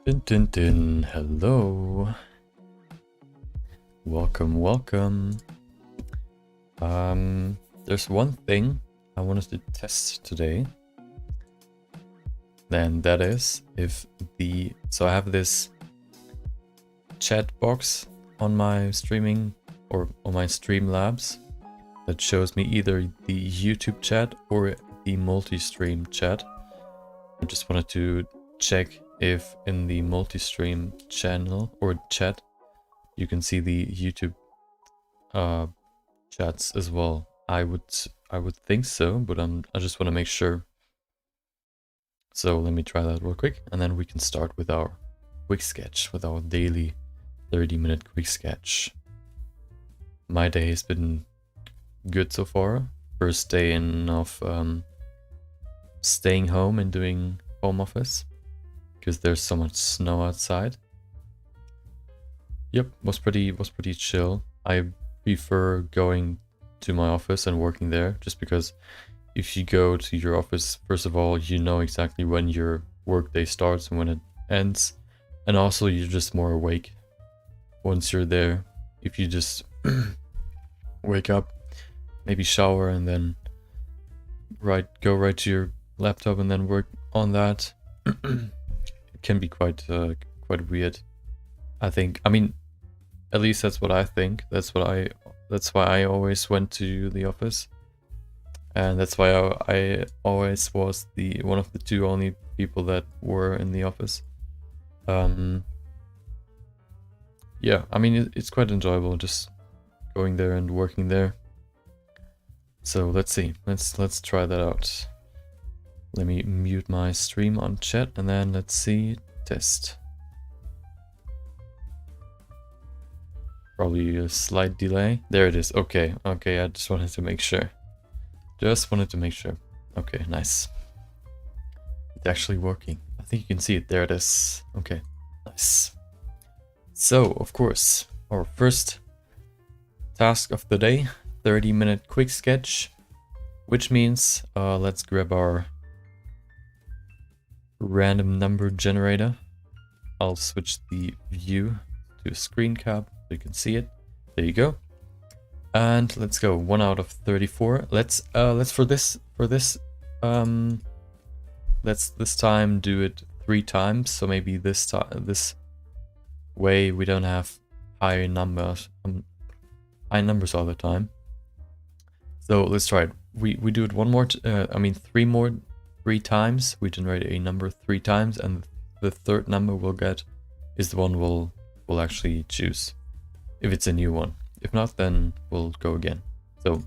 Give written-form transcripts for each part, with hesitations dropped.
Din din din, hello. Welcome. There's one thing I wanted to test today. Then that is if so I have this chat box on my streaming or on my Streamlabs that shows me either the YouTube chat or the multi-stream chat. I just wanted to check if in the multi-stream channel or chat you can see the YouTube chats as well. I would think so, but I just want to make sure. So let me try that real quick, and then we can start with our quick sketch, with our daily 30-minute quick sketch. My day has been good so far. First day of staying home and doing home office because there's so much snow outside. Yep, was pretty chill. I prefer going to my office and working there just because if you go to your office, first of all, you know exactly when your workday starts and when it ends, and also you're just more awake once you're there. If you just wake up, maybe shower, and then go right to your laptop and then work on that, it can be quite weird. I think. I mean, at least that's what I think. That's why I always went to the office. And that's why I always was one of the two only people that were in the office. Yeah, I mean, it's quite enjoyable just going there and working there. So let's see. Let's try that out. Let me mute my stream on chat and then let's see. Test. Probably a slight delay. There it is. Okay, I just wanted to make sure. Okay, nice. It's actually working. I think you can see it. There it is. Okay, nice. So, of course, our first task of the day, 30-minute quick sketch, which means let's grab our random number generator. I'll switch the view to screen cap so you can see it. There you go. And let's go 1 out of 34. Let's this time do it 3 times. So maybe this way we don't have high numbers all the time. So let's try it. We do it three times. We generate a number 3 times, and the third number we'll get is the one we'll actually choose if it's a new one. If not, then we'll go again. So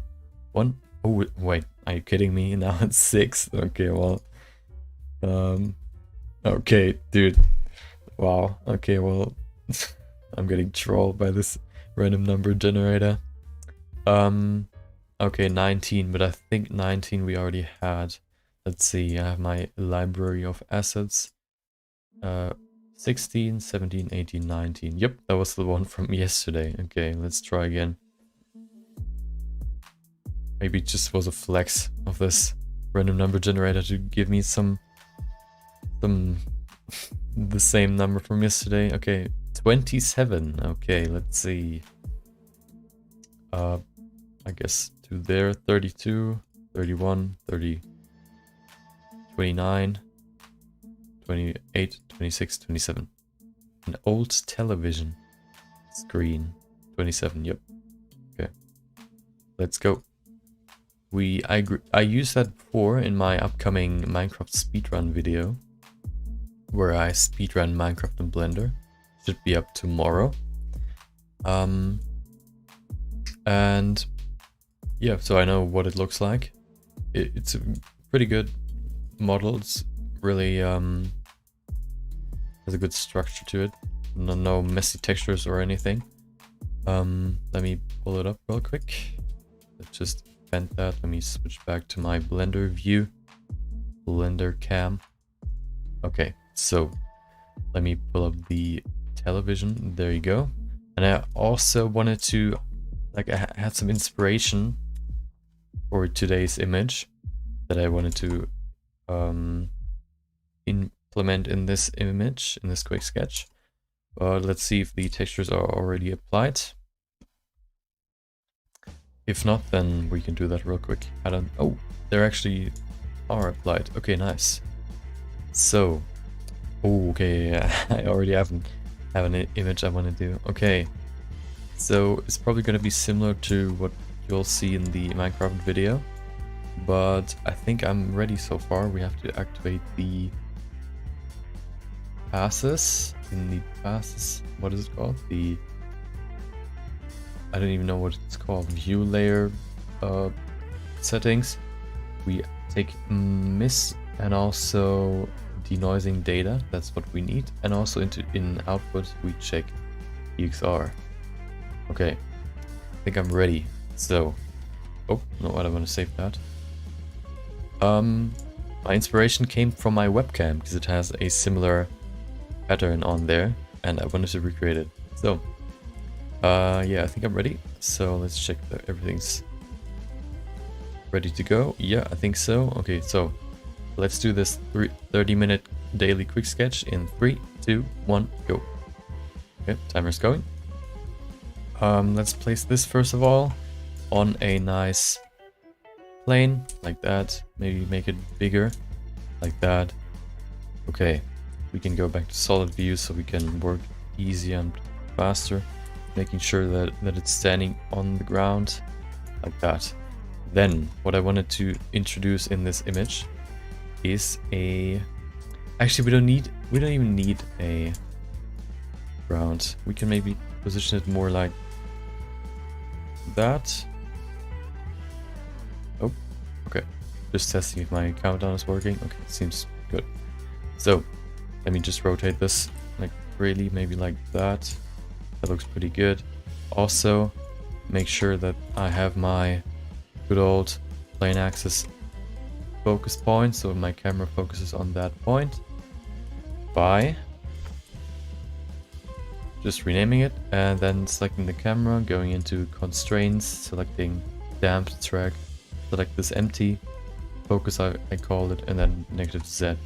1. Oh wait, are you kidding me? Now it's 6. Okay, well, okay, dude. Wow. Okay, well, I'm getting trolled by this random number generator. Okay, 19, but I think 19 we already had. Let's see. I have my library of assets. 16, 17, 18, 19. Yep, that was the one from yesterday. Okay, let's try again. Maybe it just was a flex of this random number generator to give me the same number from yesterday. Okay, 27. Okay, let's see. I guess to there, 32, 31, 30, 29. 28, 26, 27. An old television screen. 27, yep. Okay. Let's go. I used that before in my upcoming Minecraft speedrun video, where I speedrun Minecraft in Blender. Should be up tomorrow. And yeah, so I know what it looks like. It's a pretty good model. It's really has a good structure to it. No messy textures or anything. Let me pull it up real quick. Let's just vent that. Let me switch back to my Blender view. Blender cam. Okay, so let me pull up the television. There you go. And I also wanted to, I had some inspiration for today's image that I wanted to implement in this image, in this quick sketch. But let's see if the textures are already applied. If not, then we can do that real quick. Oh, they're actually are applied. Okay, nice. So, oh, okay, I already have an image I want to do. Okay, so it's probably going to be similar to what you'll see in the Minecraft video, but I think I'm ready so far. We have to activate the passes. In the passes, what is it called? I don't even know what it's called. View layer settings. We take miss and also denoising data. That's what we need. And also in output we check EXR. Okay, I think I'm ready. So, oh no, I don't want to save that. My inspiration came from my webcam because it has a similar pattern on there, and I wanted to recreate it. So, yeah, I think I'm ready. So let's check that everything's ready to go. Yeah, I think so. Okay, so let's do this 30-minute daily quick sketch in 3, 2, 1, go. Okay, timer's going. Let's place this first of all on a nice plane like that. Maybe make it bigger like that. Okay, we can go back to solid view so we can work easier and faster, making sure that it's standing on the ground like that. Then what I wanted to introduce in this image is actually we don't even need a ground. We can maybe position it more like that. Oh, okay. Just testing if my countdown is working. Okay, it seems good. So let me just rotate this like really, maybe like that. That looks pretty good. Also, make sure that I have my good old plane axis focus point, so my camera focuses on that point by just renaming it and then selecting the camera, going into constraints, selecting damped track, select this empty focus I called it, and then -Z.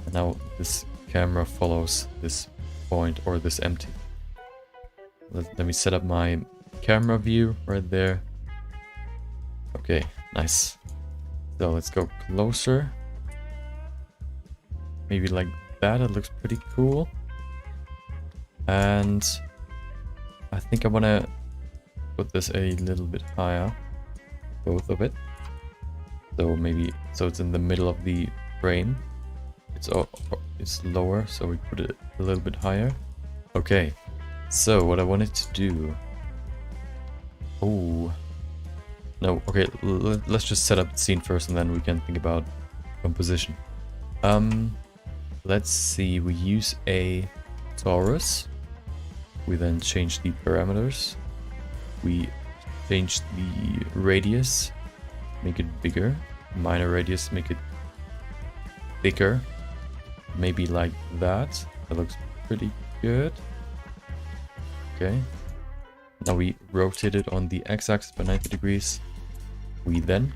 And now this camera follows this point or this empty. Let me set up my camera view right there. Okay, nice. So let's go closer. Maybe like that, it looks pretty cool. And I think I want to put this a little bit higher, both of it. So maybe, so it's in the middle of the frame. It's lower, so we put it a little bit higher. Okay, so what I wanted to do... Oh, no, okay, let's just set up the scene first and then we can think about composition. Let's see, we use a torus. We then change the parameters. We change the radius, make it bigger. Minor radius, make it thicker. Maybe like that. That looks pretty good. Okay. Now we rotate it on the x-axis by 90 degrees. We then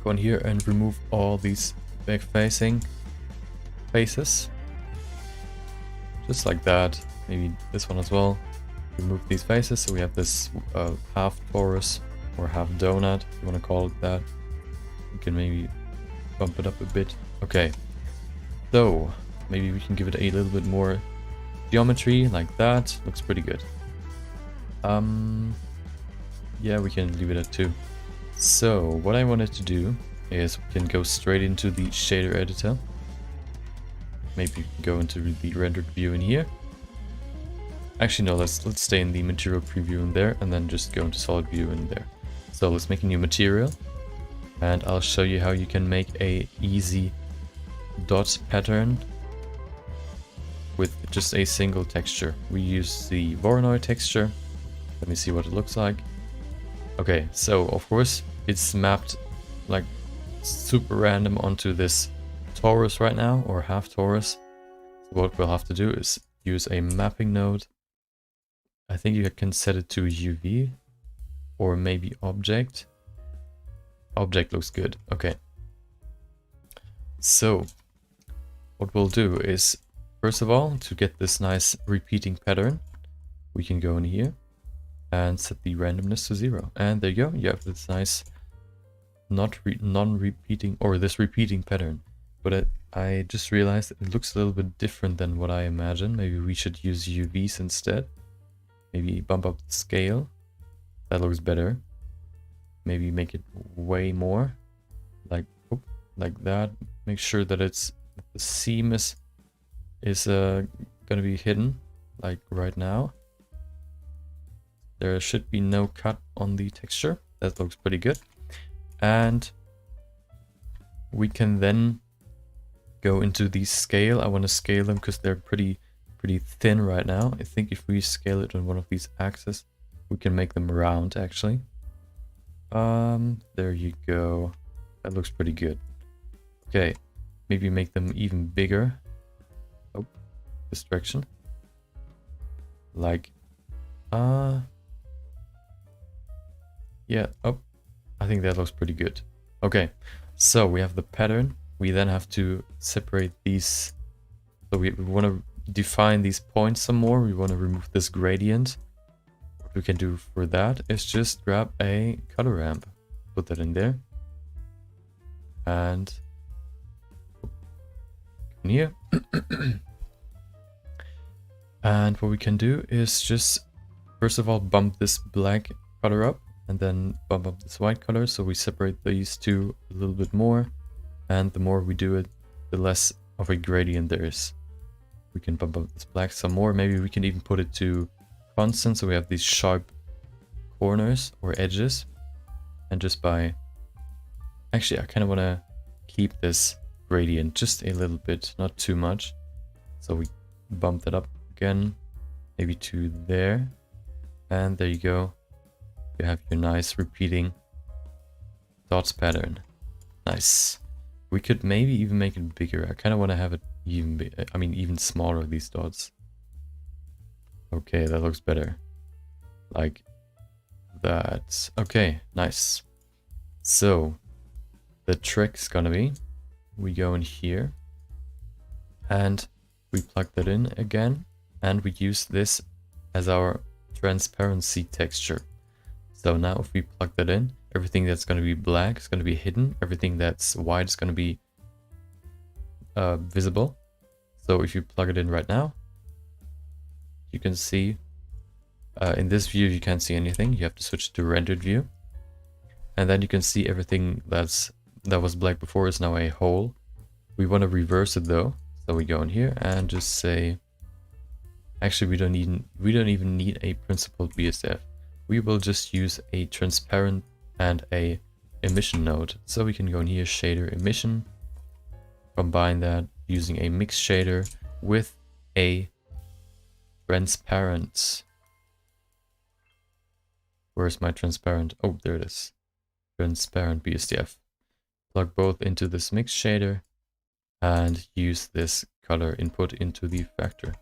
go in here and remove all these back-facing faces. Just like that. Maybe this one as well. Remove these faces so we have this half torus or half donut, if you want to call it that. We can maybe bump it up a bit. Okay. So maybe we can give it a little bit more geometry like that. Looks pretty good. Yeah, we can leave it at 2. So what I wanted to do is we can go straight into the shader editor. Maybe go into the rendered view in here. Actually, no, let's stay in the material preview in there and then just go into solid view in there. So let's make a new material and I'll show you how you can make a easy dot pattern with just a single texture. We use the Voronoi texture. Let me see what it looks like. Okay, so of course it's mapped like super random onto this torus right now, or half torus. So what we'll have to do is use a mapping node. I think you can set it to UV or maybe object. Object looks good. Okay. So what we'll do is, first of all, to get this nice repeating pattern, we can go in here and set the randomness to 0. And there you go. You have this nice non-repeating, or this repeating pattern. But I just realized it looks a little bit different than what I imagined. Maybe we should use UVs instead. Maybe bump up the scale. That looks better. Maybe make it way more. Like that. Make sure that the seam is gonna be hidden, like right now. There should be no cut on the texture. That looks pretty good. And we can then go into the scale. I want to scale them because they're pretty thin right now. I think if we scale it on one of these axes, we can make them round actually. There you go. That looks pretty good. Okay, maybe make them even bigger. Oh, this direction. Like, yeah, oh, I think that looks pretty good. Okay, so we have the pattern. We then have to separate these. So we want to define these points some more. We want to remove this gradient. What we can do for that is just grab a color ramp, put that in there, and in here. And what we can do is just, first of all, bump this black color up, and then bump up this white color, so we separate these two a little bit more. And the more we do it, the less of a gradient there is. We can bump up this black some more. Maybe we can even put it to constant, so we have these sharp corners or edges. And just by... Actually, I kind of want to keep this gradient just a little bit, not too much. So we bump that up again, maybe to there. And there you go. You have your nice repeating dots pattern. Nice. We could maybe even make it bigger. I kind of want to have it even smaller, these dots. Okay, that looks better. Like that. Okay, nice. So the trick's gonna be, we go in here and we plug that in again, and we use this as our transparency texture. So now if we plug that in, everything that's going to be black is going to be hidden. Everything that's white is going to be visible. So if you plug it in right now, you can see in this view you can't see anything. You have to switch to rendered view, and then you can see everything that was black before is now a hole. We want to reverse it though, so we go in here and just say, actually we don't even need a principled BSF. We will just use a transparent and a emission node. So we can go in here, shader emission, combine that using a mix shader with a transparent. Where's my transparent? Oh, there it is. Transparent BSDF. Plug both into this mix shader and use this color input into the factor.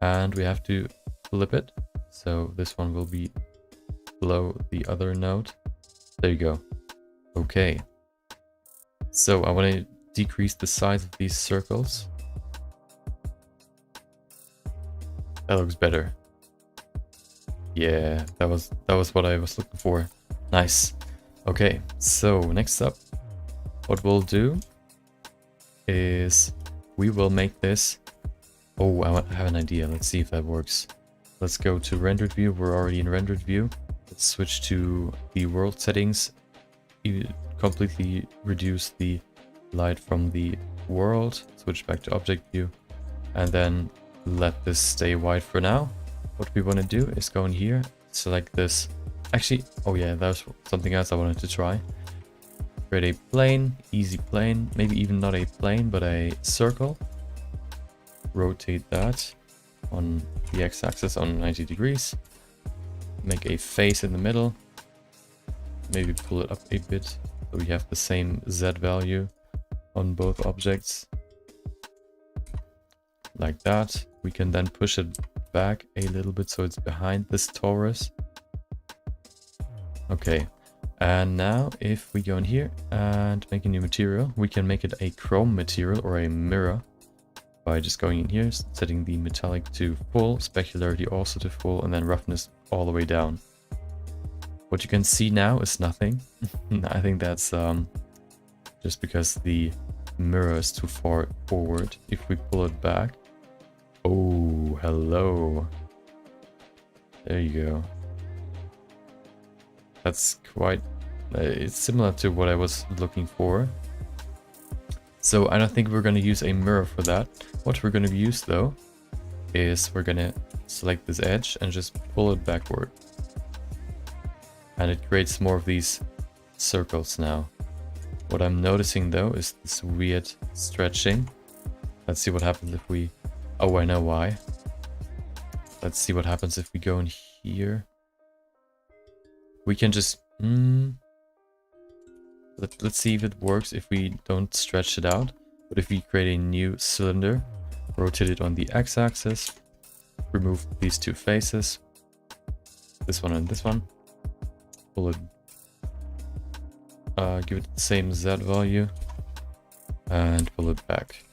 And we have to flip it. So this one will be below the other node. There you go. Okay. So I want to decrease the size of these circles. That looks better. Yeah, that was what I was looking for. Nice. Okay, so next up, what we'll do is we will make this. Oh, I have an idea. Let's see if that works. Let's go to rendered view. We're already in rendered view. Let's switch to the world settings. Completely reduce the light from the world. Switch back to object view. And then let this stay white for now. What we want to do is go in here, select this. Actually, oh yeah, that's something else I wanted to try. Create a plane, easy plane. Maybe even not a plane, but a circle. Rotate that on the x-axis on 90 degrees. Make a face in the middle. Maybe pull it up a bit so we have the same z value on both objects. Like that. We can then push it back a little bit so it's behind this torus. Okay, and now if we go in here and make a new material, we can make it a chrome material or a mirror. by just going in here, setting the metallic to full, specularity also to full, and then roughness all the way down. What you can see now is nothing. I think that's just because the mirror is too far forward. If we pull it back, oh, hello. There you go. That's quite, it's similar to what I was looking for. So I don't think we're going to use a mirror for that. What we're going to use though is we're going to select this edge and just pull it backward. And it creates more of these circles now. What I'm noticing though is this weird stretching. Let's see what happens if we... Oh, I know why. Let's see what happens if we go in here. We can just... Let's see if it works if we don't stretch it out. But if we create a new cylinder, rotate it on the x-axis, remove these two faces, this one and this one, pull it, give it the same Z value, and pull it back.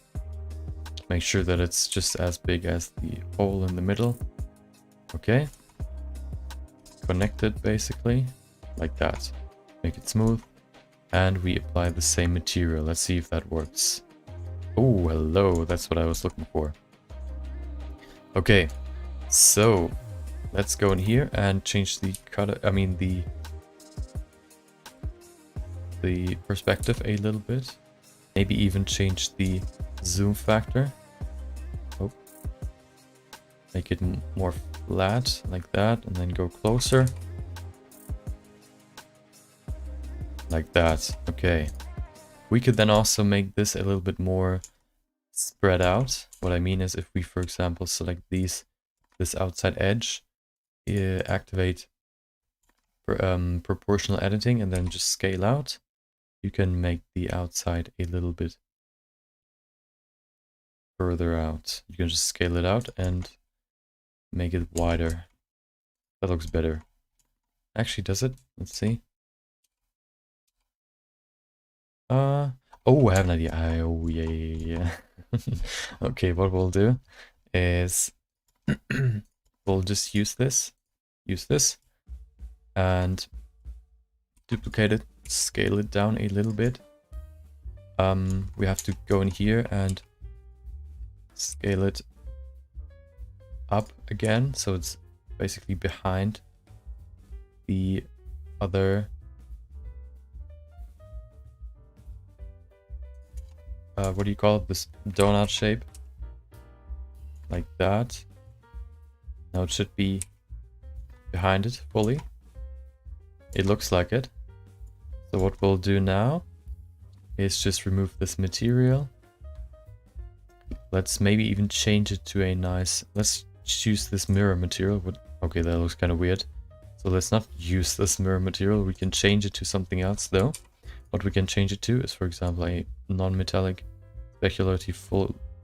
Make sure that it's just as big as the hole in the middle. Okay. Connect it basically, like that. Make it smooth. And we apply the same material. Let's see if that works. Oh, hello. That's what I was looking for. Okay. So, let's go in here and change the cut. I mean the perspective a little bit. Maybe even change the zoom factor. Oh. Make it more flat like that, and then go closer. Like that. Okay. We could then also make this a little bit more spread out. What I mean is if we, for example, select this outside edge, activate proportional editing, and then just scale out, you can make the outside a little bit further out. You can just scale it out and make it wider. That looks better. Actually, does it? Let's see. Oh, I have an idea. Oh, yeah. Okay, what we'll do is we'll just use this, and duplicate it, scale it down a little bit. We have to go in here and scale it up again, so it's basically behind the other what do you call it? This donut shape. Like that. Now it should be behind it fully. It looks like it. So what we'll do now is just remove this material. Let's maybe even change it to a nice... Let's choose this mirror material. Okay, that looks kind of weird. So let's not use this mirror material. We can change it to something else though. What we can change it to is, for example, a non-metallic, specularity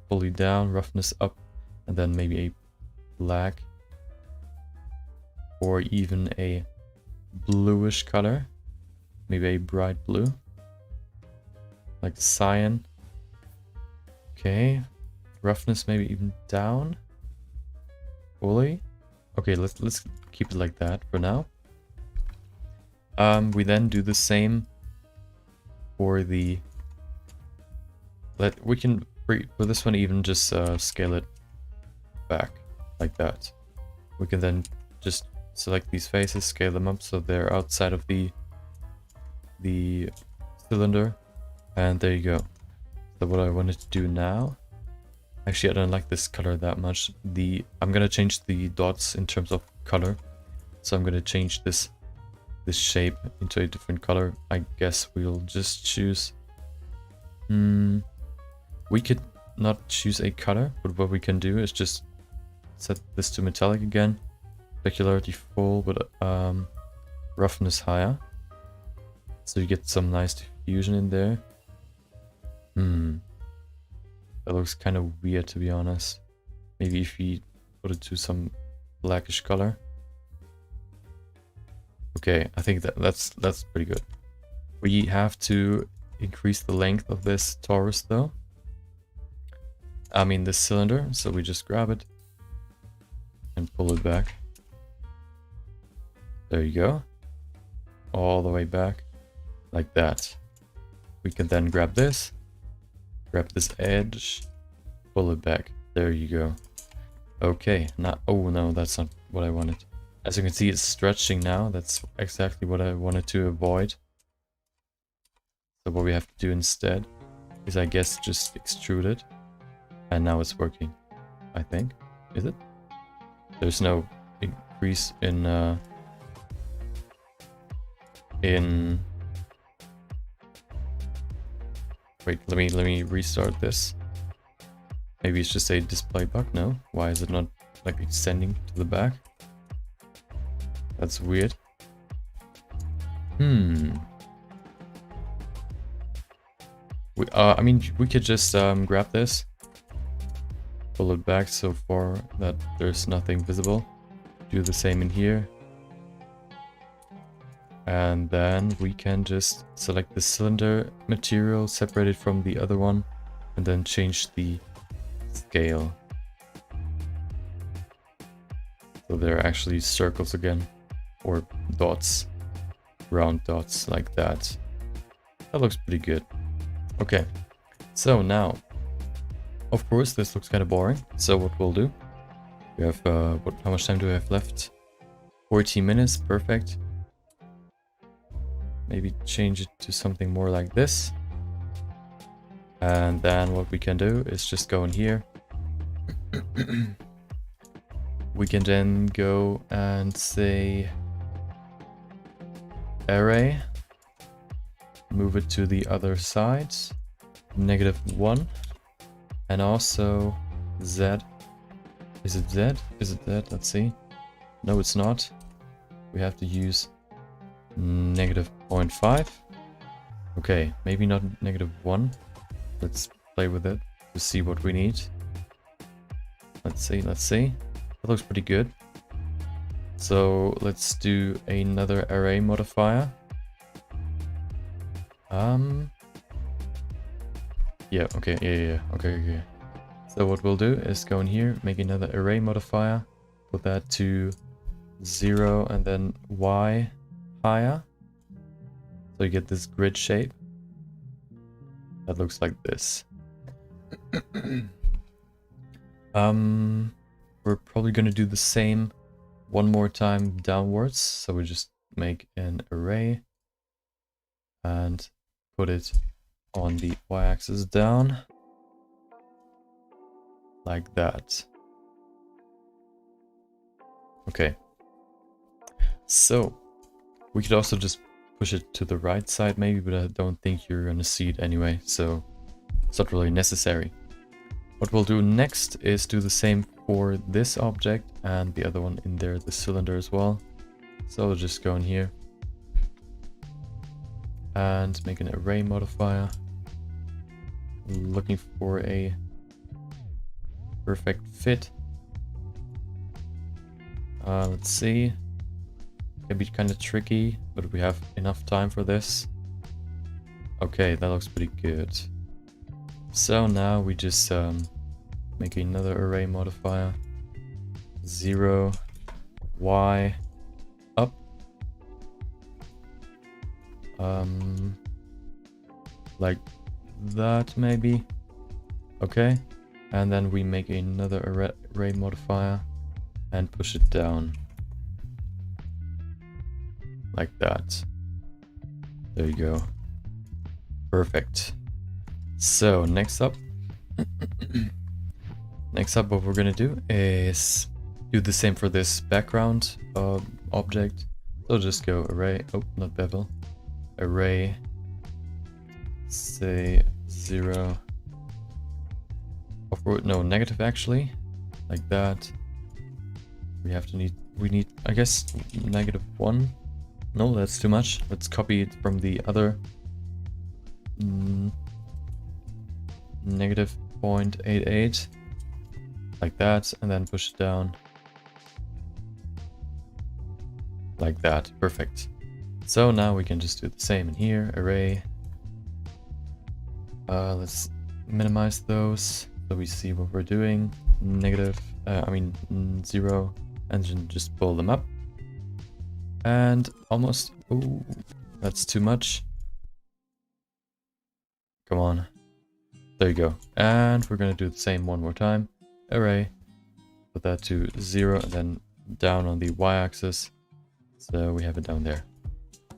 fully down, roughness up, and then maybe a black or even a bluish color, maybe a bright blue, like cyan. Okay, roughness maybe even down, fully. Okay, let's keep it like that for now. We then do the same for the... we can, for this one, even just scale it back like that. We can then just select these faces, scale them up so they're outside of the cylinder, and there you go. So what I wanted to do now, actually I don't like this color that much. I'm gonna change the dots in terms of color, so I'm gonna change this shape into a different color. I guess we'll just choose... we could not choose a color, but what we can do is just set this to metallic again, specularity full, but roughness higher, so you get some nice diffusion in there. That looks kind of weird, to be honest. Maybe if we put it to some blackish color. Okay, I think that's pretty good. We have to increase the length of this torus though. this cylinder. So we just grab it and pull it back. There you go. All the way back like that. We can then grab this edge, pull it back. There you go. Okay, now, oh no, that's not what I wanted. As you can see, it's stretching now. That's exactly what I wanted to avoid. So what we have to do instead is, I guess, just extrude it. And now it's working, I think. Is it? There's no increase in wait, let me restart this. Maybe it's just a display bug. No, why is it not like extending to the back? That's weird. I mean, we could just grab this, pull it back so far that there's nothing visible. Do the same in here. And then we can just select the cylinder material, separate it from the other one, and then change the scale. So they're actually circles again, or dots, round dots like that. That looks pretty good. Okay, so now, of course, this looks kind of boring. So what we'll do, we have, how much time do we have left? 14 minutes, perfect. Maybe change it to something more like this. And then what we can do is just go in here. We can then go and say array. Move it to the other side. -1. And also Z. Is it Z? Is it Z? Let's see. No, it's not. We have to use -0.5. Okay, maybe not -1. Let's play with it to see what we need. Let's see. That looks pretty good. So let's do another array modifier. Yeah, okay, yeah, okay. So what we'll do is go in here, make another array modifier, put that to 0 and then Y higher. So you get this grid shape. That looks like this. We're probably gonna do the same one more time downwards. So we just make an array and put it on the y-axis down like that. Okay, so we could also just push it to the right side maybe, but I don't think you're gonna see it anyway, so it's not really necessary. What we'll do next is do the same for this object and the other one in there, the cylinder as well. So we'll just go in here and make an array modifier. Looking for a perfect fit. Let's see. Can be kind of tricky, but we have enough time for this. Okay, that looks pretty good. So now we just make another array modifier. 0, Y, up. Like that maybe. Okay, and then we make another array modifier and push it down like that. There you go. Perfect. So next up what we're gonna do is do the same for this background object. So just go array, oh, not bevel, array, say 0, no, negative actually, like that. We need, I guess, -1. No, that's too much. Let's copy it from the other -0.88, like that, and then push it down like that. Perfect. So now we can just do the same in here, array. Let's minimize those so we see what we're doing. Negative, 0, and then just pull them up. And almost, oh, that's too much. Come on. There you go. And we're gonna do the same one more time. Array. Put that to 0 and then down on the y-axis. So we have it down there.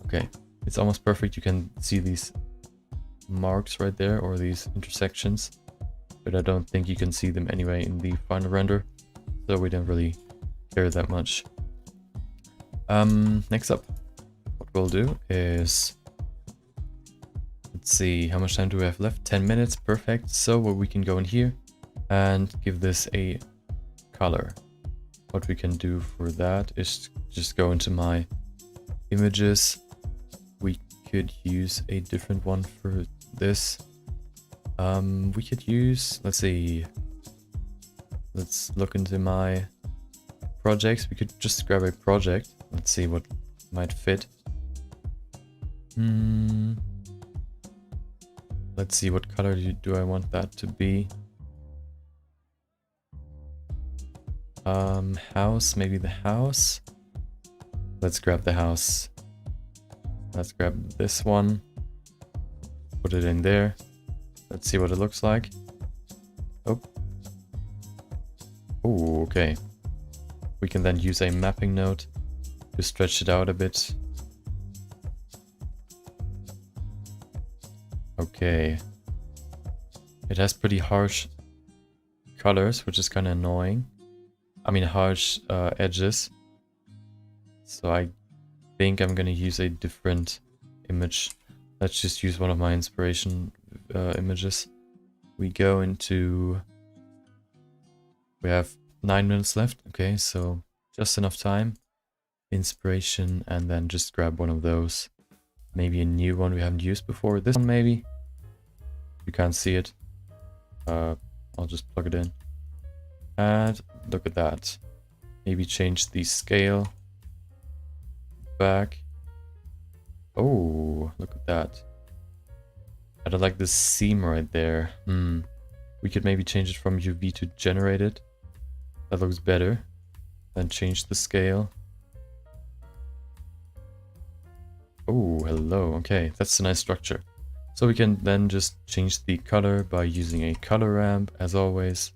Okay. It's almost perfect. You can see these marks right there, or these intersections. But I don't think you can see them anyway in the final render. So we don't really care that much. Next up, what we'll do is... Let's see, how much time do we have left? 10 minutes, perfect. So what we can go in here and give this a color. What we can do for that is just go into my images. We could use a different one for this. We could use, let's see, let's look into my projects. We could just grab a project. Let's see what might fit. Let's see, what color do I want that to be? House, maybe the house. Let's grab the house. Let's grab this one. Put it in there. Let's see what it looks like. Oh. Oh, okay. We can then use a mapping node to stretch it out a bit. Okay. It has pretty harsh colors, which is kind of annoying. I mean, harsh edges. So I think I'm gonna use a different image. Let's just use one of my inspiration images. We go into... We have 9 minutes left. Okay, so just enough time. Inspiration, and then just grab one of those. Maybe a new one we haven't used before. This one maybe. You can't see it. I'll just plug it in. And look at that. Maybe change the scale back. Oh, look at that. I don't like this seam right there. We could maybe change it from UV to generated. That looks better. Then change the scale. Oh, hello. Okay, that's a nice structure. So we can then just change the color by using a color ramp, as always.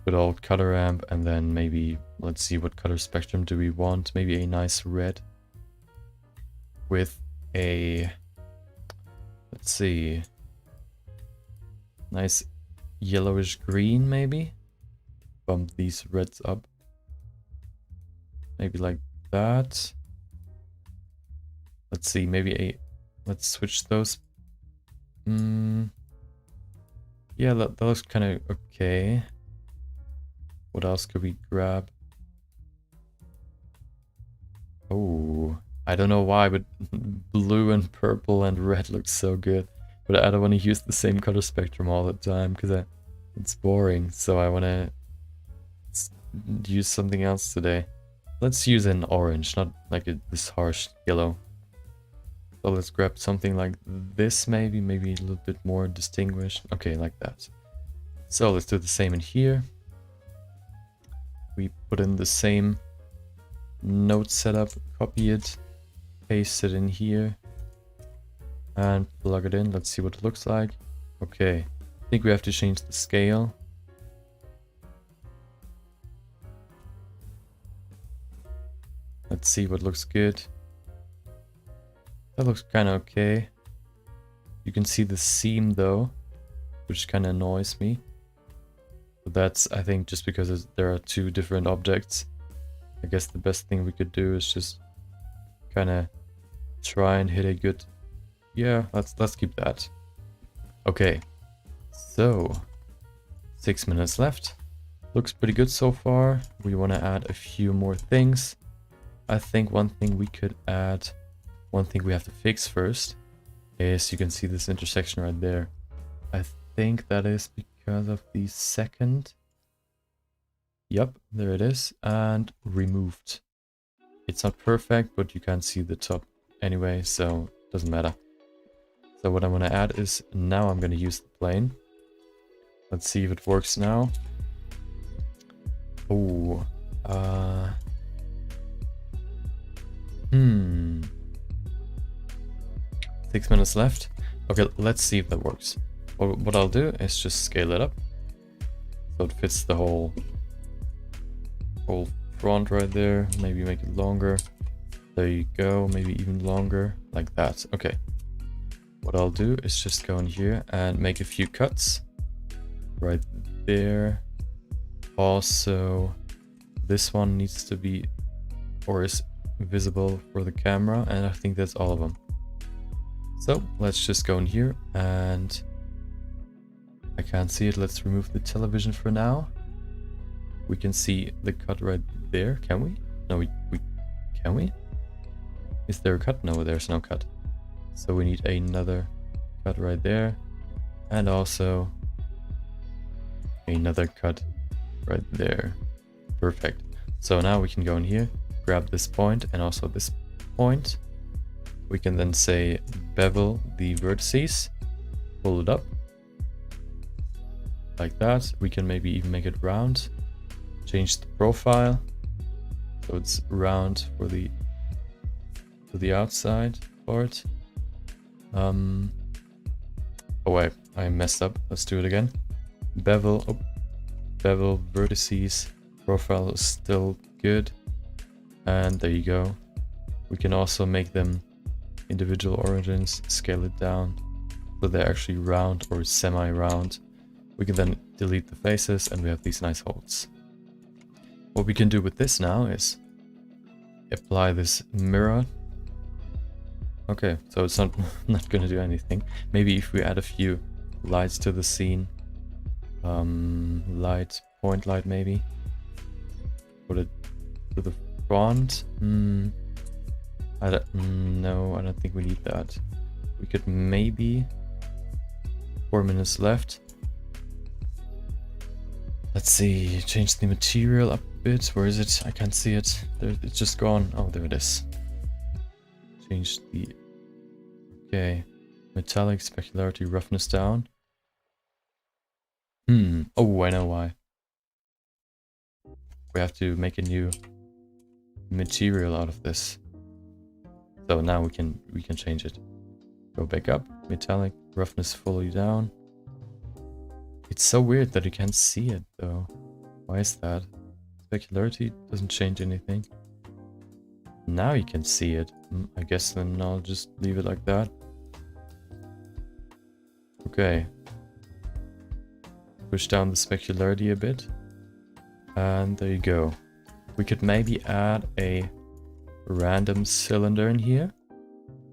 Good old color ramp, and then maybe, let's see, what color spectrum do we want? Maybe a nice red with a, let's see, nice yellowish green maybe. Bump these reds up. Maybe like that. Let's see, maybe let's switch those. Yeah, that looks kind of okay. What else could we grab? Oh, I don't know why, but blue and purple and red looks so good. But I don't want to use the same color spectrum all the time because it's boring. So I want to use something else today. Let's use an orange, not like this harsh yellow. So let's grab something like this, maybe a little bit more distinguished. Okay, like that. So let's do the same in here. We put in the same node setup, copy it, paste it in here, and plug it in. Let's see what it looks like. Okay, I think we have to change the scale. Let's see what looks good. That looks kind of okay. You can see the seam though, which kind of annoys me. But that's, I think, just because there are two different objects. I guess the best thing we could do is just kind of try and hit a good... Yeah, let's keep that. Okay, so 6 minutes left. Looks pretty good so far. We want to add a few more things. I think one thing we could add, one thing we have to fix first, is you can see this intersection right there. I think that is because of the second. Yep, there it is, and removed. It's not perfect, but you can't see the top anyway, so it doesn't matter. So what I'm going to add is, now I'm going to use the plane. Let's see if it works now. Oh, 6 minutes left. Okay, let's see if that works. What I'll do is just scale it up so it fits the whole front right there. Maybe make it longer. There you go. Maybe even longer, like that. Okay. What I'll do is just go in here and make a few cuts right there. Also, this one needs to be, or is visible for the camera, and I think that's all of them. So let's just go in here, and I can't see it. Let's remove the television for now. We can see the cut right there. Can we? No, we can we? Is there a cut? No, there's no cut. So we need another cut right there, and also another cut right there. Perfect. So now we can go in here, grab this point and also this point. We can then say bevel the vertices, pull it up like that. We can maybe even make it round, change the profile so it's round for the outside part. Oh wait, I messed up. Let's do it again. Bevel vertices, profile is still good, and there you go. We can also make them individual origins, scale it down so they're actually round or semi-round. We can then delete the faces and we have these nice holes. What we can do with this now is apply this mirror. Okay, so it's not gonna do anything. Maybe if we add a few lights to the scene, point light maybe, put it to the front. No, I don't think we need that. We could maybe, 4 minutes left. Let's see, change the material up a bit. Where is it? I can't see it. There, it's just gone. Oh, there it is. Change the, okay, metallic, specularity, roughness down. Oh, I know why. We have to make a new material out of this. So now we can change it. Go back up, metallic, roughness fully down. It's so weird that you can't see it though. Why is that? Specularity doesn't change anything. Now you can see it. I guess then I'll just leave it like that. Okay. Push down the specularity a bit. And there you go. We could maybe add a random cylinder in here.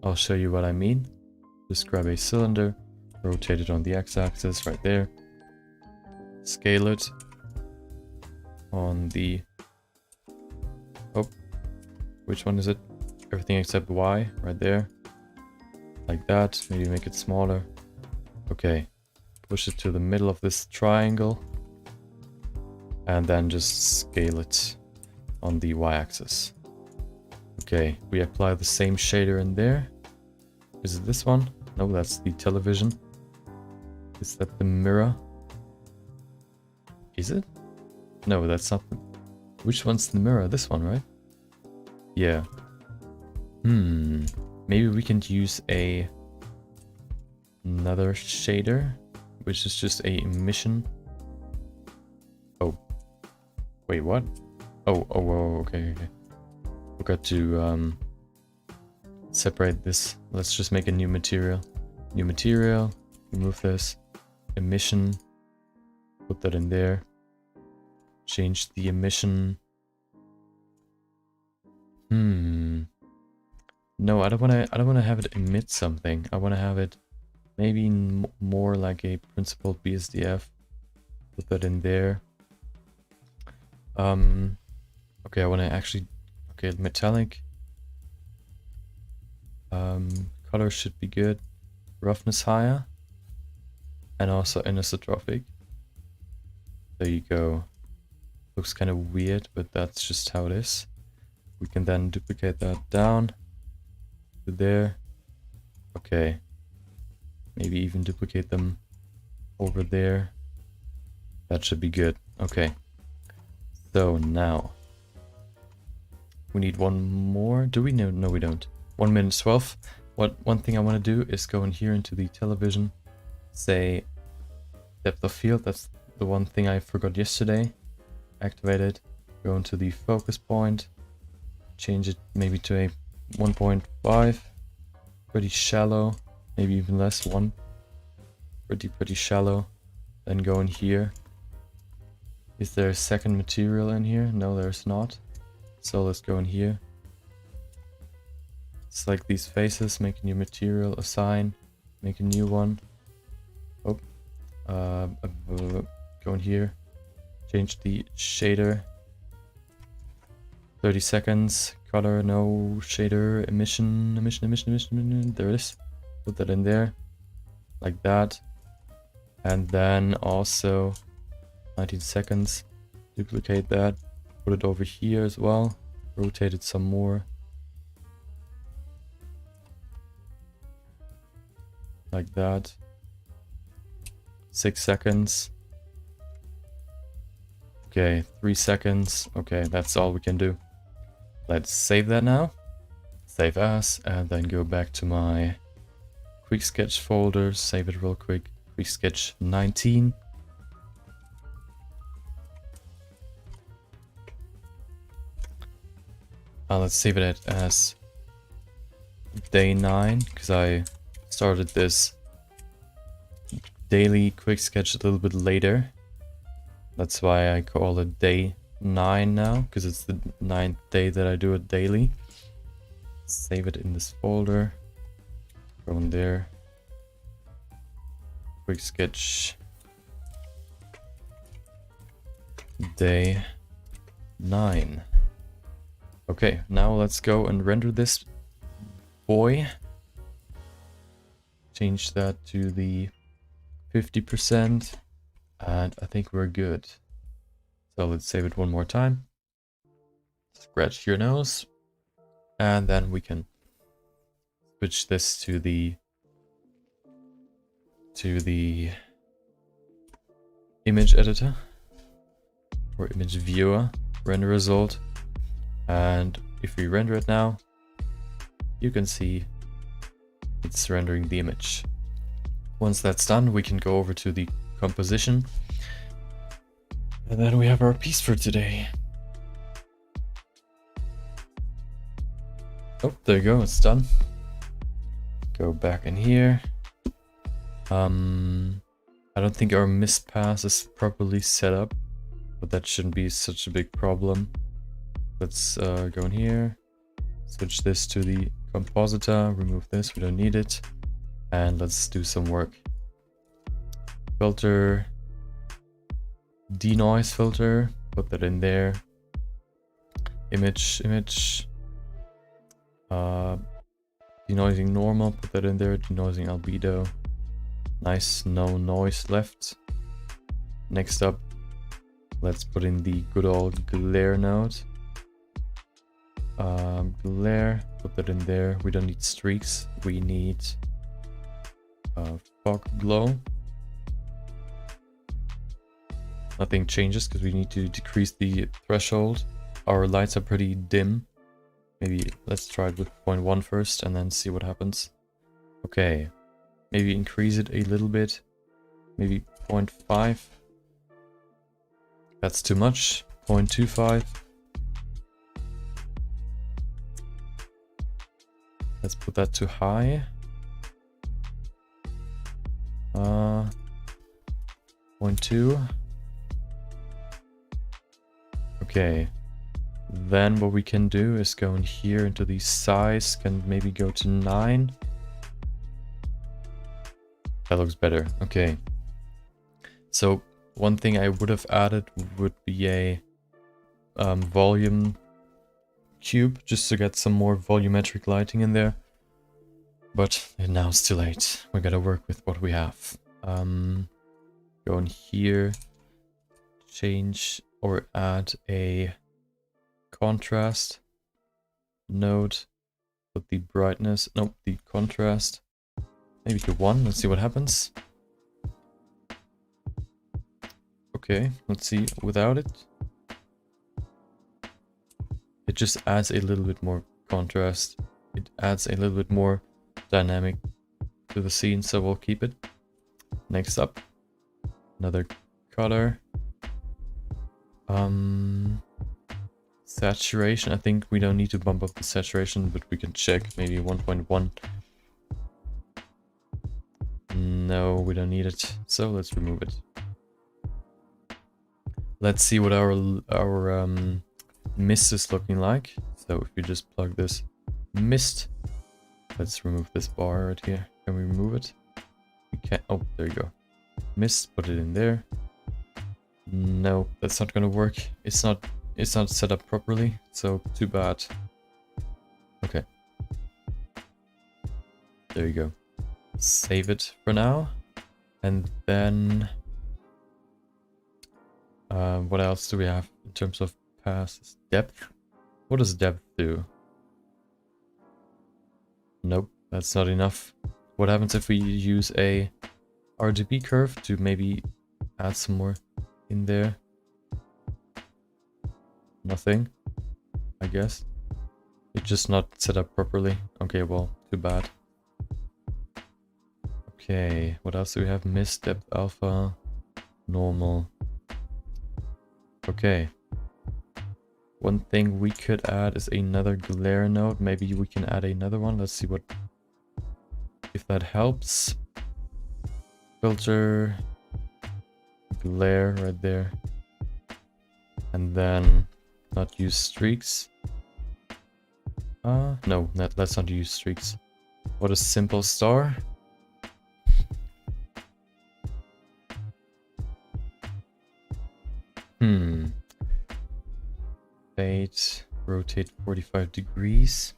I'll show you what I mean. Just grab a cylinder, rotate it on the x-axis right there. Scale it on the, oh, which one is it? Everything except Y right there. Like that. Maybe make it smaller. Okay. Push it to the middle of this triangle. And then just scale it on the y-axis. Okay, we apply the same shader in there. Is it this one? No, that's the television. Is that the mirror? Is it? No, that's not the... Which one's the mirror? This one, right? Yeah. Maybe we can use another shader, which is just a emission. Oh. Wait, what? Oh, okay. Forgot to separate this. Let's just make a new material. New material. Remove this. Emission. Put that in there. Change the emission. No, I don't wanna have it emit something. I wanna have it maybe more like a principled BSDF. Put that in there. Okay, I wanna actually, okay, metallic. Color should be good. Roughness higher. And also anisotrophic. There you go. Looks kind of weird, but that's just how it is. We can then duplicate that down to there. Okay. Maybe even duplicate them over there. That should be good. Okay. So now we need one more. Do we? No, we don't. 1 minute 12. One thing I want to do is go in here into the television, say depth of field. That's the one thing I forgot yesterday. Activate it. Go into the focus point. Change it maybe to a 1.5. Pretty shallow. Maybe even less. 1. Pretty shallow. Then go in here. Is there a second material in here? No, there's not. So let's go in here. Select these faces, make a new material, assign, make a new one. Oh, go in here, change the shader. 30 seconds, color, no shader, emission. There it is. Put that in there, like that. And then also 19 seconds, duplicate that, put it over here as well, rotate it some more. Like that. 6 seconds. Okay, 3 seconds. Okay, that's all we can do. Let's save that now. Save as, and then go back to my quick sketch folder, save it real quick. Quick sketch 19. Let's save it as day 9, because I started this daily quick sketch a little bit later. That's why I call it day 9 now, because it's the 9th day that I do it daily. Save it in this folder. Go in there. Quick sketch day 9. Okay, now let's go and render this boy. Change that to the 50%, and I think we're good. So let's save it one more time. Scratch your nose, and then we can switch this to the image editor or image viewer, render result. And if we render it now, you can see it's rendering the image. Once that's done, we can go over to the composition. And then we have our piece for today. Oh, there you go, it's done. Go back in here. I don't think our mist pass is properly set up, but that shouldn't be such a big problem. Let's go in here, switch this to the compositor, remove this, we don't need it, and let's do some work. Filter, denoise filter, put that in there. Image, denoising normal, put that in there. Denoising albedo, nice, no noise left. Next up, let's put in the good old glare node. Glare, put that in there. We don't need streaks, we need fog glow. Nothing changes because we need to decrease the threshold. Our lights are pretty dim. Maybe let's try it with 0.1 first and then see what happens. Okay, maybe increase it a little bit. Maybe 0.5. That's too much. 0.25. Let's put that to high. 0.2. Okay. Then what we can do is go in here into the size, can maybe go to 9. That looks better. Okay. So one thing I would have added would be a volume cube, just to get some more volumetric lighting in there. But now it's too late. We gotta work with what we have. Go in here, change or add a contrast node, put the brightness, nope, the contrast maybe to 1. Let's see what happens. Okay, let's see. Without it, it just adds a little bit more contrast. It adds a little bit more dynamic to the scene, so we'll keep it. Next up, another color. Saturation. I think we don't need to bump up the saturation, but we can check maybe 1.1. No, we don't need it, so let's remove it. Let's see what our mist is looking like. So if you just plug this mist, let's remove this bar right here. Can we remove it? We can't. Oh, there you go. Mist, put it in there. No, that's not gonna work. It's not set up properly, so too bad. Okay. There you go. Save it for now. And then what else do we have in terms of passes? Depth? What does depth do? Nope, that's not enough. What happens if we use a RGB curve to maybe add some more in there? Nothing, I guess. It's just not set up properly. Okay, well, too bad. Okay, what else do we have? Mist, depth, alpha, normal. Okay. One thing we could add is another glare node. Maybe we can add another one. Let's see if that helps. Filter, glare right there. And then not use streaks. No, let's not use streaks. What is simple star? Fade, rotate 45 degrees.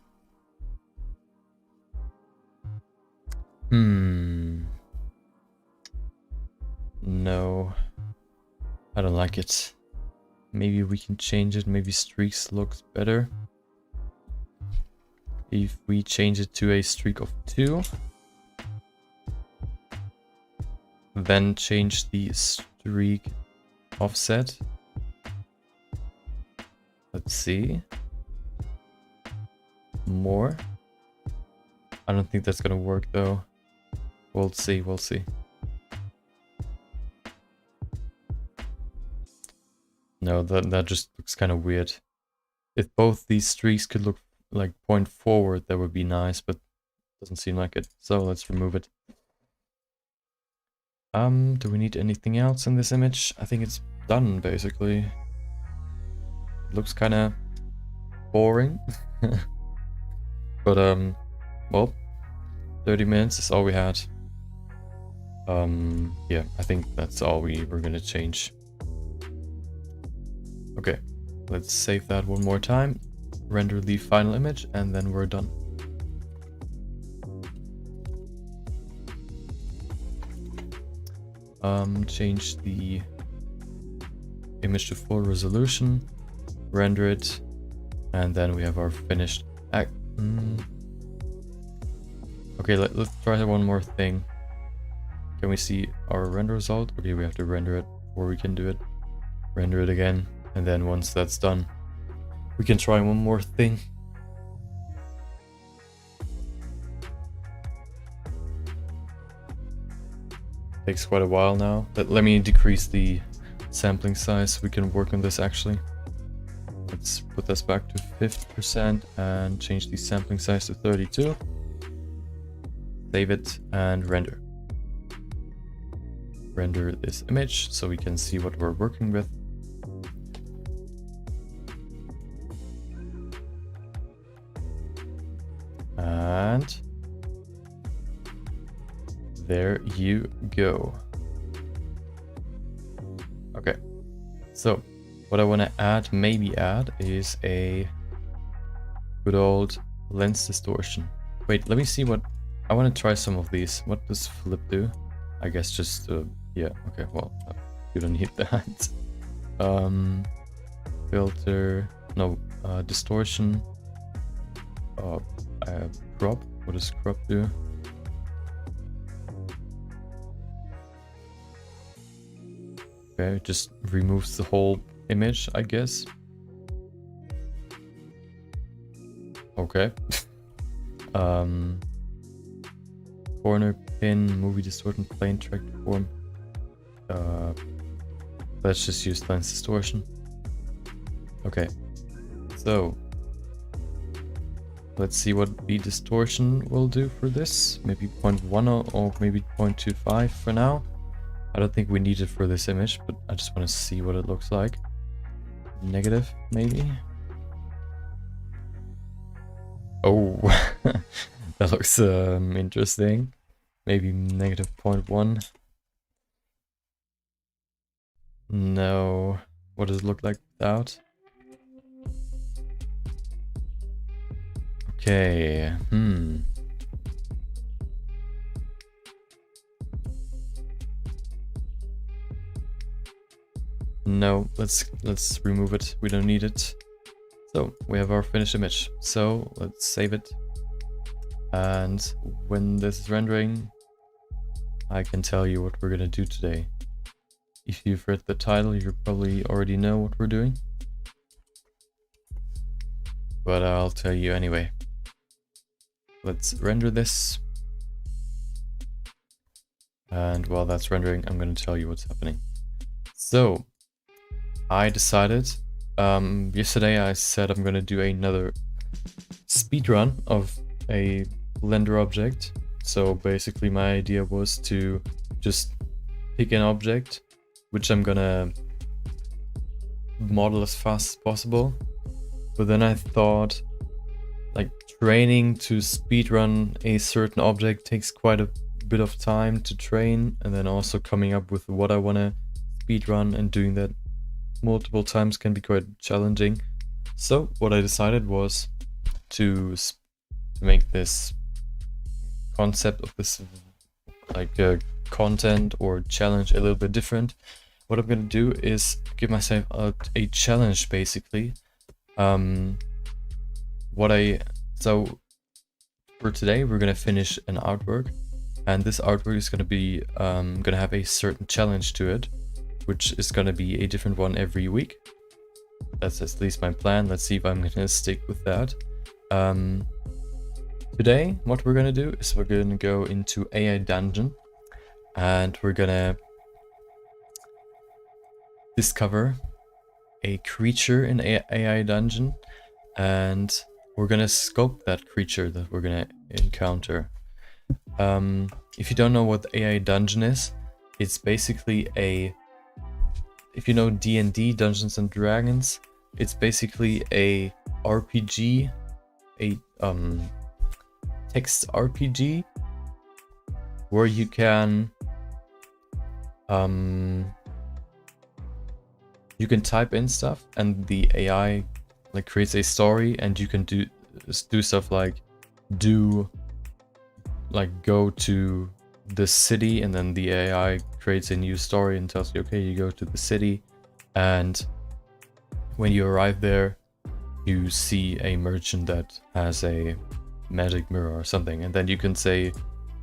No, I don't like it. Maybe we can change it. Maybe streaks looks better. If we change it to a streak of 2, then change the streak offset. Let's see. More. I don't think that's gonna work though. We'll see, we'll see. No, that just looks kind of weird. If both these streaks could look like point forward, that would be nice, but doesn't seem like it. So let's remove it. Do we need anything else in this image? I think it's done basically. It looks kind of boring. But well, 30 minutes is all we had. Yeah, I think that's all we were gonna change. Okay, let's save that one more time, render the final image, and then we're done. Change the image to full resolution, render it, and then we have our finished act. Okay, let's try one more thing. Can we see our render result? Okay, we have to render it before we can do it. Render it again, and then once that's done, we can try one more thing. Takes quite a while now. Let me decrease the sampling size so we can work on this actually. Let's put this back to 50% and change the sampling size to 32. Save it and render. Render this image so we can see what we're working with. And there you go. Okay, so what I want to add, maybe add, is a good old lens distortion. Wait, let me see what I want to try. Some of these. What does flip do? I guess just yeah. Okay, well, you don't need that. Filter, no, distortion. Crop. What does crop do? Okay, it just removes the whole image, I guess. Okay. Corner pin, movie distortion, plane track form. Let's just use lens distortion. Okay. So let's see what the distortion will do for this. Maybe 0.1 or maybe 0.25 for now. I don't think we need it for this image, but I just want to see what it looks like. Negative, maybe? Oh, that looks interesting. Maybe negative 0.1. No. What does it look like without? Okay, No, let's remove it. We don't need it. So we have our finished image. So let's save it. And when this is rendering, I can tell you what we're gonna do today. If you've read the title, you probably already know what we're doing. But I'll tell you anyway. Let's render this. And while that's rendering, I'm gonna tell you what's happening. So I decided, yesterday I said I'm gonna do another speedrun of a Blender object. So basically my idea was to just pick an object, which I'm gonna model as fast as possible. But then I thought, like, training to speedrun a certain object takes quite a bit of time to train, and then also coming up with what I wanna speedrun and doing that multiple times can be quite challenging. So what I decided was to make this concept of this like content or challenge a little bit different. What I'm gonna do is give myself a challenge basically. So for today we're gonna finish an artwork, and this artwork is gonna be gonna have a certain challenge to it, which is gonna be a different one every week. That's at least my plan. Let's see if I'm gonna stick with that. Today, what we're gonna do is we're gonna go into AI Dungeon, and we're gonna discover a creature in AI Dungeon, and we're gonna sculpt that creature that we're gonna encounter. If you don't know what the AI Dungeon is, it's basically if you know D&D, Dungeons and Dragons, it's basically a RPG, a text RPG, where you can type in stuff and the AI like creates a story, and you can do stuff like go to the city, and then the AI creates a new story and tells you, okay, you go to the city, and when you arrive there you see a merchant that has a magic mirror or something, and then you can say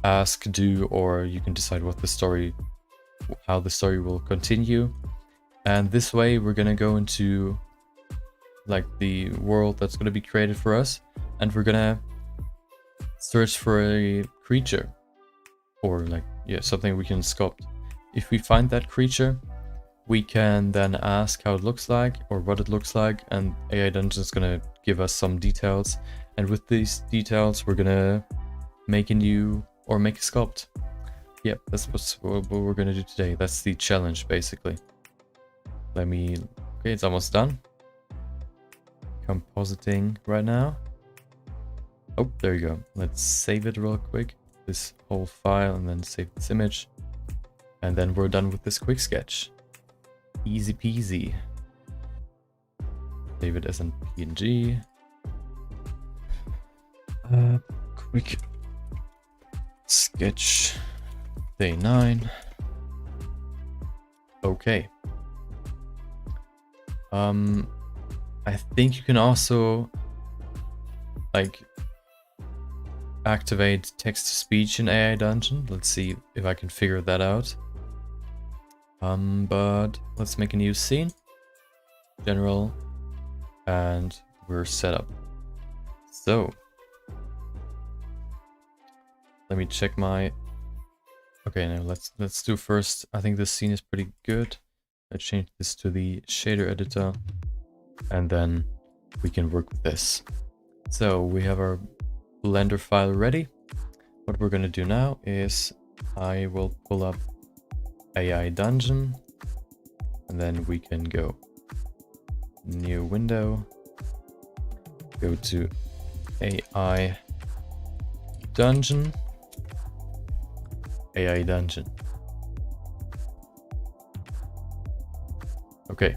ask, do, or you can decide how the story will continue. And this way we're gonna go into like the world that's gonna be created for us, and we're gonna search for a creature, or something we can sculpt. If we find that creature, we can then ask how it looks like or what it looks like, and AI Dungeon is gonna give us some details, and with these details we're gonna make a sculpt. Yep, that's what we're gonna do today. That's the challenge basically. Okay, it's almost done. Compositing right now. Oh, there you go. Let's save it real quick, this whole file, and then save this image, and then we're done with this quick sketch. Easy peasy. Save it as a PNG. Quick sketch day 9. Okay. I think you can also activate text to speech in AI Dungeon. Let's see if I can figure that out. But let's make a new scene. General, and we're set up. So let me check my. Okay, now let's do first. I think this scene is pretty good. I change this to the shader editor, and then we can work with this. So we have our Blender file ready. What we're gonna do now is I will pull up AI Dungeon, and then we can go new window, go to AI Dungeon, AI Dungeon. Okay.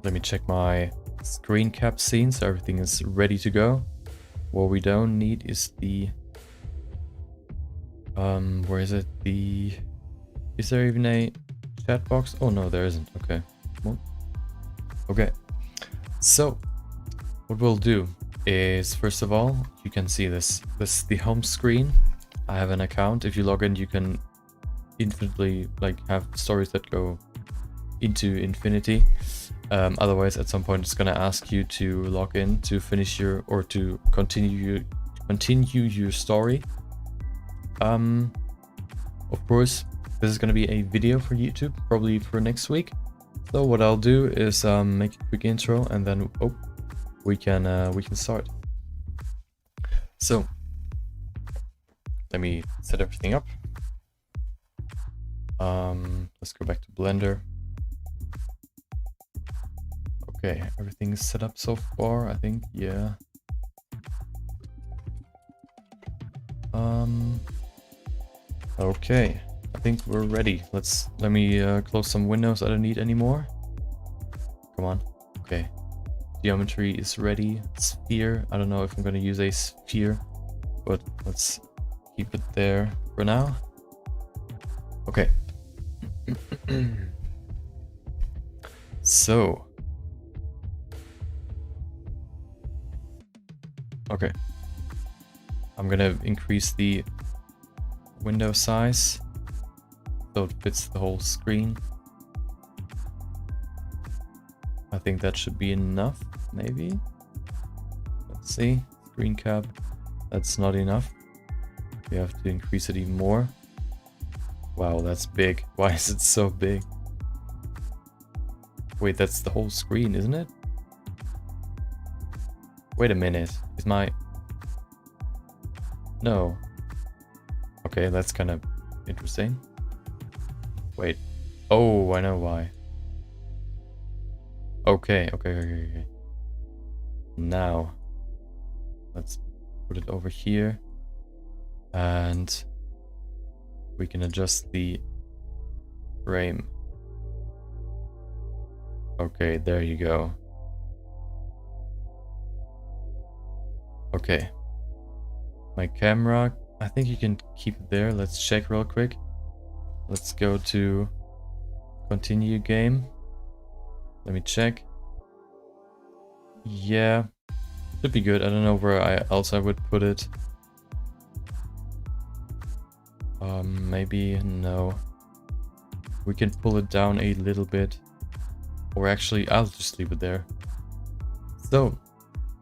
Let me check my screen cap scene so everything is ready to go. What we don't need is the where is it? Is there even a chat box? Oh no, there isn't. Okay. Well, okay. So what we'll do is, first of all, you can see this is the home screen. I have an account. If you log in, you can infinitely have stories that go into infinity. Otherwise, at some point, it's gonna ask you to log in to finish your or to continue your story. Of course, this is gonna be a video for YouTube, probably for next week. So what I'll do is make a quick intro, and then we can start. So let me set everything up. Let's go back to Blender. Okay, everything is set up so far, I think. Yeah. Okay, I think we're ready. Let me close some windows I don't need anymore. Come on. Okay. Geometry is ready. Sphere. I don't know if I'm gonna use a sphere, but let's keep it there for now. Okay. So. Okay. I'm gonna increase the window size so it fits the whole screen. I think that should be enough, maybe. Let's see. Screen cap. That's not enough. We have to increase it even more. Wow, that's big. Why is it so big? Wait, that's the whole screen, isn't it? Wait a minute. Is my... No. Okay, that's kind of interesting. Wait. Oh, I know why. Okay. Now, let's put it over here. And we can adjust the frame. Okay, there you go. Okay. My camera, I think you can keep it there. Let's check real quick. Let's go to continue game. Let me check. Yeah, should be good. I don't know where else I would put it. Maybe no. We can pull it down a little bit. Or actually, I'll just leave it there. So,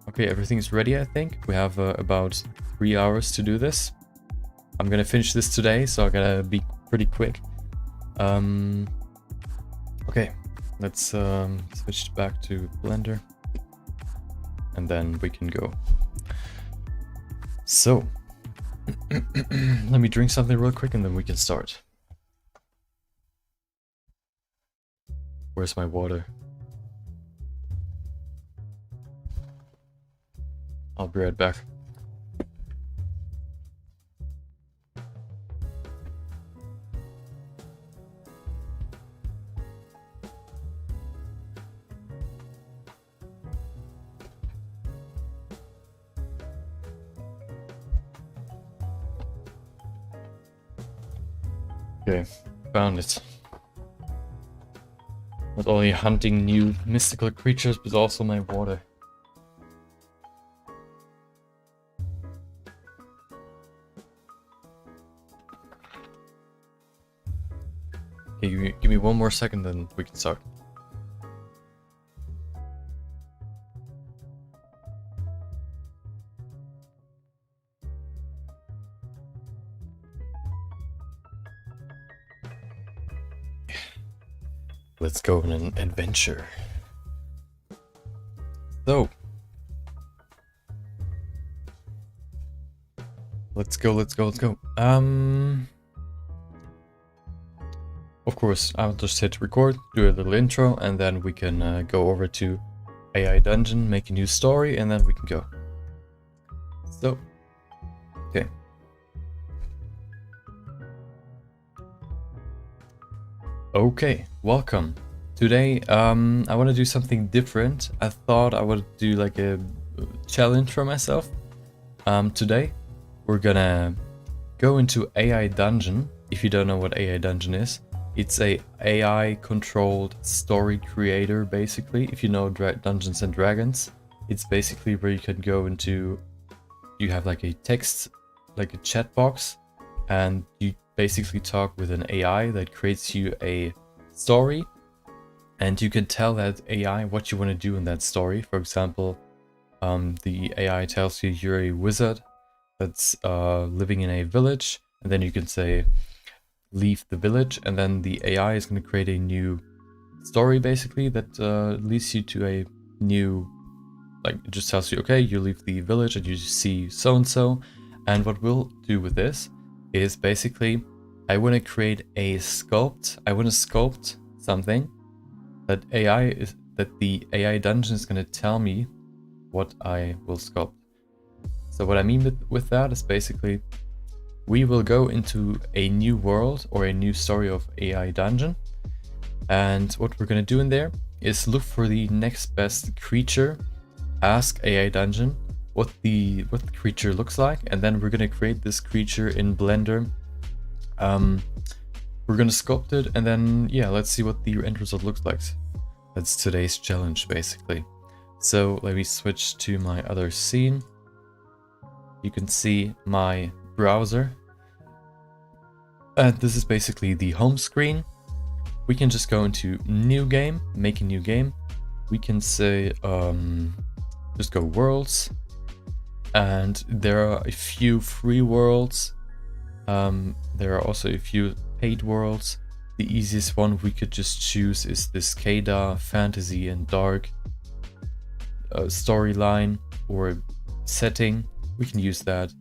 okay, everything's ready, I think. We have about 3 hours to do this. I'm gonna finish this today, so I gotta be pretty quick. Okay, let's switch back to Blender. And then we can go. So, let me drink something real quick and then we can start. Where's my water? I'll be right back. Okay, found it. Not only hunting new mystical creatures, but also my water. one more second, then we can start. Let's go on an adventure. So, let's go. Of course, I'll just hit record, do a little intro, and then we can go over to AI Dungeon, make a new story, and then we can go. So, okay. Okay, welcome. Today, I want to do something different. I thought I would do like a challenge for myself. Today, we're gonna go into AI Dungeon. If you don't know what AI Dungeon is, it's a AI controlled story creator, basically. If you know Dungeons and Dragons, it's basically where you can go into, you have like a text, like a chat box, and you basically talk with an AI that creates you a story, and you can tell that AI what you want to do in that story. For example, the AI tells you you're a wizard that's living in a village, and then you can say leave the village, and then the AI is going to create a new story basically that leads you to a new, like, it just tells you, okay, you leave the village and you see so and so. And what we'll do with this is basically, I want to create a sculpt. I want to sculpt something that the AI dungeon is going to tell me what I will sculpt. So what I mean with that is basically, we will go into a new world or a new story of AI dungeon, and what we're going to do in there is look for the next best creature, ask AI dungeon what the creature looks like, and then we're going to create this creature in Blender. We're going to sculpt it, and then yeah, let's see what the end result looks like. That's today's challenge basically. So let me switch to my other scene. You can see my browser, and this is basically the home screen. We can just go into new game, make a new game. We can say just go worlds, and there are a few free worlds. There are also a few paid worlds. The easiest one we could just choose is this GER fantasy and dark storyline or setting. We can use that.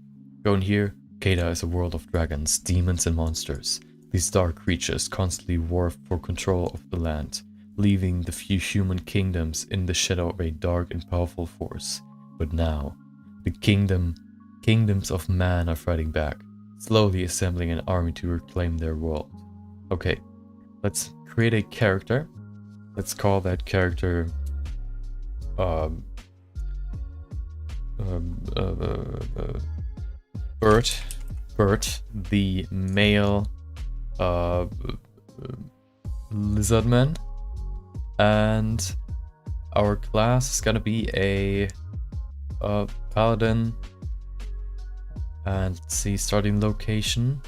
Go in here. GER is a world of dragons, demons, and monsters. These dark creatures constantly war for control of the land, leaving the few human kingdoms in the shadow of a dark and powerful force. But now, the kingdoms of man are fighting back, slowly assembling an army to reclaim their world. Okay, let's create a character. Let's call that character Bert, the male lizardman, and our class is gonna be a paladin. And let's see, starting location.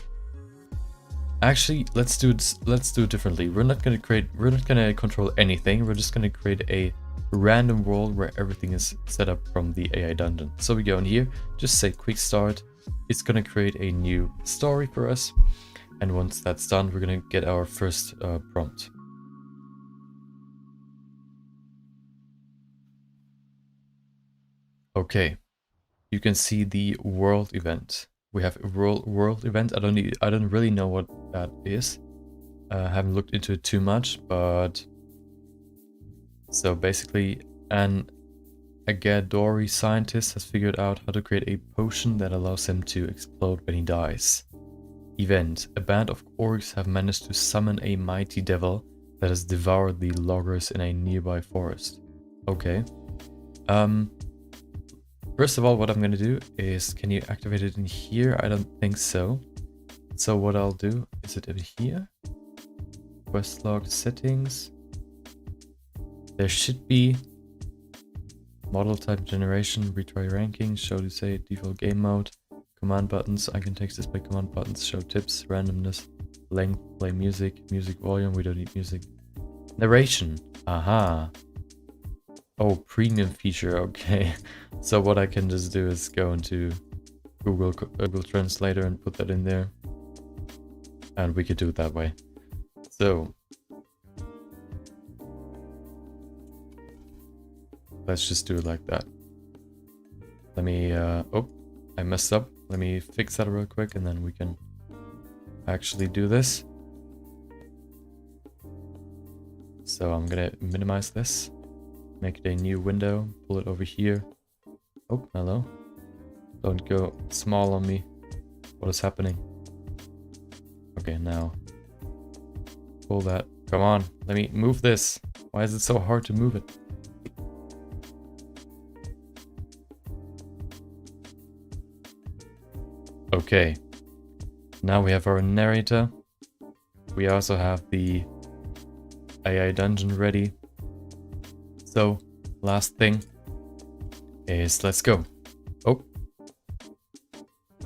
Actually, let's do it differently. We're not gonna control anything. We're just gonna create a random world where everything is set up from the AI dungeon. So we go in here, just say quick start. It's gonna create a new story for us, and once that's done, we're gonna get our first prompt. Okay, you can see the world event. We have a world event. I don't really know what that is. I haven't looked into it too much, but so basically, an Agadori scientist has figured out how to create a potion that allows him to explode when he dies. Event: a band of orcs have managed to summon a mighty devil that has devoured the loggers in a nearby forest. Okay. First of all, what I'm gonna do is, can you activate it in here? I don't think so. So what I'll do, is it in here? Quest log settings. There should be model type generation, retry ranking, show to say default game mode, command buttons, icon text display command buttons, show tips, randomness, Length, play music, music volume, we don't need music. Narration, aha. Oh, premium feature, okay. So what I can just do is go into Google Translator and put that in there. And we could do it that way. So let's just do it like that. Let me, oh, I messed up. Let me fix that real quick and then we can actually do this. So I'm gonna minimize this, make it a new window, pull it over here. Oh, hello. Don't go small on me. What is happening? Okay, now pull that. Come on, let me move this. Why is it so hard to move it? Okay, now we have our narrator. We also have the AI dungeon ready. So, last thing is let's go. Oh.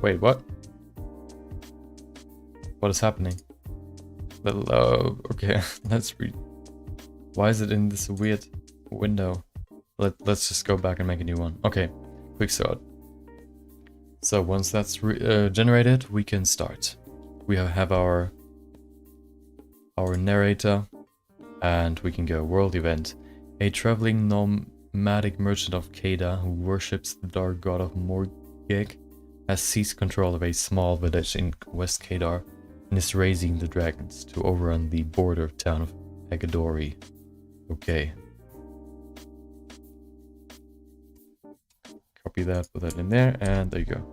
Wait, what? What is happening? Okay, let's read. Why is it in this weird window? Let's just go back and make a new one. Okay, quick start. So once that's generated, we can start. We have our narrator, and we can go world event. A traveling nomadic merchant of Kada who worships the dark god of Morgek has seized control of a small village in West Kadar and is raising the dragons to overrun the border town of Agadori. Okay. Copy that, put that in there, and there you go.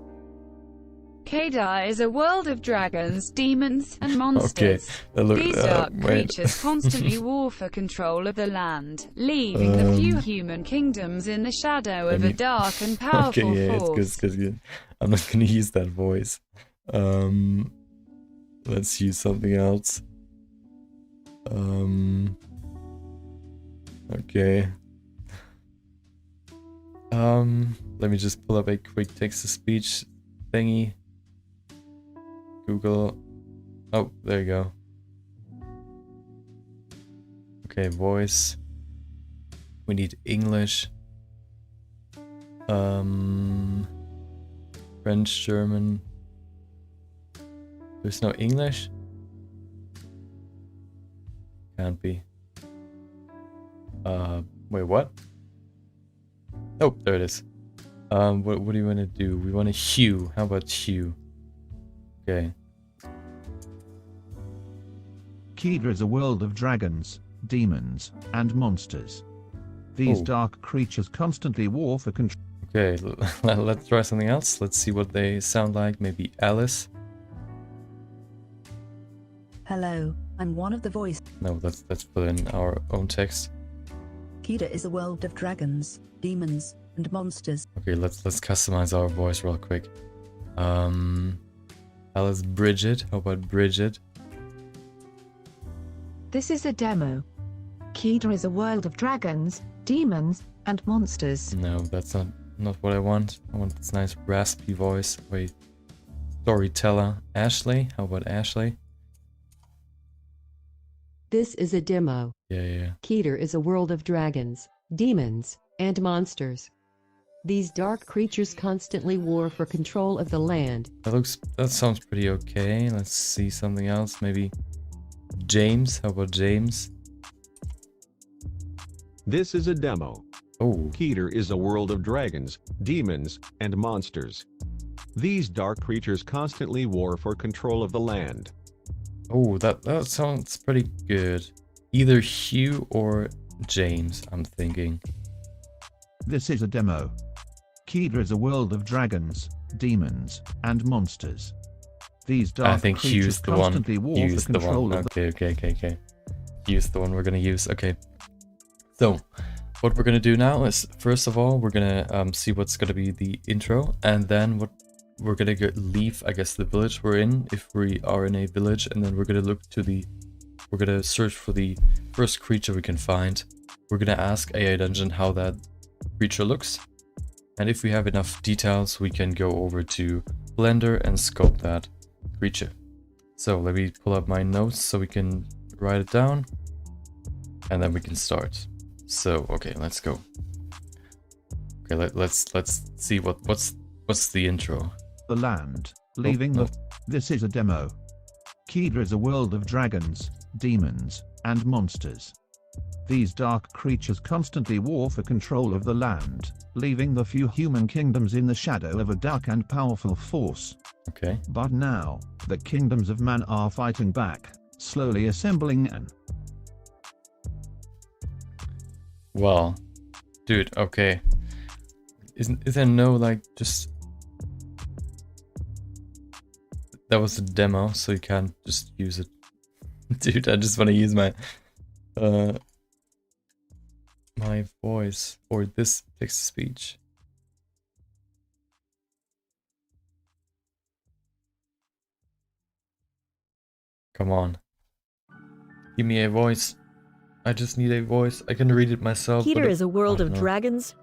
Kadar is a world of dragons, demons, and monsters. Okay, These dark creatures constantly war for control of the land, leaving the few human kingdoms in the shadow of a dark and powerful force. It's good. I'm not gonna use that voice. Let's use something else. Okay. Let me just pull up a quick text-to-speech thingy. Google. Oh, there you go. Okay, voice. We need English. French, German. There's no English? Can't be. Wait, what? Oh, there it is. What do you want to do? We want to hue. How about hue? Okay. Kadar is a world of dragons, demons, and monsters. These dark creatures constantly war for control. Okay, let's try something else. Let's see what they sound like. Maybe Alice. Hello, I'm one of the voice. No, let's put in our own text. Kadar is a world of dragons, demons, and monsters. Okay, let's customize our voice real quick. Alice, Bridget. How about Bridget? This is a demo. Kadar is a world of dragons, demons, and monsters. No, that's not what I want. I want this nice raspy voice. Wait. Storyteller. Ashley? How about Ashley? This is a demo. Yeah. Kadar is a world of dragons, demons, and monsters. These dark creatures constantly war for control of the land. That sounds pretty okay. Let's see something else. Maybe James. How about James? This is a demo. Oh. Kadar is a world of dragons, demons, and monsters. These dark creatures constantly war for control of the land. Oh, that sounds pretty good. Either Hugh or James, I'm thinking. This is a demo. Kadar is a world of dragons, demons, and monsters. These dark creatures constantly war for control of the... Okay. Hugh's the one we're gonna use. Okay. So, what we're gonna do now is, first of all, we're gonna see what's gonna be the intro, and then what we're gonna leave, I guess, the village we're in, if we are in a village, and then we're gonna search for the first creature we can find. We're gonna ask AI Dungeon how that creature looks, and if we have enough details, we can go over to Blender and sculpt that creature. So let me pull up my notes so we can write it down. And then we can start. So, okay, let's go. Okay, let's see what's the intro. The land, leaving no. the... This is a demo. GER is a world of dragons, demons, and monsters. These dark creatures constantly war for control of the land, leaving the few human kingdoms in the shadow of a dark and powerful force. Okay. But now, the kingdoms of man are fighting back, slowly assembling an... Well, dude, okay. Is there no, like, just... That was a demo, so you can't just use it. Dude, I just want to use my my voice for this text-to-speech. Come on. Give me a voice. I just need a voice. I can read it myself. GER is a world of dragons.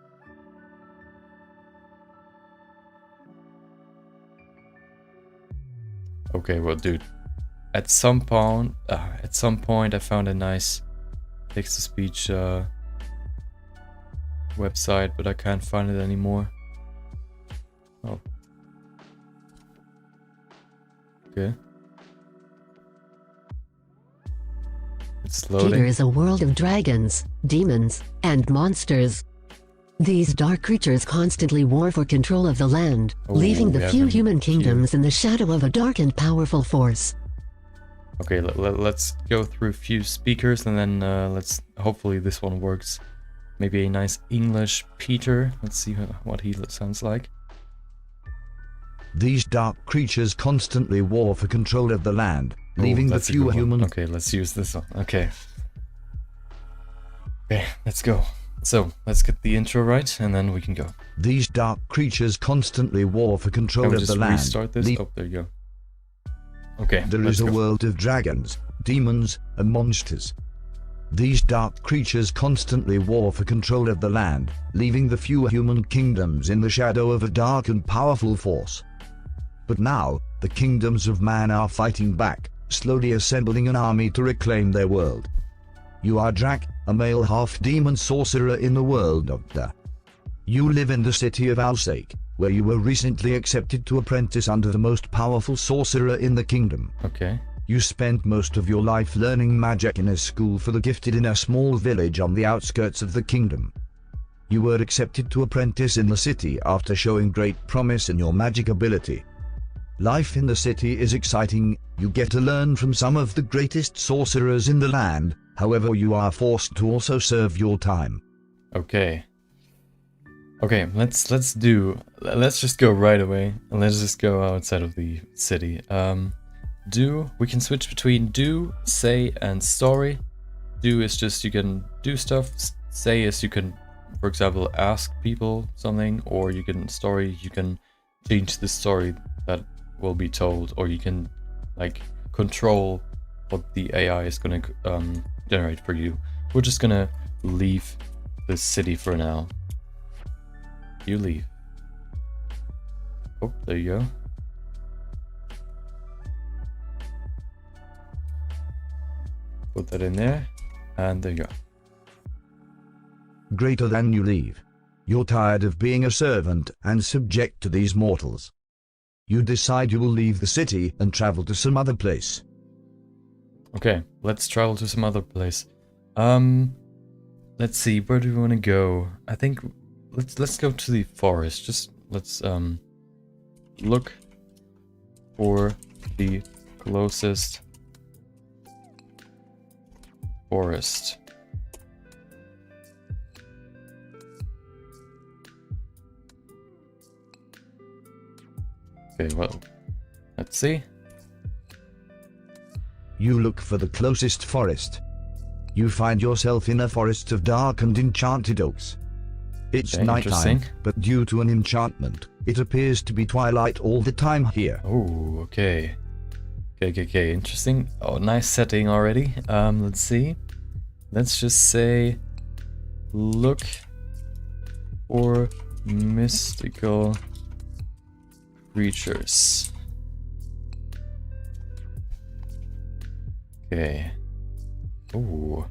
Okay, well, dude. At some point, I found a nice text-to-speech website, but I can't find it anymore. Oh. Okay. It's loading. GER is a world of dragons, demons, and monsters. These dark creatures constantly war for control of the land, leaving the few human kingdoms in the shadow of a dark and powerful force. Okay, let's go through a few speakers and then let's hopefully this one works. Maybe a nice English Peter. Let's see what he sounds like. These dark creatures constantly war for control of the land, leaving the few human... Okay, let's use this one. Okay. Okay, let's go. So, let's get the intro right, and then we can go. These dark creatures constantly war for control of the land. Restart this? Oh, there you go. Okay, there is a world of dragons, demons, and monsters. These dark creatures constantly war for control of the land, leaving the few human kingdoms in the shadow of a dark and powerful force. But now, the kingdoms of man are fighting back, slowly assembling an army to reclaim their world. You are Drak, a male half-demon sorcerer in the world of the... You live in the city of Alsake, where you were recently accepted to apprentice under the most powerful sorcerer in the kingdom. Okay. You spent most of your life learning magic in a school for the gifted in a small village on the outskirts of the kingdom. You were accepted to apprentice in the city after showing great promise in your magic ability. Life in the city is exciting, you get to learn from some of the greatest sorcerers in the land, however you are forced to also serve your time. Okay. Okay, let's just go right away, and let's just go outside of the city. We can switch between do, say, and story. Do is just you can do stuff, say is you can, for example, ask people something, or you can change the story that will be told, or you can like control what the AI is gonna generate for you. We're just gonna leave this city for now. You leave. Oh, there you go. Put that in there, and there you go. Greater than you leave. You're tired of being a servant and subject to these mortals. You decide you will leave the city and travel to some other place. Okay, let's travel to some other place. Let's see, where do we want to go? I think let's go to the forest. Just let's look for the closest forest. Okay, well, let's see. You look for the closest forest. You find yourself in a forest of dark and enchanted oaks. It's nighttime, but due to an enchantment, it appears to be twilight all the time here. Oh, okay. Okay, interesting. Oh, nice setting already. Let's see. Let's just say, look for mystical creatures. Okay. Ooh.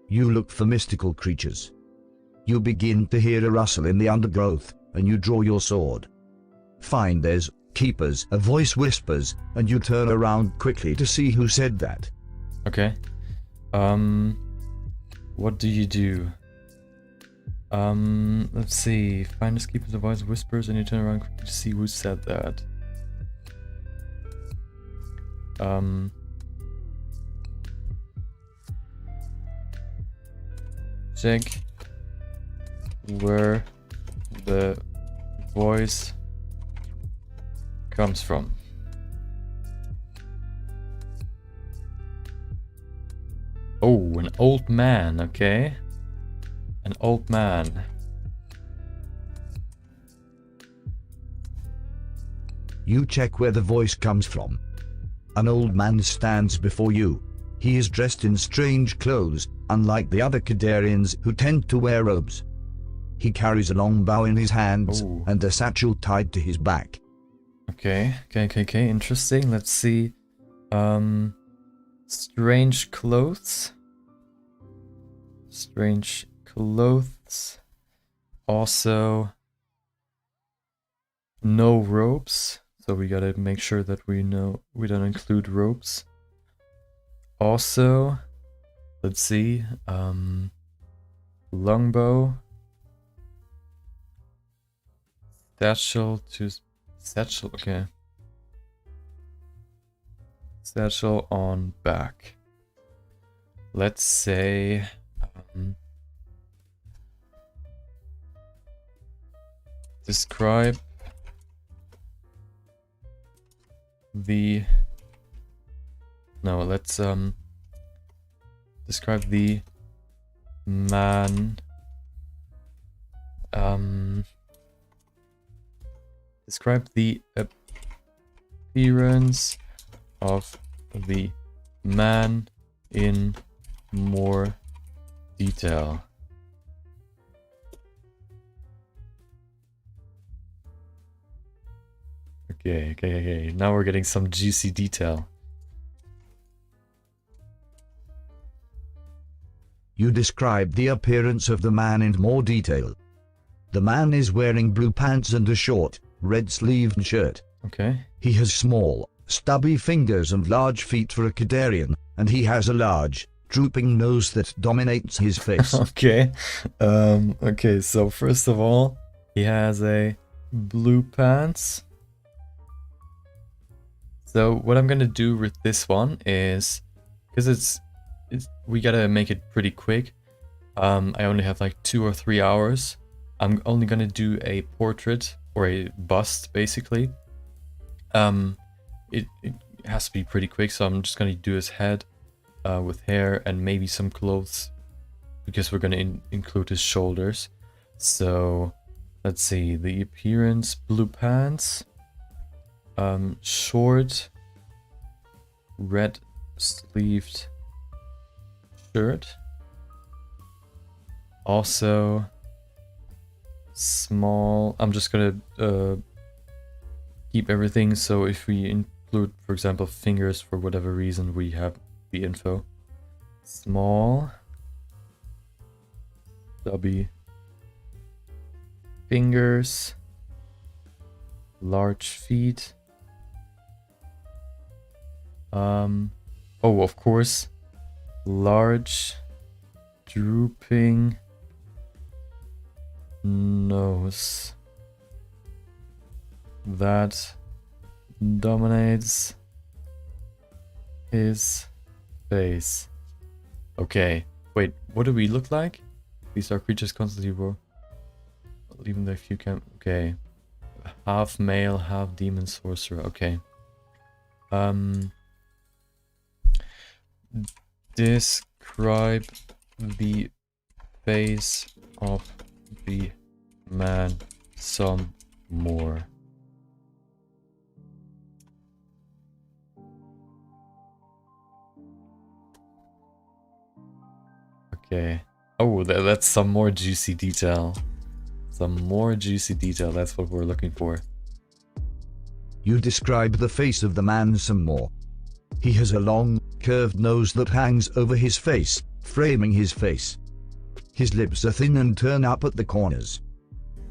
You look for mystical creatures. You begin to hear a rustle in the undergrowth, and you draw your sword. Finders, keepers, a voice whispers, and you turn around quickly to see who said that. Okay. What do you do? Let's see. Finders, keepers, a voice whispers, and you turn around quickly to see who said that. Check where the voice comes from. Oh, an old man, okay. An old man. You check where the voice comes from. An old man stands before you. He is dressed in strange clothes, unlike the other Kadarians who tend to wear robes. He carries a long bow in his hands and a satchel tied to his back. Okay, interesting. Let's see. Strange clothes. Strange clothes. Also, no robes. So we gotta make sure that we don't include robes. Also, let's see. Longbow. Satchel, okay. Satchel on back. Let's say describe the describe the man describe the appearance of the man in more detail. Okay. Now we're getting some juicy detail. You describe the appearance of the man in more detail. The man is wearing blue pants and a short, red-sleeved shirt. Okay. He has small, stubby fingers and large feet for a Kadarian, and he has a large, drooping nose that dominates his face. Okay. Okay, so first of all, he has a blue pants. So what I'm gonna do with this one is, because we gotta make it pretty quick. I only have like 2 or 3 hours. I'm only gonna do a portrait or a bust, basically. It has to be pretty quick, so I'm just gonna do his head with hair and maybe some clothes, because we're gonna include his shoulders. So let's see, the appearance: blue pants, short, red sleeved shirt, also small. I'm just gonna keep everything, so if we include, for example, fingers for whatever reason, we have the info. Small, stubby fingers, large feet. Oh, of course, large, drooping nose that dominates his face. Okay, wait, what do we look like? These are creatures constantly roar, even though few can. Okay, half male, half demon sorcerer. Okay. Describe the face of the man some more. Okay. Oh, that's some more juicy detail. Some more juicy detail, that's what we're looking for. You describe the face of the man some more. He has a long, curved nose that hangs over his face, framing his face. His lips are thin and turn up at the corners.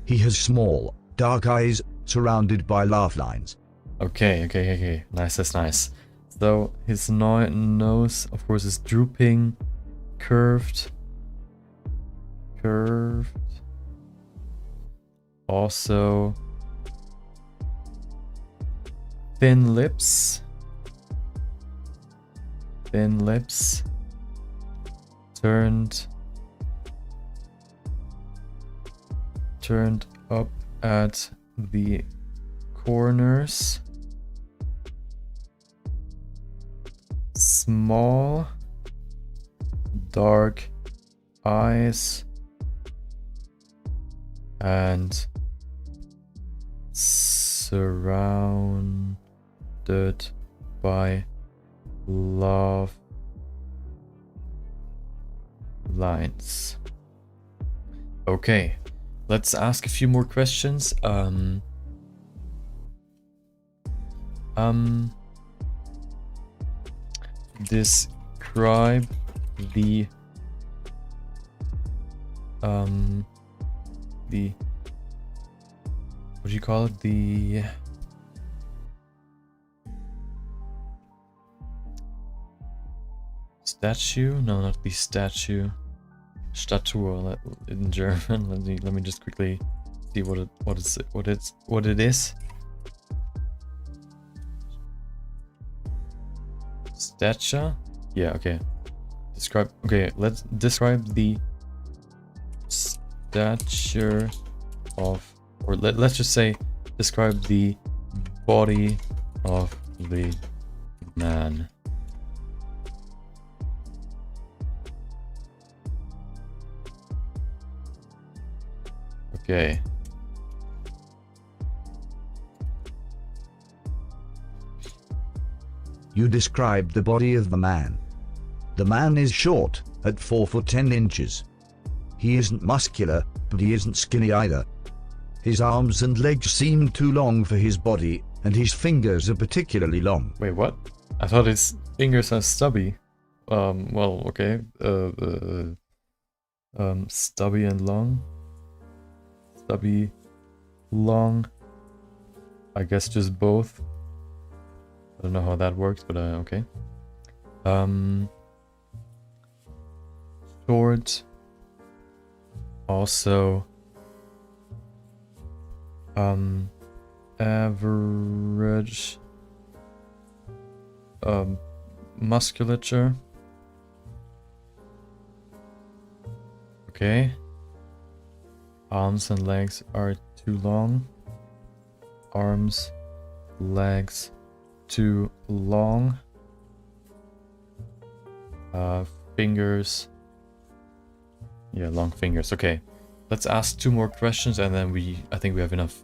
He has small, dark eyes, surrounded by laugh lines. Okay. Nice, that's nice. So his nose, of course, is drooping, curved. Also, thin lips. Turned up at the corners. Small, dark eyes, and surrounded by love lines. Okay, let's ask a few more questions. Describe the what do you call it? The statue? No, not the statue. Statue in German. Let me just quickly see what it is. Stature? Yeah, okay. Let's describe the stature of, or let's just say describe the body of the man. Okay. You describe the body of the man. The man is short, at 4 foot 10 inches. He isn't muscular, but he isn't skinny either. His arms and legs seem too long for his body, and his fingers are particularly long. Wait, what? I thought his fingers are stubby. Well, okay. Stubby and long. Stubby, long. I guess just both. I don't know how that works, but okay. Short. Also, average musculature. Okay. Arms and legs are too long. Arms, legs, too long. Fingers. Yeah, long fingers. Okay. Let's ask 2 more questions and then I think we have enough.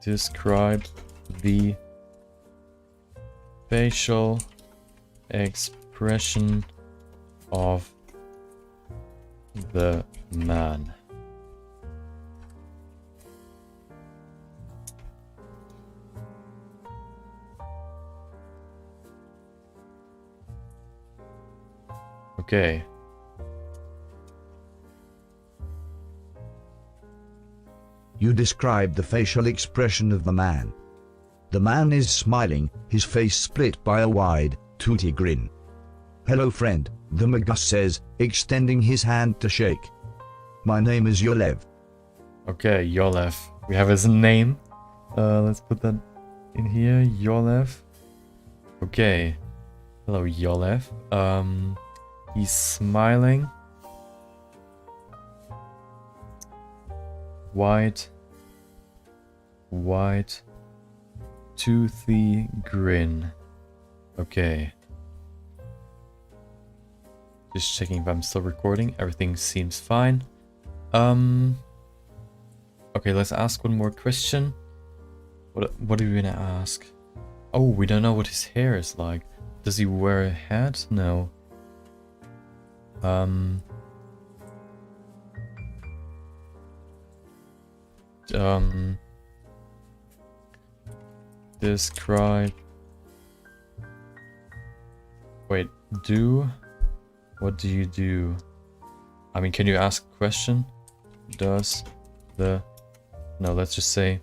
Describe the facial expression of the man. Okay. You describe the facial expression of the man. The man is smiling, his face split by a wide, toothy grin. "Hello friend," the Magus says, extending his hand to shake. "My name is Yolev." Okay, Yolev. We have his name. Let's put that in here. Yolev. Okay. Hello, Yolev. He's smiling. White, toothy grin. Okay. Just checking if I'm still recording. Everything seems fine. Okay, let's ask one more question. What are we gonna ask? Oh, we don't know what his hair is like. Does he wear a hat? No. Describe. Wait, do? What do you do? I mean, can you ask a question? Does the... No, let's just say...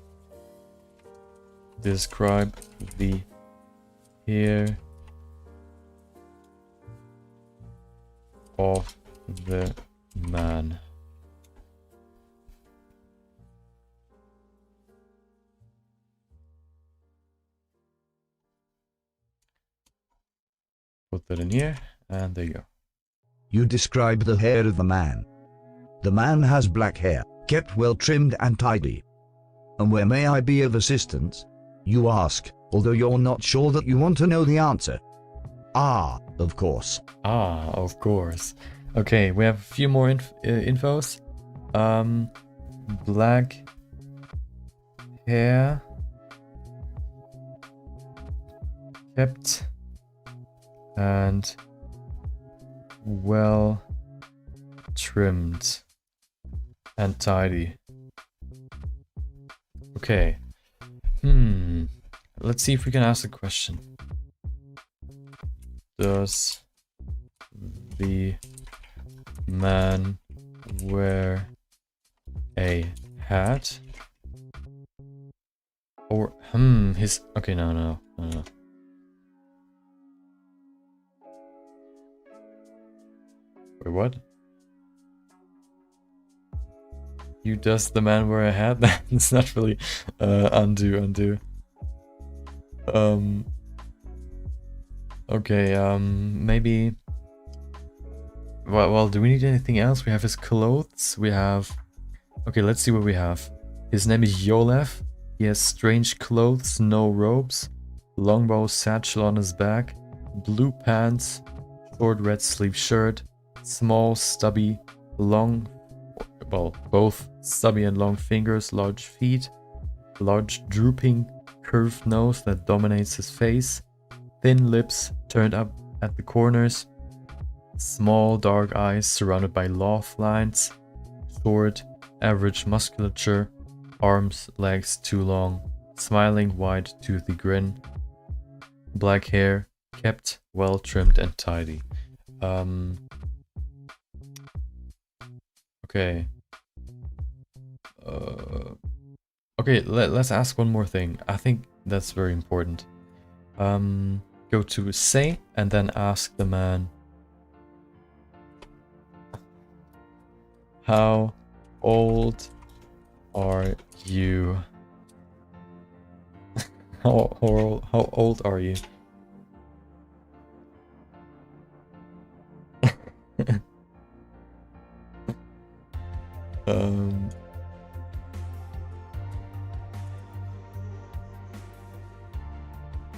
Describe the hair of the man. Put that in here, and there you go. You describe the hair of the man. The man has black hair, kept well trimmed and tidy. And where may I be of assistance? You ask, although you're not sure that you want to know the answer. Ah, of course. Ah, of course. Okay, we have a few more infos. Black hair, kept and well trimmed and tidy. Okay. Let's see if we can ask a question. Does the man wear a hat? Or his... Okay, no. Wait, what? Does the man wear a hat? That's not really undo. Okay, maybe... Well, do we need anything else? We have his clothes, we have... Okay, let's see what we have. His name is Yolev. He has strange clothes, no robes, longbow satchel on his back, blue pants, short red sleeve shirt, small, stubby, long... Well, both stubby and long fingers, large feet, large drooping, curved nose that dominates his face, thin lips turned up at the corners, small dark eyes surrounded by laugh lines, short, average musculature, arms, legs too long, smiling wide toothy grin, black hair, kept well trimmed and tidy. Okay. Okay, let's ask one more thing. I think that's very important. Go to say and then ask the man, how old are you? How old are you?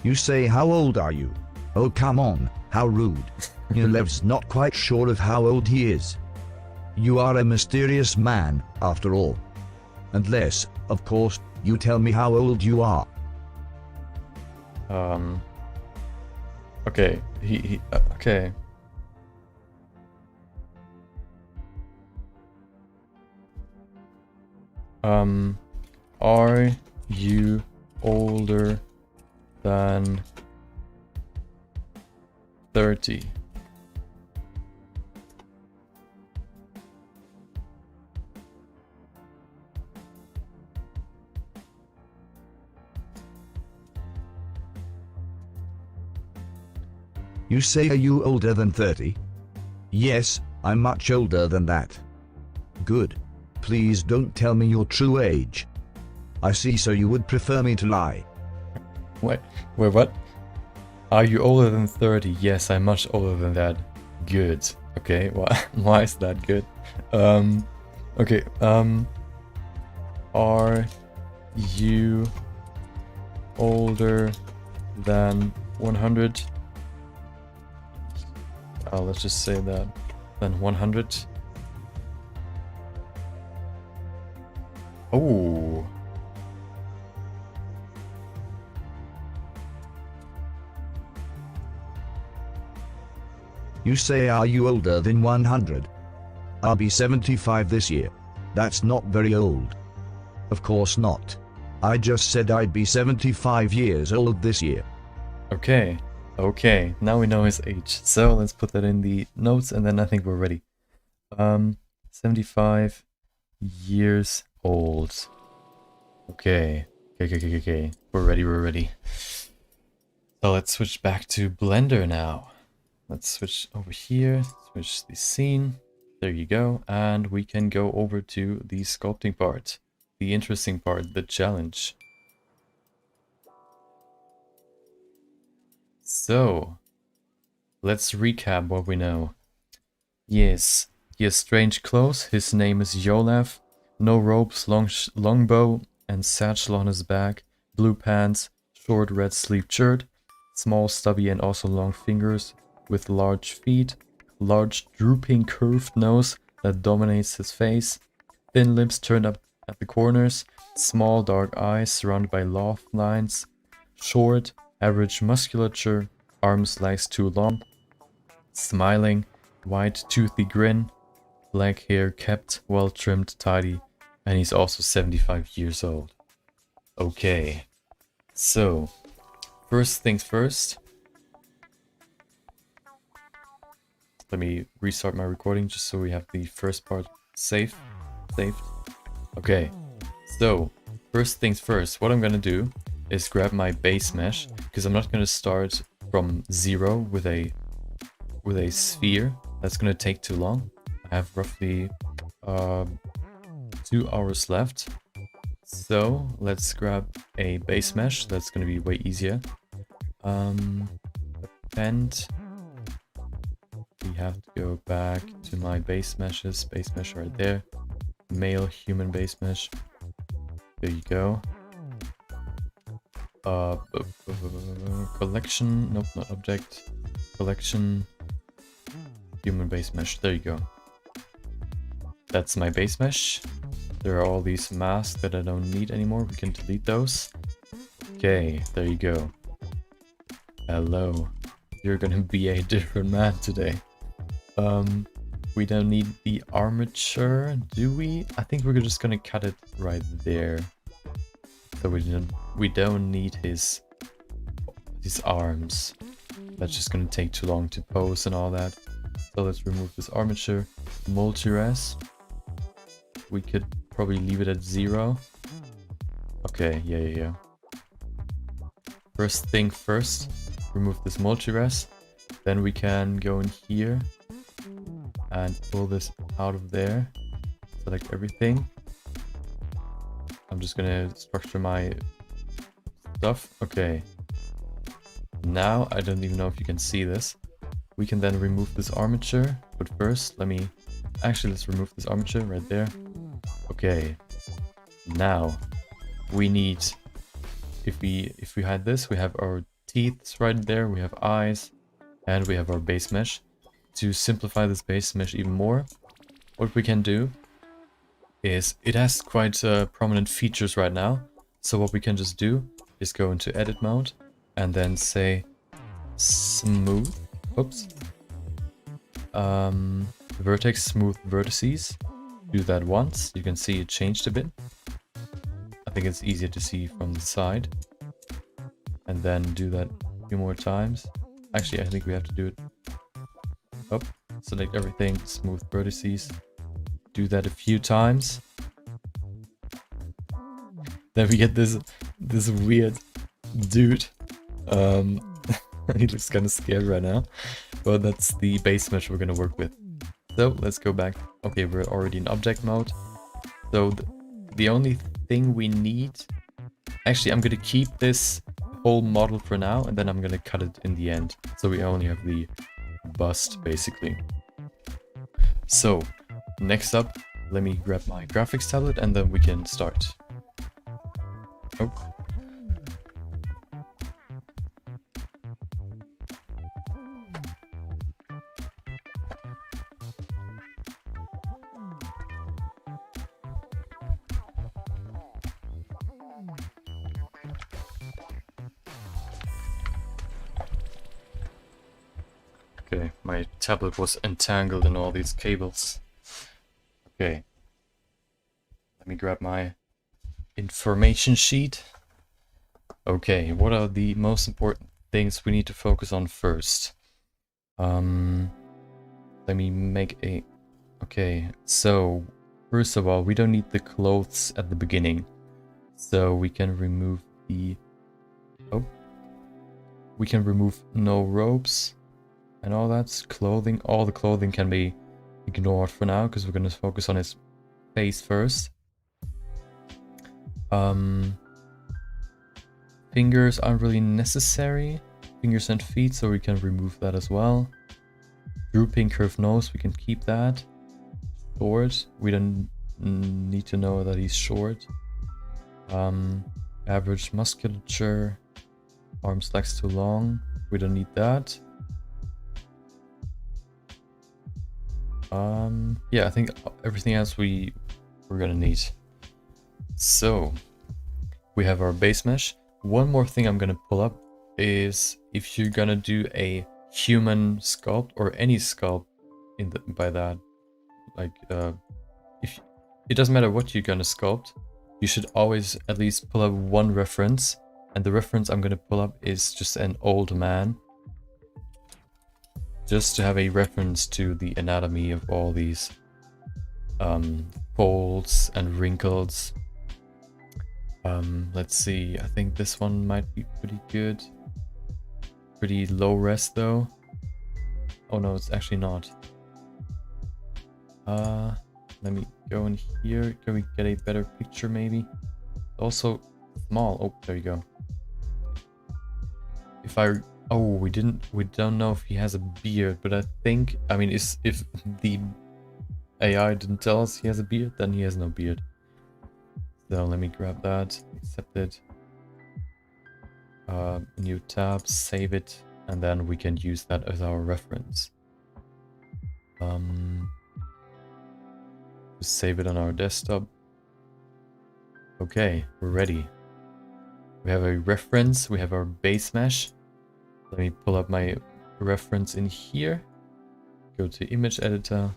You say, how old are you? Oh, come on, how rude. Yolev's not quite sure of how old he is. You are a mysterious man, after all. Unless, of course, you tell me how old you are. Okay, okay. Are you older than 30? You say, are you older than 30? Yes, I'm much older than that. Good. Please don't tell me your true age. I see, so you would prefer me to lie. Wait, what? Are you older than 30? Yes, I'm much older than that. Good. Okay, why is that good? Okay, are you older than 100? Let's just say that. Then 100. Oh. You say, are you older than 100? I'll be 75 this year. That's not very old. Of course not. I just said I'd be 75 years old this year. Okay, okay, now we know his age. So let's put that in the notes and then I think we're ready. 75 years old. Okay, okay. We're ready. So let's switch back to Blender now. Let's switch over here, switch the scene. There you go. And we can go over to the sculpting part. The interesting part, the challenge. So, let's recap what we know. Yes, he has strange clothes. His name is Yolaf. No ropes, long bow, and satchel on his back. Blue pants, short red sleeved shirt. Small, stubby, and also long fingers with large feet. Large, drooping, curved nose that dominates his face. Thin lips turned up at the corners. Small, dark eyes surrounded by laugh lines. Short, average musculature. Arms legs too long. Smiling, white, toothy grin. Black hair kept, well trimmed, tidy. And he's also 75 years old. Okay. So, first things first. Let me restart my recording just so we have the first part saved. Okay, so first things first, what I'm gonna do is grab my base mesh, because I'm not gonna start from 0 with a sphere. That's gonna take too long. I have roughly 2 hours left. So let's grab a base mesh. That's gonna be way easier. And we have to go back to my base meshes. Base mesh right there. Male human base mesh. There you go. Collection. Nope, not object. Collection. Human base mesh. There you go. That's my base mesh. There are all these masks that I don't need anymore. We can delete those. Okay, there you go. Hello. You're gonna be a different man today. We don't need the armature, do we? I think we're just gonna cut it right there. So we don't need his arms. That's just gonna take too long to pose and all that. So let's remove this armature. Multi-res. We could probably leave it at 0. Okay, yeah. First thing first, remove this multi-res. Then we can go in here and pull this out of there. Select everything. I'm just gonna structure my stuff. Okay. Now, I don't even know if you can see this. We can then remove this armature. But first, let's remove this armature right there. Okay. Now, we need, if we had this, we have our teeth right there, we have eyes, and we have our base mesh. To simplify this base mesh even more, what we can do is, it has quite prominent features right now. So what we can just do is go into edit mode and then say smooth. Oops. Vertex smooth vertices. Do that once. You can see it changed a bit. I think it's easier to see from the side. And then do that a few more times. Actually, I think we have to do it up. Select everything, smooth vertices. Do that a few times. Then we get this weird dude. He looks kind of scared right now. But that's the base mesh we're gonna work with. So let's go back. Okay, we're already in object mode. So the only thing we need... Actually, I'm gonna keep this whole model for now, and then I'm gonna cut it in the end. So we only have the bust, basically. So, next up, let me grab my graphics tablet, and then we can start. Oh. Okay, my tablet was entangled in all these cables. Okay. Let me grab my information sheet. Okay, what are the most important things we need to focus on first? Let me make a... Okay, so first of all, we don't need the clothes at the beginning. So we can remove the... Oh. We can remove no robes and all that's clothing. All the clothing can be ignored for now because we're going to focus on his face first. Fingers aren't really necessary. Fingers and feet, so we can remove that as well. Drooping curved nose, we can keep that. Short, we don't need to know that he's short. Average musculature, arms legs too long, we don't need that. Yeah, I think everything else we're gonna need. So we have our base mesh. One more thing I'm gonna pull up is if you're gonna do a human sculpt or any sculpt by that, like if it doesn't matter what you're gonna sculpt, you should always at least pull up one reference, and the reference I'm gonna pull up is just an old man, just to have a reference to the anatomy of all these folds and wrinkles. Let's see, I think this one might be pretty good. Pretty low res though. Oh no, it's actually not. Let me go in here. Can we get a better picture maybe? Also small. Oh, there you go. If I... Oh, we don't know if he has a beard, but I think... I mean, if the AI didn't tell us he has a beard, then he has no beard. So let me grab that, accept it. New tab, save it, and then we can use that as our reference. Just save it on our desktop. Okay, we're ready. We have a reference, we have our base mesh. Let me pull up my reference in here. Go to image editor,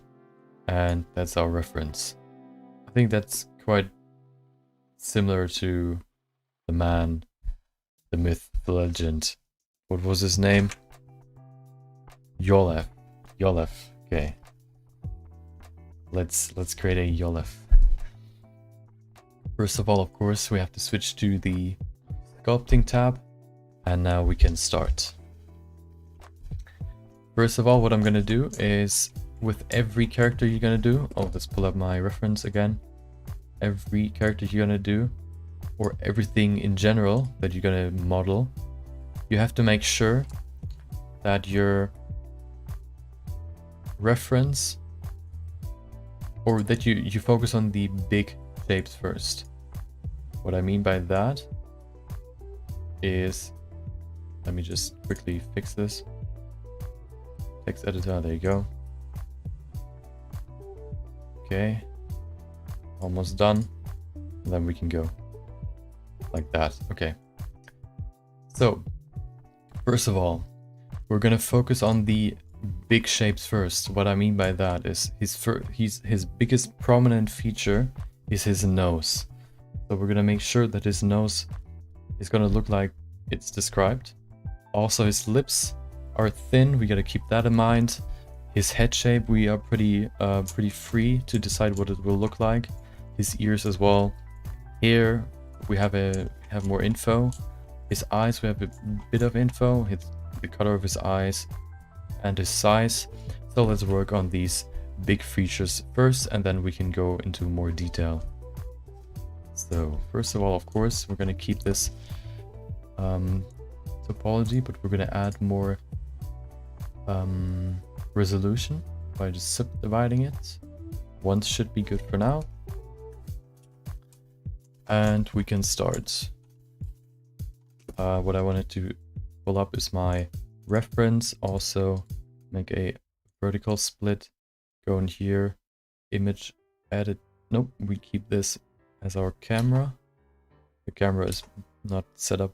and that's our reference. I think that's quite similar to the man, the myth, the legend. What was his name? Yolef. Okay. Let's create a Yolef. First of all, of course, we have to switch to the sculpting tab, and now we can start. First of all, what I'm gonna do is with every character you're gonna do, oh, let's pull up my reference again. Every character you're gonna do, or everything in general that you're gonna model, you have to make sure that your reference, or that you focus on the big shapes first. What I mean by that is, let me just quickly fix this. Text editor, there you go. Okay, almost done. And then we can go like that. Okay. So, first of all, we're gonna focus on the big shapes first. What I mean by that is his biggest prominent feature is his nose. So we're gonna make sure that his nose is gonna look like it's described. Also, his lips are thin. We gotta keep that in mind. His head shape, we are pretty free to decide what it will look like. His ears as well. Here we have more info. His eyes, we have a bit of info. The color of his eyes and his size. So let's work on these big features first, and then we can go into more detail. So first of all, of course, we're gonna keep this topology, but we're gonna add more resolution by just subdividing it. Once should be good for now. And we can start. What I wanted to pull up is my reference. Also make a vertical split. Go in here, image, edit. Nope, we keep this as our camera. The camera is not set up,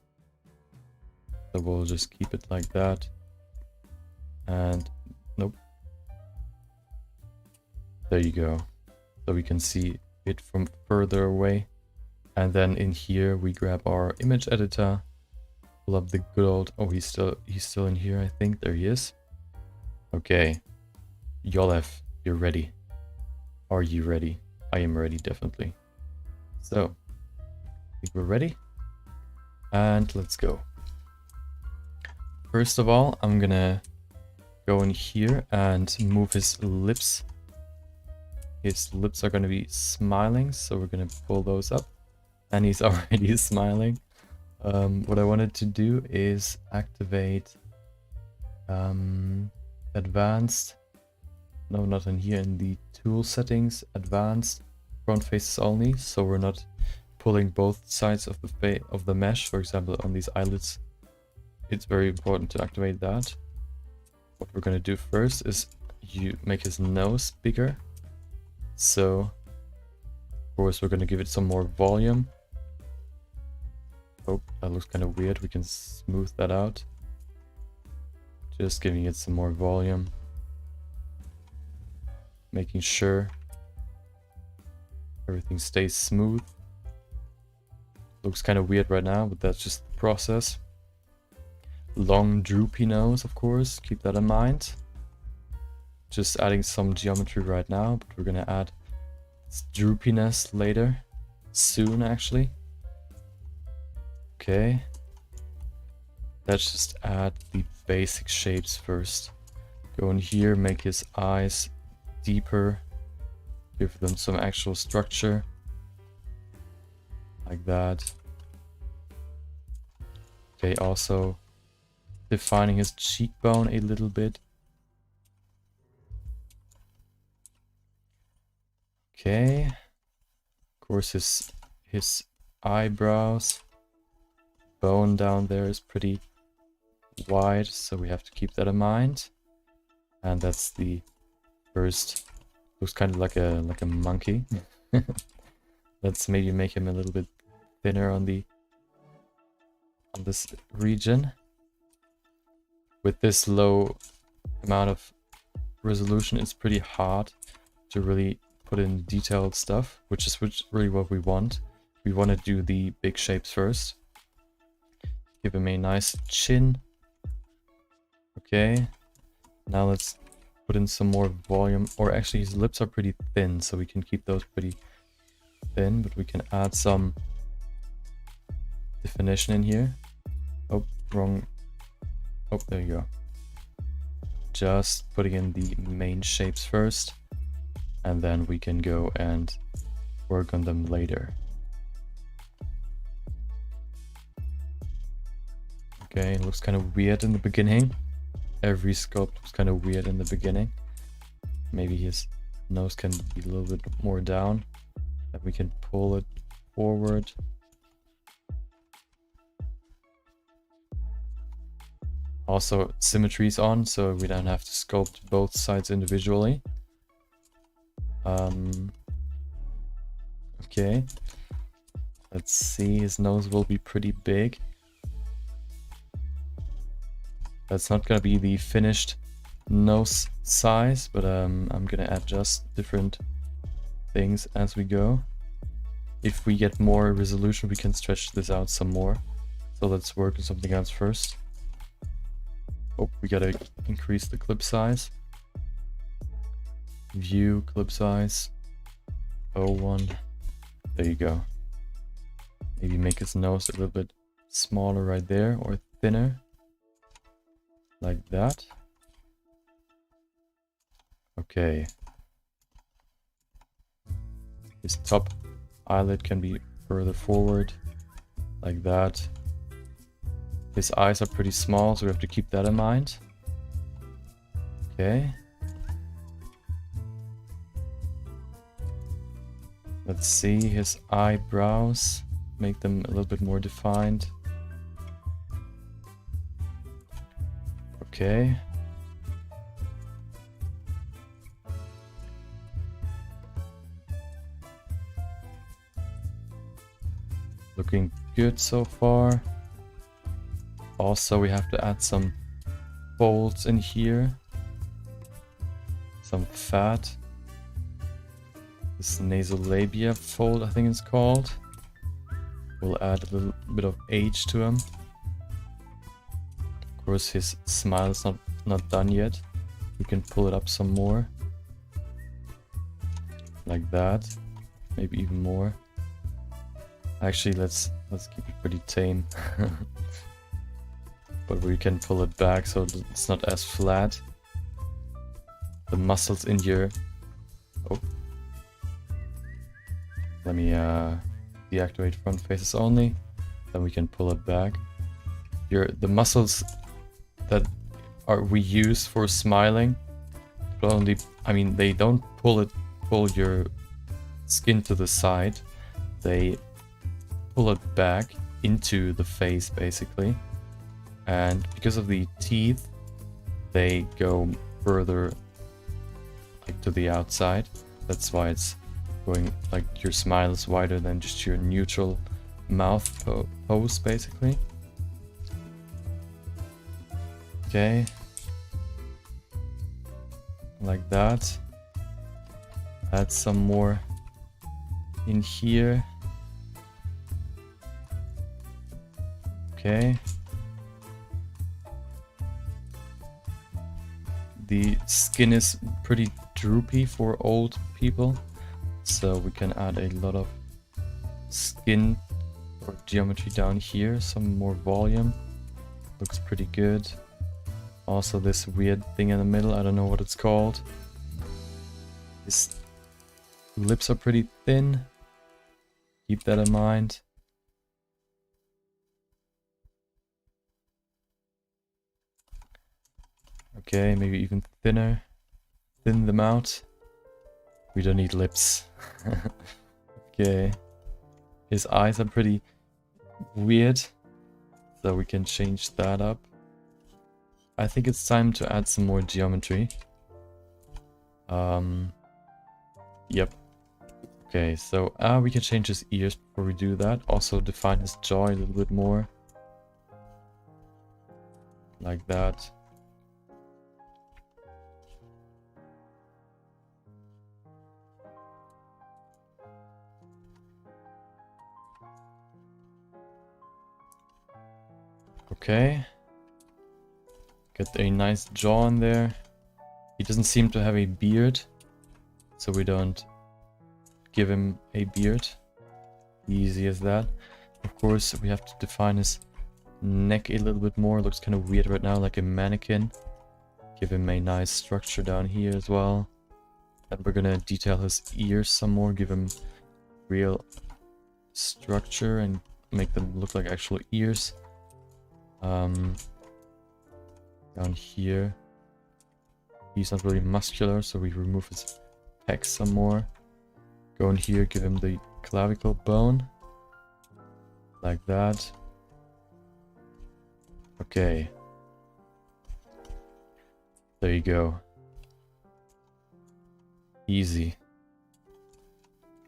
so we'll just keep it like that. And nope. There you go. So we can see it from further away. And then in here we grab our image editor, pull up the good old, oh, he's still in here, I think. There he is. Okay, Yolev, you're ready. Are you ready? I am ready, definitely. So, I think we're ready. And let's go. First of all, I'm gonna go in here and move his lips. His lips are gonna be smiling, so we're gonna pull those up. And he's already smiling. What I wanted to do is activate advanced. No, not in here, in the tool settings, advanced front faces only, so we're not pulling both sides of the mesh. For example, on these eyelids, it's very important to activate that. What we're going to do first is you make his nose bigger. So, of course, we're going to give it some more volume. Oh, that looks kind of weird. We can smooth that out. Just giving it some more volume. Making sure everything stays smooth. Looks kind of weird right now, but that's just the process. Long droopy nose, of course, keep that in mind. Just adding some geometry right now, but we're gonna add droopiness later. Soon, actually. Okay. Let's just add the basic shapes first. Go in here, make his eyes deeper. Give them some actual structure. Like that. Okay, also defining his cheekbone a little bit. Okay. Of course, his eyebrows. Bone down there is pretty wide, so we have to keep that in mind. And that's the first. Looks kind of like a monkey. Let's maybe make him a little bit thinner on this region. With this low amount of resolution, it's pretty hard to really put in detailed stuff, which is really what we want. We want to do the big shapes first. Give him a nice chin. Okay. Now let's put in some more volume. Or actually, his lips are pretty thin, so we can keep those pretty thin, but we can add some definition in here. Oh, wrong. Oh, there you go. Just putting in the main shapes first, and then we can go and work on them later. Okay, it looks kind of weird in the beginning. Every sculpt looks kind of weird in the beginning. Maybe his nose can be a little bit more down. That we can pull it forward. Also, symmetry is on, so we don't have to sculpt both sides individually. Okay. Let's see, his nose will be pretty big. That's not gonna be the finished nose size, but I'm gonna adjust different things as we go. If we get more resolution, we can stretch this out some more. So let's work on something else first. Oh, we gotta increase the clip size. View, clip size, 01. There you go. Maybe make his nose a little bit smaller right there, or thinner. Like that. Okay. His top eyelid can be further forward. Like that. His eyes are pretty small, so we have to keep that in mind. Okay. Let's see his eyebrows. Make them a little bit more defined. Okay. Looking good so far. Also, we have to add some folds in here. Some fat. This nasal labia fold, I think it's called. We'll add a little bit of age to him. Of course, his smile is not done yet. We can pull it up some more. Like that. Maybe even more. Actually, let's keep it pretty tame. But we can pull it back so it's not as flat. The muscles in here. Oh. Let me deactivate front faces only. Then we can pull it back. Here, the muscles that we use for smiling, but only, I mean, they don't pull your skin to the side. They pull it back into the face, basically. And because of the teeth, they go further like to the outside. That's why it's going like your smile is wider than just your neutral mouth pose, basically. Okay. Like that. Add some more in here. Okay. The skin is pretty droopy for old people, so we can add a lot of skin or geometry down here, some more volume. Looks pretty good. Also this weird thing in the middle, I don't know what it's called. His lips are pretty thin. Keep that in mind. Okay, maybe even thinner. Thin them out. We don't need lips. Okay. His eyes are pretty weird, so we can change that up. I think it's time to add some more geometry. Yep. Okay, so we can change his ears before we do that. Also define his jaw a little bit more. Like that. Okay. Get a nice jaw in there. He doesn't seem to have a beard, so we don't give him a beard. Easy as that. Of course, we have to define his neck a little bit more. Looks kind of weird right now, like a mannequin. Give him a nice structure down here as well. And we're gonna detail his ears some more, give him real structure and make them look like actual ears. Down here, he's not really muscular, so we remove his pecs some more. Go in here, give him the clavicle bone, like that. Okay, there you go. Easy.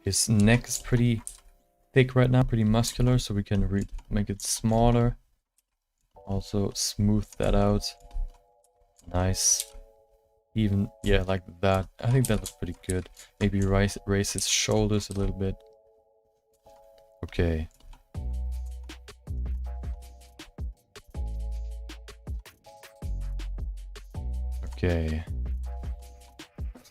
His neck is pretty thick right now, pretty muscular, so we can make it smaller. Also smooth that out. Nice. Even, yeah, like that. I think that looks pretty good. Maybe raise his shoulders a little bit. Okay. Okay.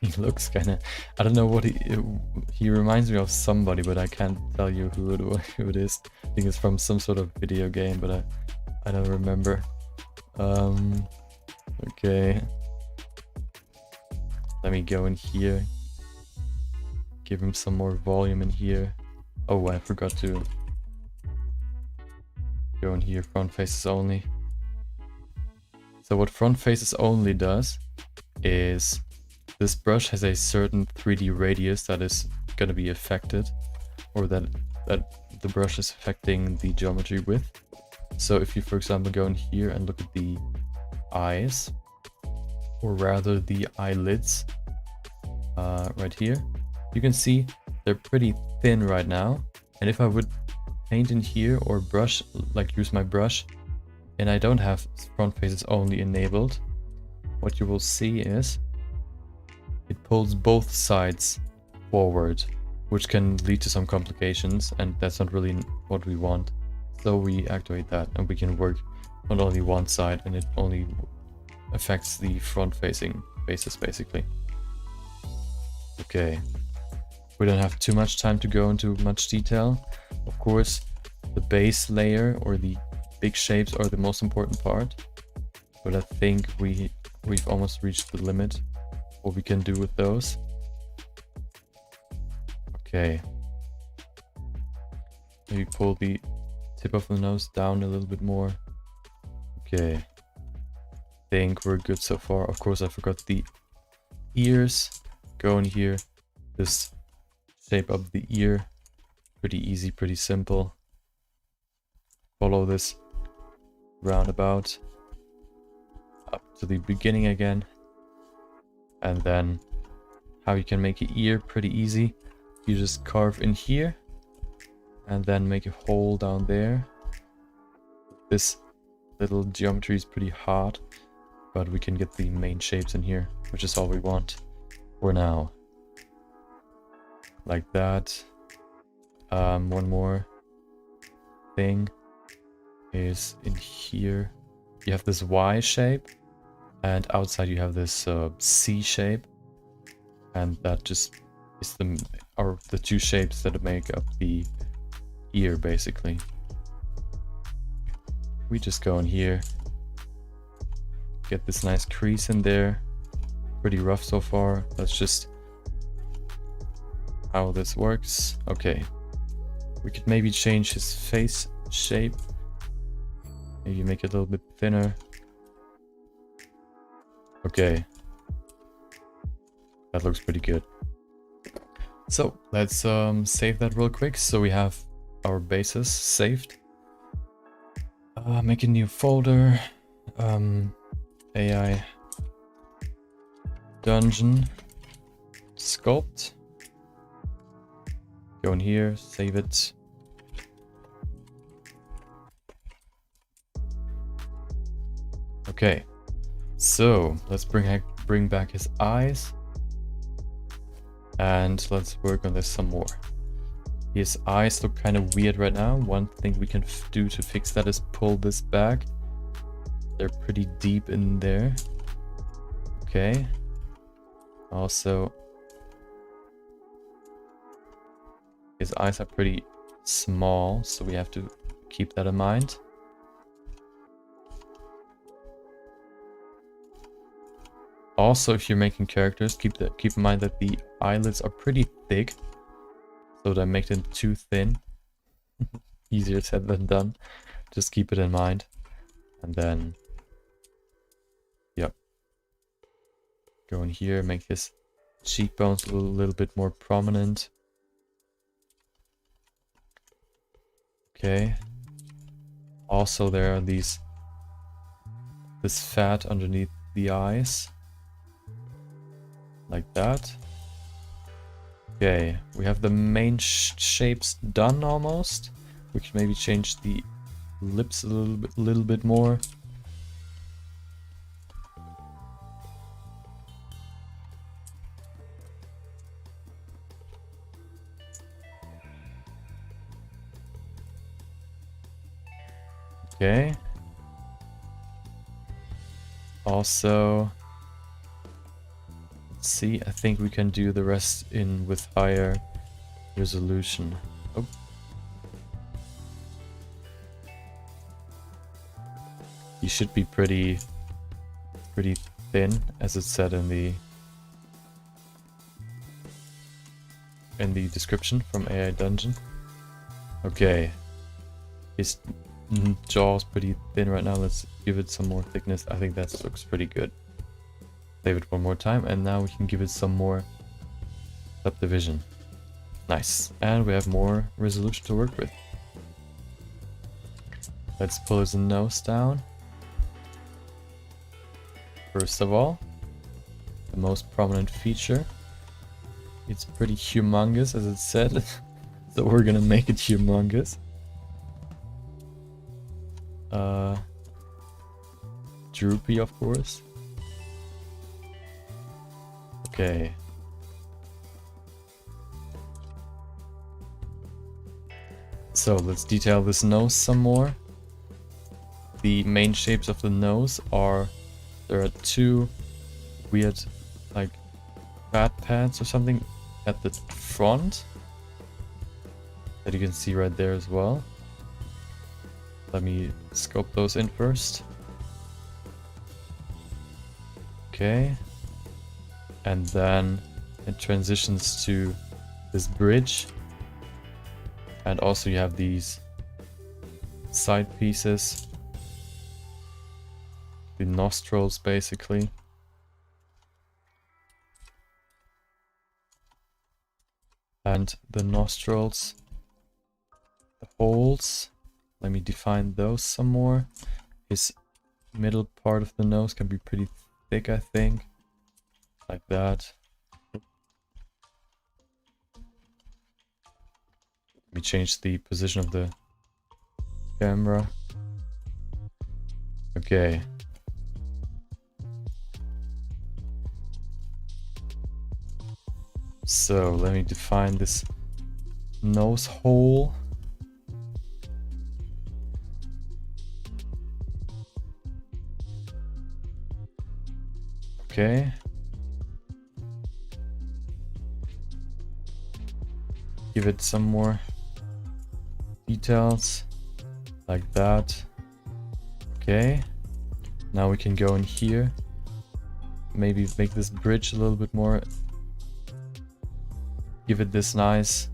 He looks kind of, I don't know what he reminds me of somebody, but I can't tell you who it is. I think it's from some sort of video game, but I don't remember. Okay. Let me go in here. Give him some more volume in here. Oh, I forgot to go in here, front faces only. So what front faces only does is this brush has a certain 3D radius that is going to be affected, or that the brush is affecting the geometry with. So if you, for example, go in here and look at the eyes, or rather the eyelids, right here, you can see they're pretty thin right now. And if I would paint in here or brush, like use my brush, and I don't have front faces only enabled, what you will see is it pulls both sides forward. which can lead to some complications, and that's not really what we want. So we activate that, and we can work on only one side, and it only affects the front-facing faces, basically. Okay. We don't have too much time to go into much detail. Of course, the base layer or the big shapes are the most important part, but I think we've almost reached the limit what we can do with those. Okay. Maybe pull the tip of the nose down a little bit more. Okay. Think we're good so far. Of course, I forgot the ears. Go in here. Just shape up the ear. Pretty easy, pretty simple. Follow this roundabout up to the beginning again. And then how you can make an ear pretty easy. You just carve in here and then make a hole down there. This little geometry is pretty hard, but we can get the main shapes in here, which is all we want for now. Like that. One more thing is in here. You have this Y shape, and outside you have this C shape, and that just is the two shapes that make up the ear, basically. We just go in here, get this nice crease in there. Pretty rough so far. That's just how this works. Okay. We could maybe change his face shape. Maybe make it a little bit thinner. Okay. That looks pretty good. So let's save that real quick. So we have our bases saved. Make a new folder. AI dungeon sculpt. Go in here, save it. Okay, so let's bring back his eyes, and let's work on this some more. His eyes look kind of weird right now. One thing we can do to fix that is pull this back. They're pretty deep in there. Okay. Also, his eyes are pretty small, so we have to keep that in mind. Also, if you're making characters, keep in mind that the eyelids are pretty thick, so don't make them too thin. Easier said than done. Just keep it in mind. And then, yep. Go in here, make his cheekbones a little bit more prominent. Okay. Also, there are this fat underneath the eyes. Like that. Okay, we have the main shapes done almost. We can maybe change the lips a little bit more. Okay. Also, let's see, I think we can do the rest with higher resolution. Oh. He should be pretty thin, as it said in the description from AI Dungeon. Okay. His jaw is pretty thin right now. Let's give it some more thickness. I think that looks pretty good. Save it one more time, and now we can give it some more subdivision. Nice. And we have more resolution to work with. Let's pull his nose down. First of all, the most prominent feature. It's pretty humongous, as it said. So we're gonna make it humongous. Droopy, of course. Okay. So let's detail this nose some more. The main shapes of the nose are, there are two weird like fat pads or something at the front that you can see right there as well. Let me sculpt those in first. Okay. And then it transitions to this bridge. And also you have these side pieces. The nostrils basically. And the nostrils, the holes, let me define those some more. His middle part of the nose can be pretty thick, I think. Like that. Let me change the position of the camera. Okay. So let me define this nose hole. Okay. Give it some more details like that. Okay. Now we can go in here. Maybe make this bridge a little bit more. Give it this nice,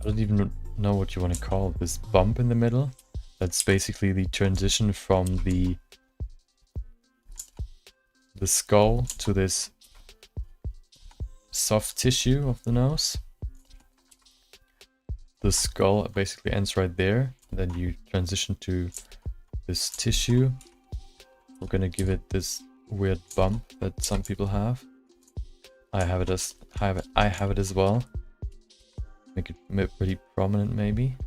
I don't even know what you want to call it, this bump in the middle. That's basically the transition from the skull to this soft tissue of the nose. The skull basically ends right there. Then you transition to this tissue. We're gonna give it this weird bump that some people have. I have it as well. Make it pretty prominent maybe.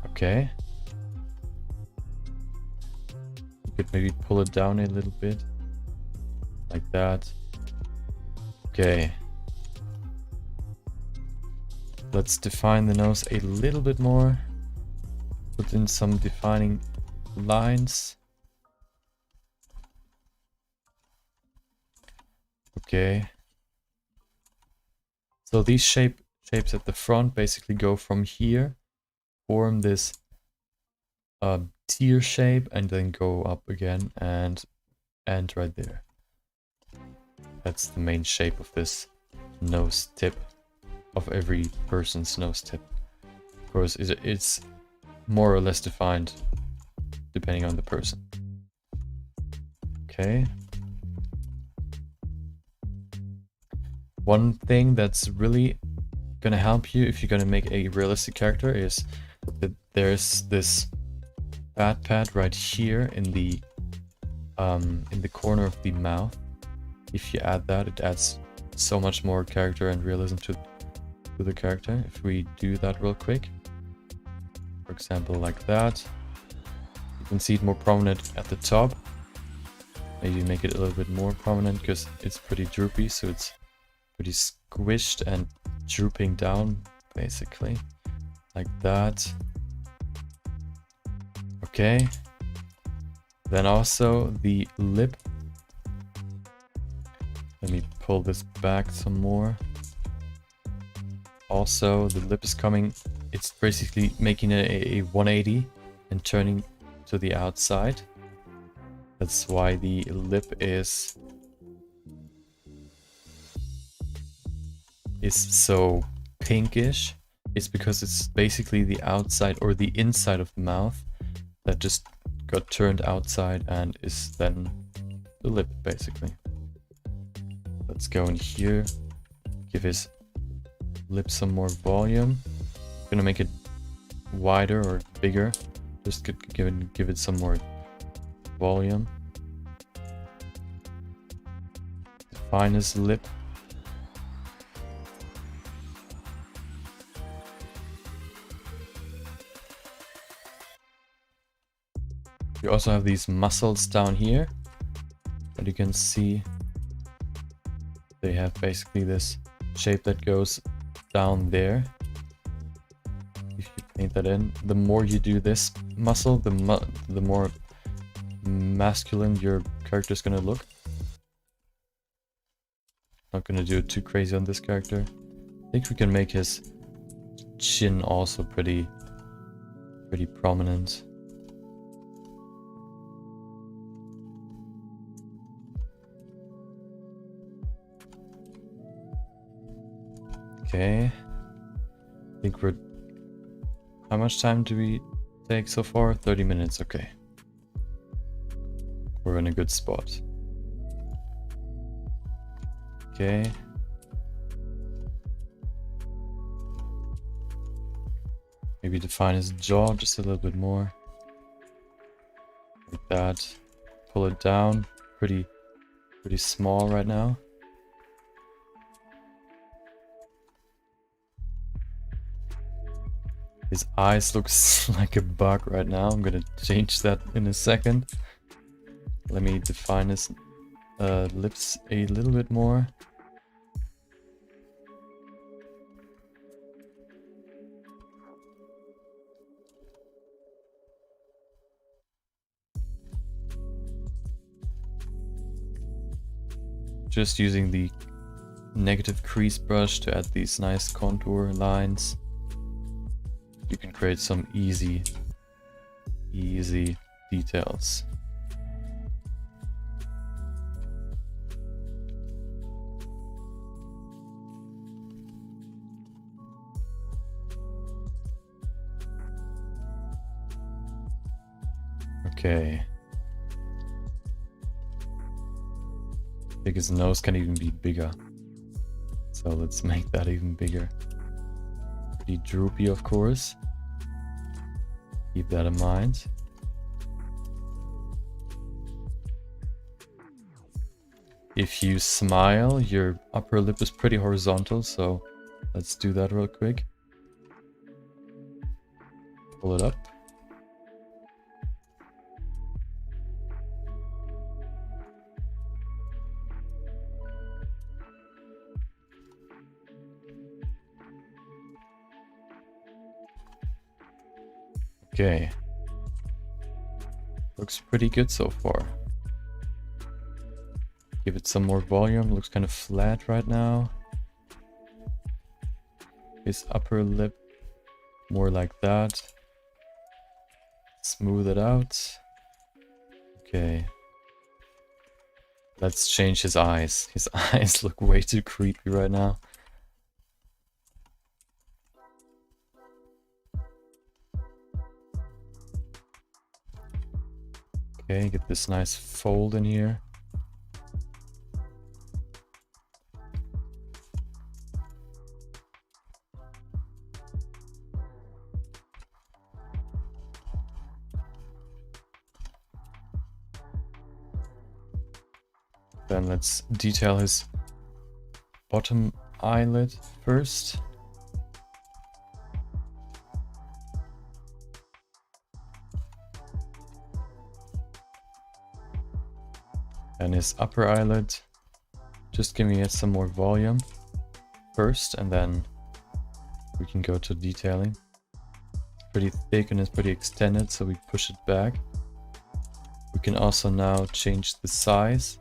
Okay. You could maybe pull it down a little bit. Like that. Okay. Let's define the nose a little bit more. Put in some defining lines. Okay. So these shapes at the front basically go from here, form this tear shape, and then go up again and end right there. That's the main shape of this nose tip, of every person's nose tip. Of course, it's more or less defined depending on the person. Okay. One thing that's really gonna help you if you're gonna make a realistic character is that there's this fat pad right here in the corner of the mouth. If you add that, it adds so much more character and realism to the character. If we do that real quick, for example, like that, you can see it more prominent at the top. Maybe make it a little bit more prominent because it's pretty droopy, so it's pretty squished and drooping down, basically, like that. Okay. Then also the lip. Let me pull this back some more. Also, the lip is coming, it's basically making a 180 and turning to the outside. That's why the lip is so pinkish. It's because it's basically the outside or the inside of the mouth that just got turned outside and is then the lip, basically. Let's go in here, give his lip some more volume. I'm gonna make it wider or bigger, just give it some more volume. Define his lip. You also have these muscles down here that you can see they have basically this shape that goes down there. If you paint that in, the more you do this muscle, the more masculine your character is gonna look. Not gonna do it too crazy on this character. I think we can make his chin also pretty prominent. Okay. I think we're... How much time do we take so far? 30 minutes, okay. We're in a good spot. Okay. Maybe define his jaw just a little bit more. Like that. Pull it down. Pretty small right now. His eyes looks like a bug right now. I'm gonna change that in a second. Let me define his lips a little bit more. Just using the negative crease brush to add these nice contour lines. You can create some easy details. Okay. I think his nose can even be bigger. So let's make that even bigger. Pretty droopy, of course. Keep that in mind. If you smile, your upper lip is pretty horizontal, so let's do that real quick. Pull it up. Okay. Looks pretty good so far. Give it some more volume. Looks kind of flat right now. His upper lip, more like that. Smooth it out. Okay. Let's change his eyes. His eyes look way too creepy right now. Okay, get this nice fold in here. Then let's detail his bottom eyelid first. And his upper eyelid, just giving it some more volume first, and then we can go to detailing. It's pretty thick and it's pretty extended, so we push it back. We can also now change the size.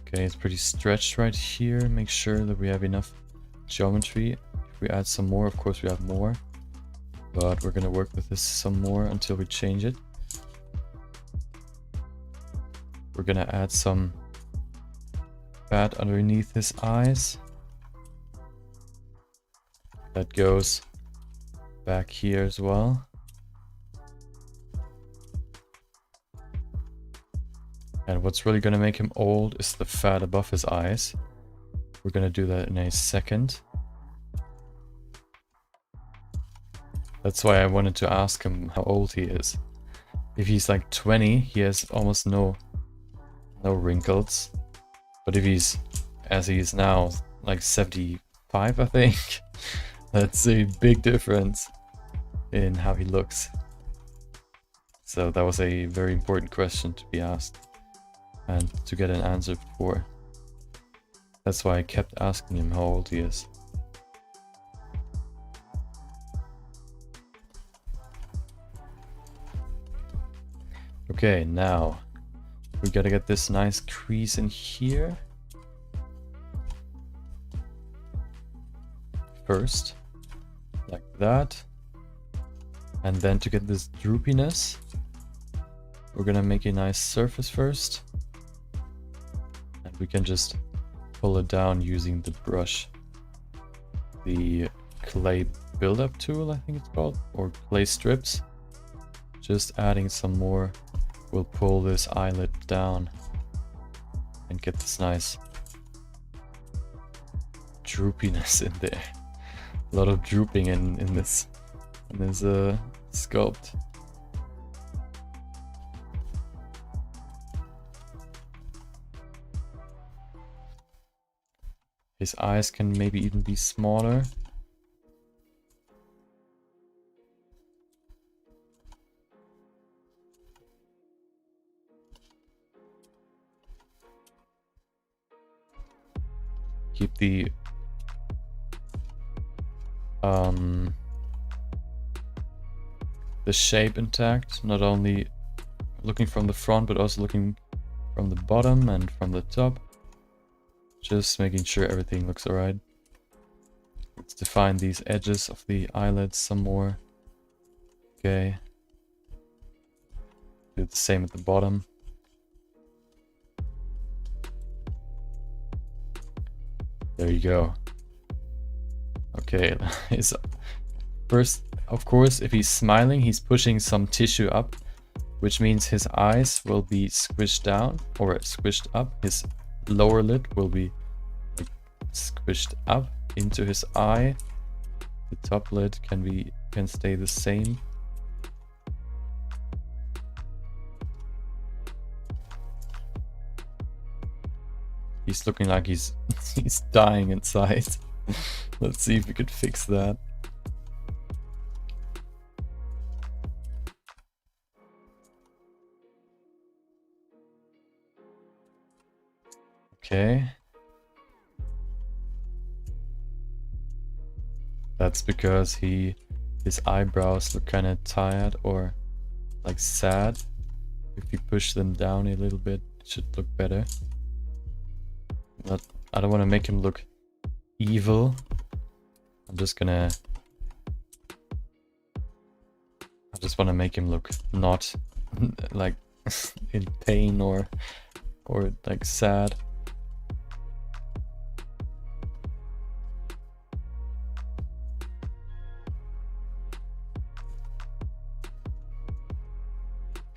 Okay, it's pretty stretched right here. Make sure that we have enough geometry. If we add some more, of course we have more. But we're gonna work with this some more until we change it. We're gonna add some fat underneath his eyes. That goes back here as well. And what's really gonna make him old is the fat above his eyes. We're gonna do that in a second. That's why I wanted to ask him how old he is. If he's like 20, he has almost no wrinkles. But if he's, as he is now, like 75, I think, that's a big difference in how he looks. So that was a very important question to be asked and to get an answer for. That's why I kept asking him how old he is. Okay, now we gotta get this nice crease in here first, like that. And then to get this droopiness, we're gonna make a nice surface first. And we can just pull it down using the brush. The clay buildup tool, I think it's called, or clay strips. Just adding some more will pull this eyelid down and get this nice droopiness in there. A lot of drooping in this sculpt. His eyes can maybe even be smaller. Keep the shape intact, not only looking from the front but also looking from the bottom and from the top. Just making sure everything looks alright. Let's define these edges of the eyelids some more. Okay. Do the same at the bottom. There you go. Okay, first, of course, if he's smiling, he's pushing some tissue up, which means his eyes will be squished down or squished up. His lower lid will be like squished up into his eye. The top lid can stay the same. He's looking like he's dying inside. Let's see if we could fix that. Okay. That's because his eyebrows look kind of tired or like sad. If you push them down a little bit, it should look better. I don't want to make him look evil. I just want to make him look not like in pain or like sad.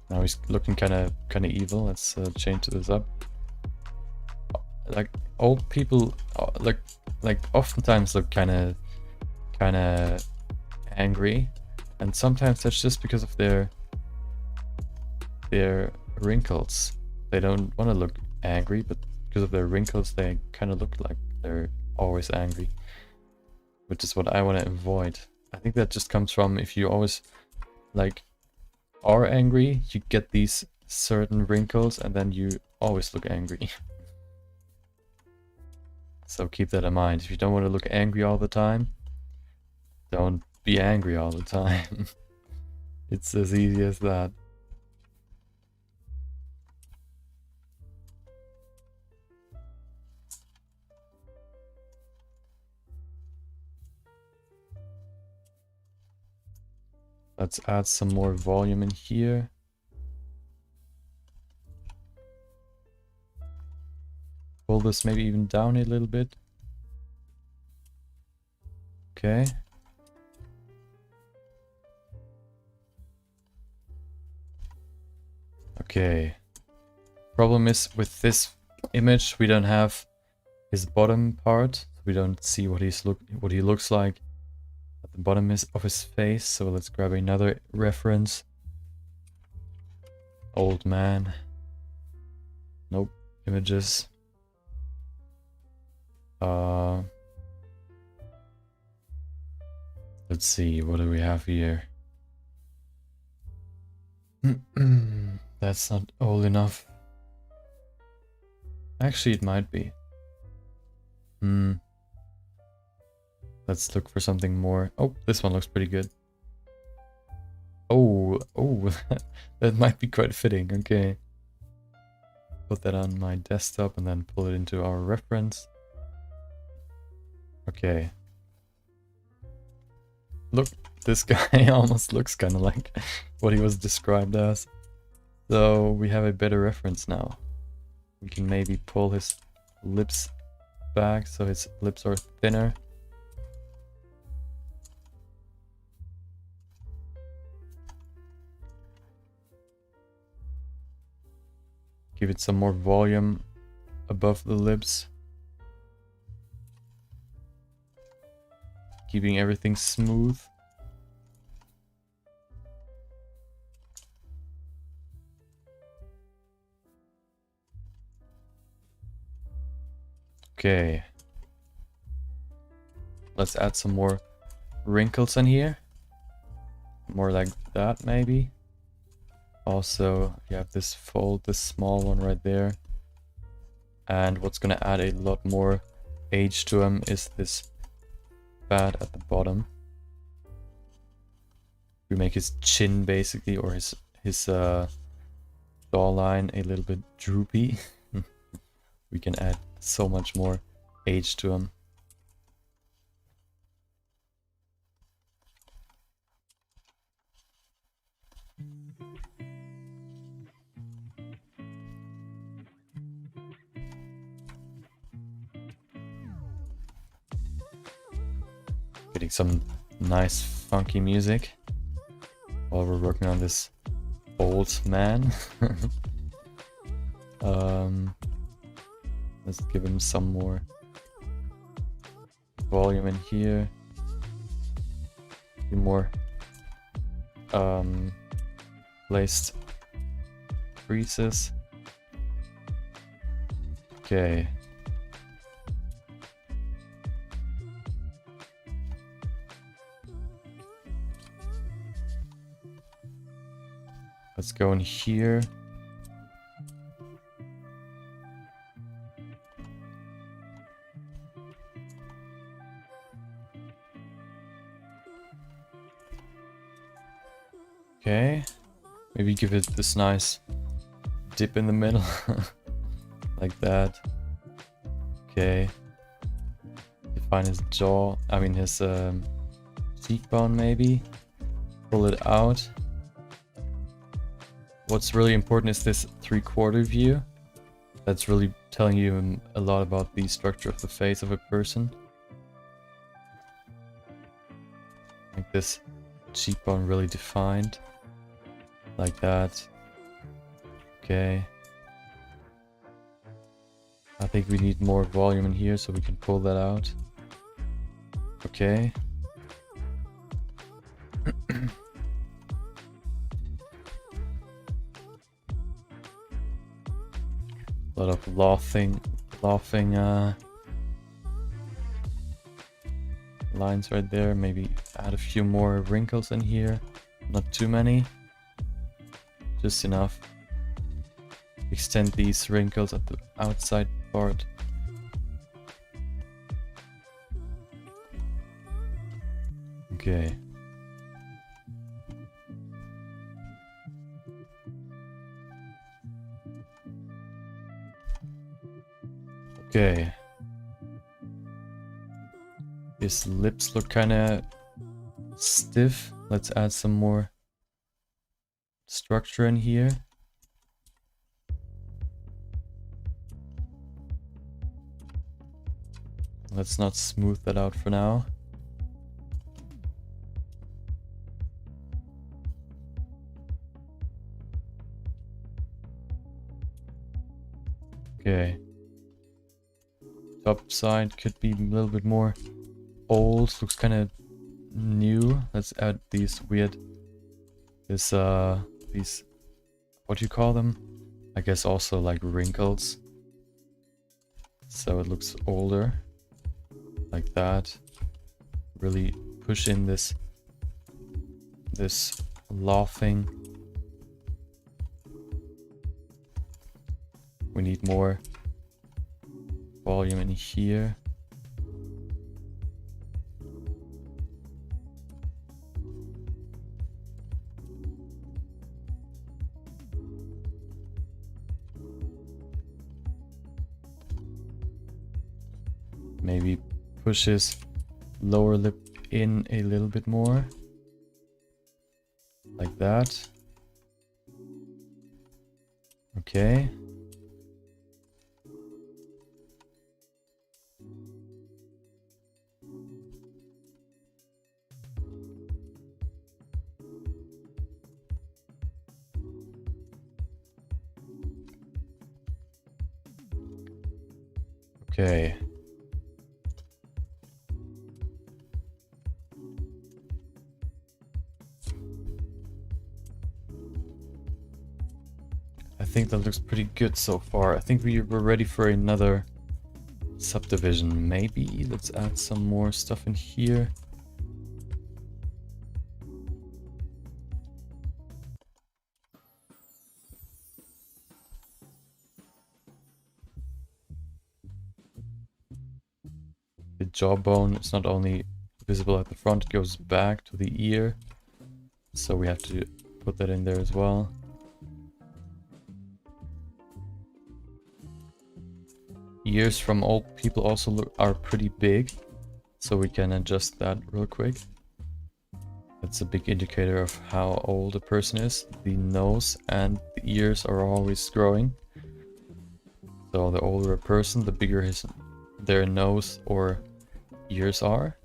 Now he's looking kind of evil. Let's change this up. Like old people, like oftentimes look kind of angry, and sometimes that's just because of their wrinkles. They don't want to look angry, but because of their wrinkles, they kind of look like they're always angry, which is what I want to avoid. I think that just comes from if you always like are angry, you get these certain wrinkles, and then you always look angry. So keep that in mind. If you don't want to look angry all the time, don't be angry all the time. It's as easy as that. Let's add some more volume in here. Pull this maybe even down a little bit. Okay. Okay. Problem is with this image we don't have his bottom part. We don't see what he looks like at the bottom of his face. So let's grab another reference. Old man. Nope. Images. Let's see, what do we have here? That's not old enough. Actually, it might be. Let's look for something more. Oh, this one looks pretty good. Oh, that might be quite fitting. Okay. Put that on my desktop and then pull it into our reference. Okay. Look, this guy almost looks kind of like what he was described as. So we have a better reference now. We can maybe pull his lips back so his lips are thinner. Give it some more volume above the lips. Keeping everything smooth. Okay. Let's add some more wrinkles in here. More like that, maybe. Also, you have this fold, this small one right there. And what's gonna add a lot more age to him is this fat at the bottom. We make his chin basically, or his jawline a little bit droopy. We can add so much more age to him. Getting some nice funky music while we're working on this old man. Let's give him some more volume in here. A few more placed creases. Okay. Let's go in here. Okay. Maybe give it this nice dip in the middle. Like that. Okay. Define his jaw. I mean his cheekbone maybe. Pull it out. What's really important is this 3/4 view. That's really telling you a lot about the structure of the face of a person. Like this cheekbone really defined. Like that. Okay. I think we need more volume in here so we can pull that out. Okay. A lot of laughing lines right there. Maybe add a few more wrinkles in here. Not too many. Just enough. Extend these wrinkles at the outside part. Okay. Okay. His lips look kinda stiff. Let's add some more structure in here. Let's not smooth that out for now. Okay. Top side could be a little bit more old. Looks kind of new. Let's add these weird, these what do you call them? I guess also like wrinkles. So it looks older. Like that. Really push in this laughing We need more volume in here. Maybe push his lower lip in a little bit more. Like that. Okay. Okay. I think that looks pretty good so far. I think we're ready for another subdivision. Maybe let's add some more stuff in here. The jawbone is not only visible at the front, it goes back to the ear. So we have to put that in there as well. Ears from old people also are pretty big, so we can adjust that real quick. That's a big indicator of how old a person is. The nose and the ears are always growing. So the older a person, the bigger their nose or ears are.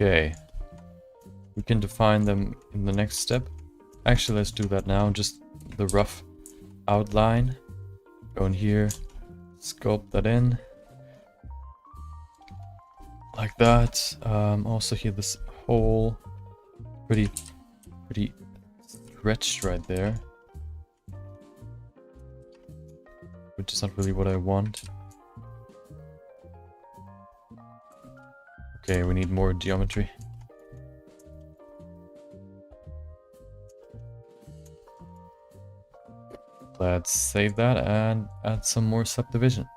Okay, we can define them in the next step. Actually, let's do that now, just the rough outline. Go in here, sculpt that in. Like that. Also here, this hole, pretty stretched right there. Which is not really what I want. Okay, we need more geometry. Let's save that and add some more subdivision.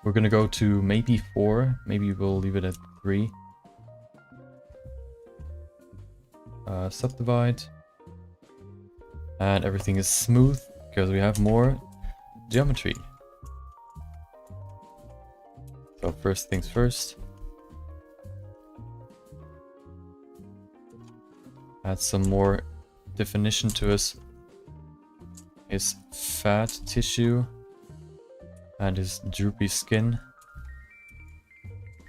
We're gonna go to maybe 4, maybe we'll leave it at 3. Subdivide. And everything is smooth because we have more geometry. So first things first. Add some more definition to his fat tissue and his droopy skin.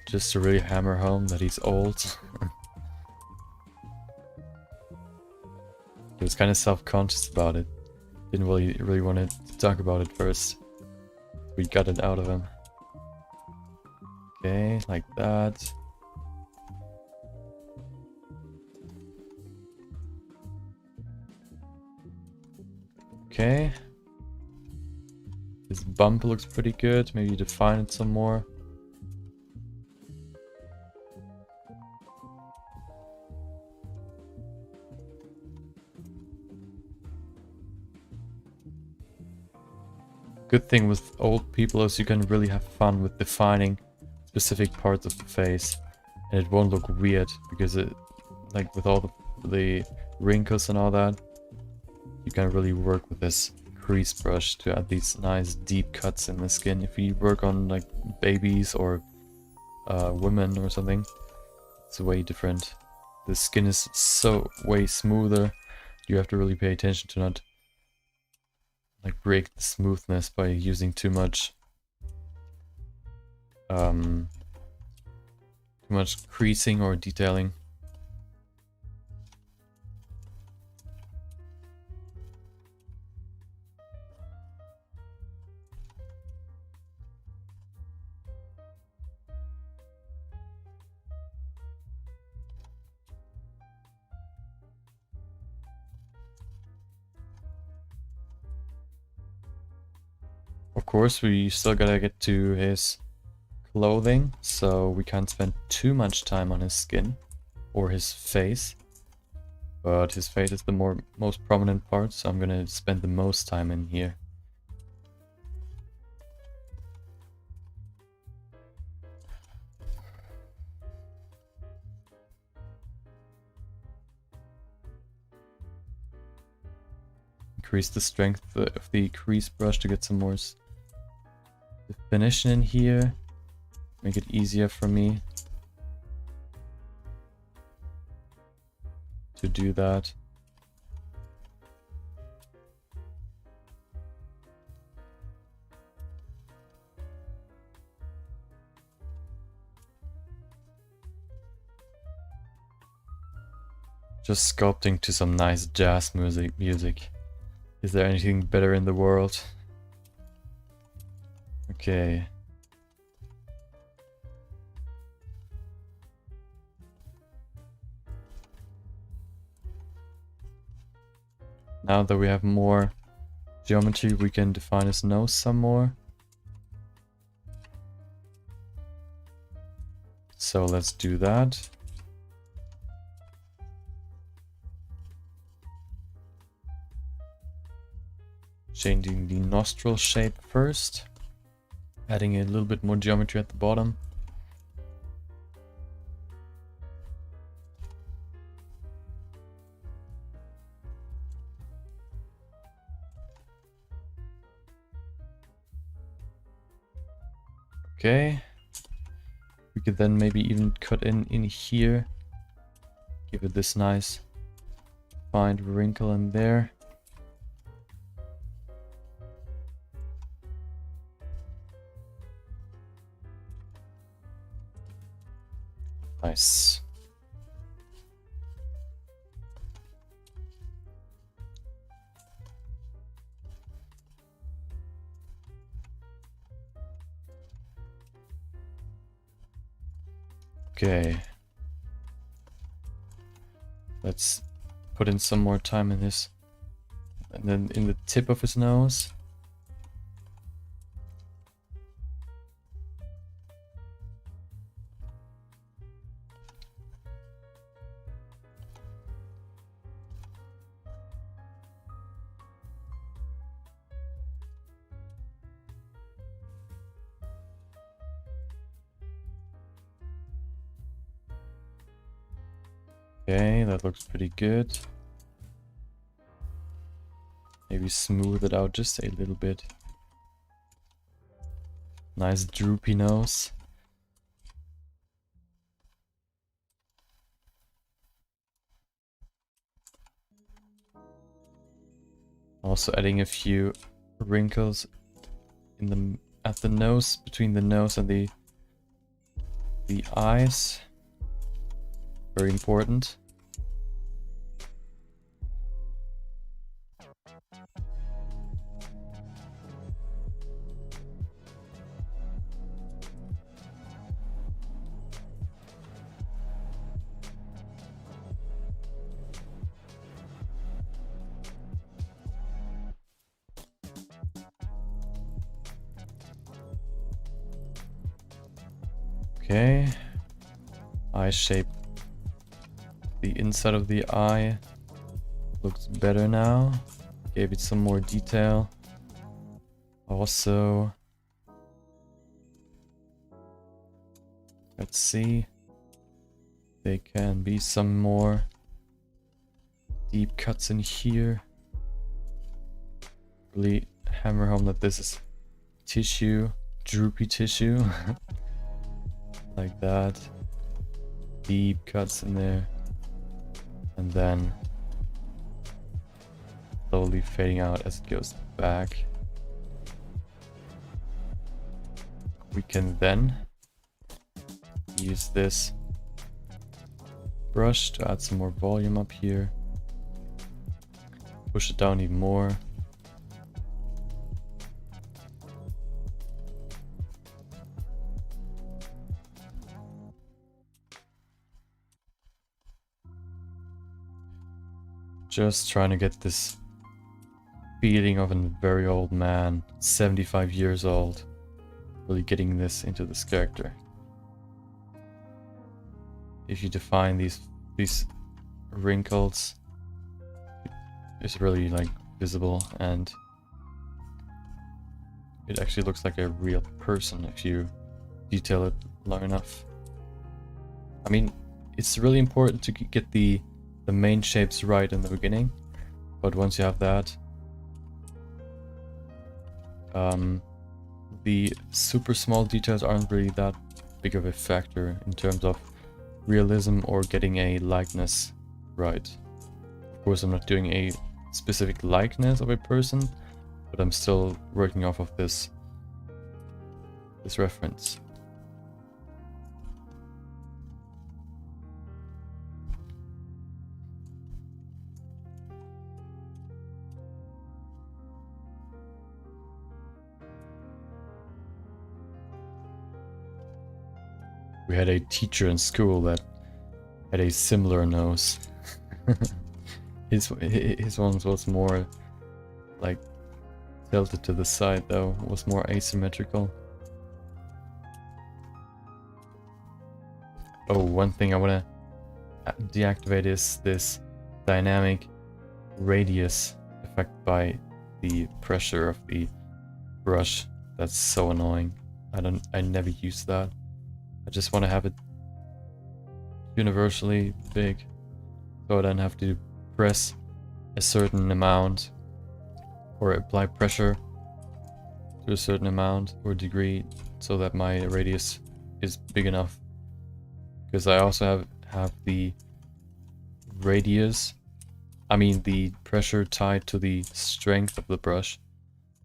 Just to really hammer home that he's old. He was kind of self-conscious about it. Didn't really want to talk about it first. We got it out of him. Okay, like that. Okay. This bump looks pretty good. Maybe define it some more. Good thing with old people is you can really have fun with defining specific parts of the face. And it won't look weird because it, like with all the wrinkles and all that, you can really work with this crease brush to add these nice deep cuts in the skin. If you work on like babies or women or something, it's way different. The skin is so way smoother. You have to really pay attention to not like break the smoothness by using too much creasing or detailing. Of course, we still gotta get to his clothing, so we can't spend too much time on his skin or his face. But his face is the most prominent part, so I'm gonna spend the most time in here. Increase the strength of the crease brush to get some more definition in here. Make it easier for me to do that. Just sculpting to some nice jazz music. Is there anything better in the world? Okay. Now that we have more geometry, we can define his nose some more. So let's do that. Changing the nostril shape first. Adding a little bit more geometry at the bottom. Okay. We could then maybe even cut in here. Give it this nice defined wrinkle in there. Nice. Okay. Let's put in some more time in this. And then in the tip of his nose. Okay, that looks pretty good. Maybe smooth it out just a little bit. Nice droopy nose. Also adding a few wrinkles in at the nose, between the nose and the eyes. Very important. Okay. Eye shape. The inside of the eye looks better now. Gave it some more detail. Also, let's see. There can be some more deep cuts in here. Really hammer home that this is tissue, droopy tissue. Like that. Deep cuts in there. And then slowly fading out as it goes back. We can then use this brush to add some more volume up here. Push it down even more. Just trying to get this feeling of a very old man, 75 years old, really getting this into this character. If you define these wrinkles, it's really like visible, and it actually looks like a real person if you detail it long enough. I mean, it's really important to get the main shapes right in the beginning, but once you have that, the super small details aren't really that big of a factor in terms of realism or getting a likeness right. Of course, I'm not doing a specific likeness of a person, but I'm still working off of this reference. We had a teacher in school that had a similar nose. His one was more like tilted to the side, though. It was more asymmetrical. Oh, one thing I want to deactivate is this dynamic radius effect by the pressure of the brush. That's so annoying. I never use that. I just want to have it universally big, so I don't have to press a certain amount or apply pressure to a certain amount or degree so that my radius is big enough. Because I also have the radius, I mean the pressure tied to the strength of the brush,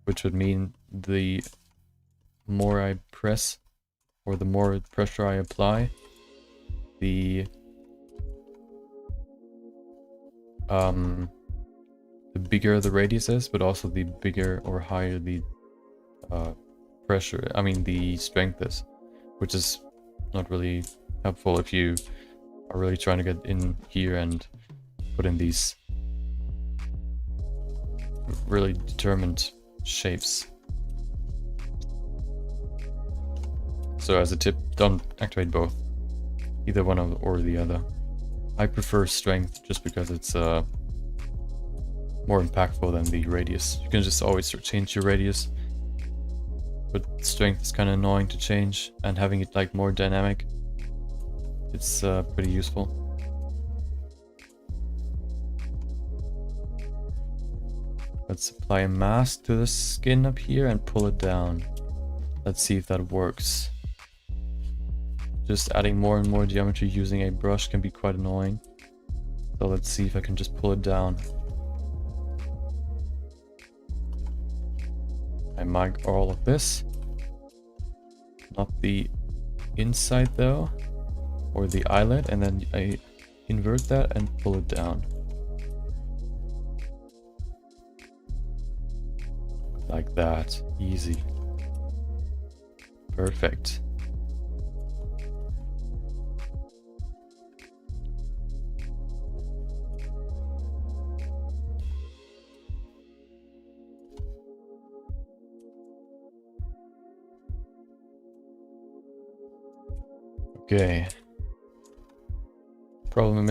which would mean the more I press or the more pressure I apply, the bigger the radius is, but also the bigger or higher the pressure, I mean the strength is, which is not really helpful if you are really trying to get in here and put in these really determined shapes. So as a tip, don't activate both, either one or the other. I prefer strength just because it's more impactful than the radius. You can just always change your radius, but strength is kind of annoying to change, and having it like more dynamic, it's pretty useful. Let's apply a mask to the skin up here and pull it down. Let's see if that works. Just adding more and more geometry using a brush can be quite annoying. So let's see if I can just pull it down. I mark all of this. Not the inside though, or the eyelid, and then I invert that and pull it down. Like that, easy. Perfect. Okay. Problem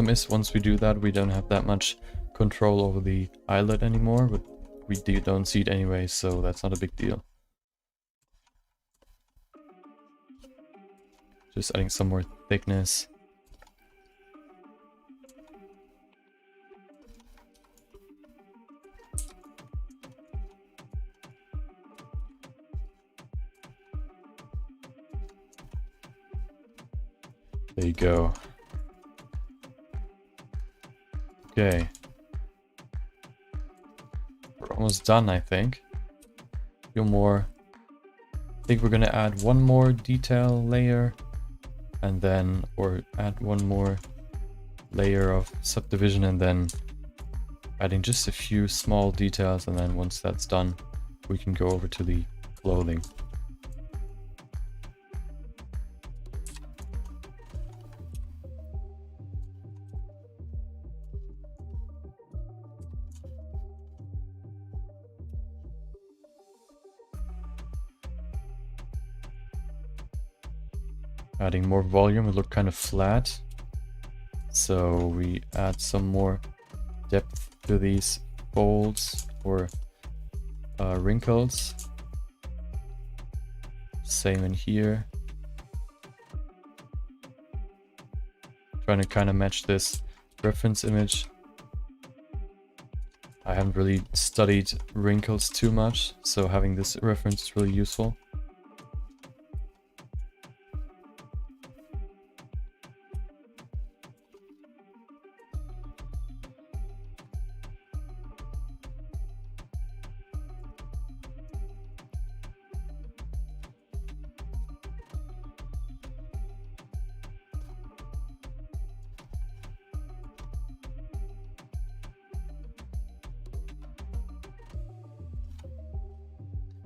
is once we do that, we don't have that much control over the eyelid anymore, but we don't see it anyway, so that's not a big deal. Just adding some more thickness. There you go. Okay. We're almost done, I think. A few more. I think we're gonna add one more detail layer, and then, or add one more layer of subdivision, and then adding just a few small details, and then once that's done, we can go over to the clothing. adding more volume. It looked kind of flat. So we add some more depth to these folds or wrinkles. Same in here. Trying to kind of match this reference image. I haven't really studied wrinkles too much, so having this reference is really useful.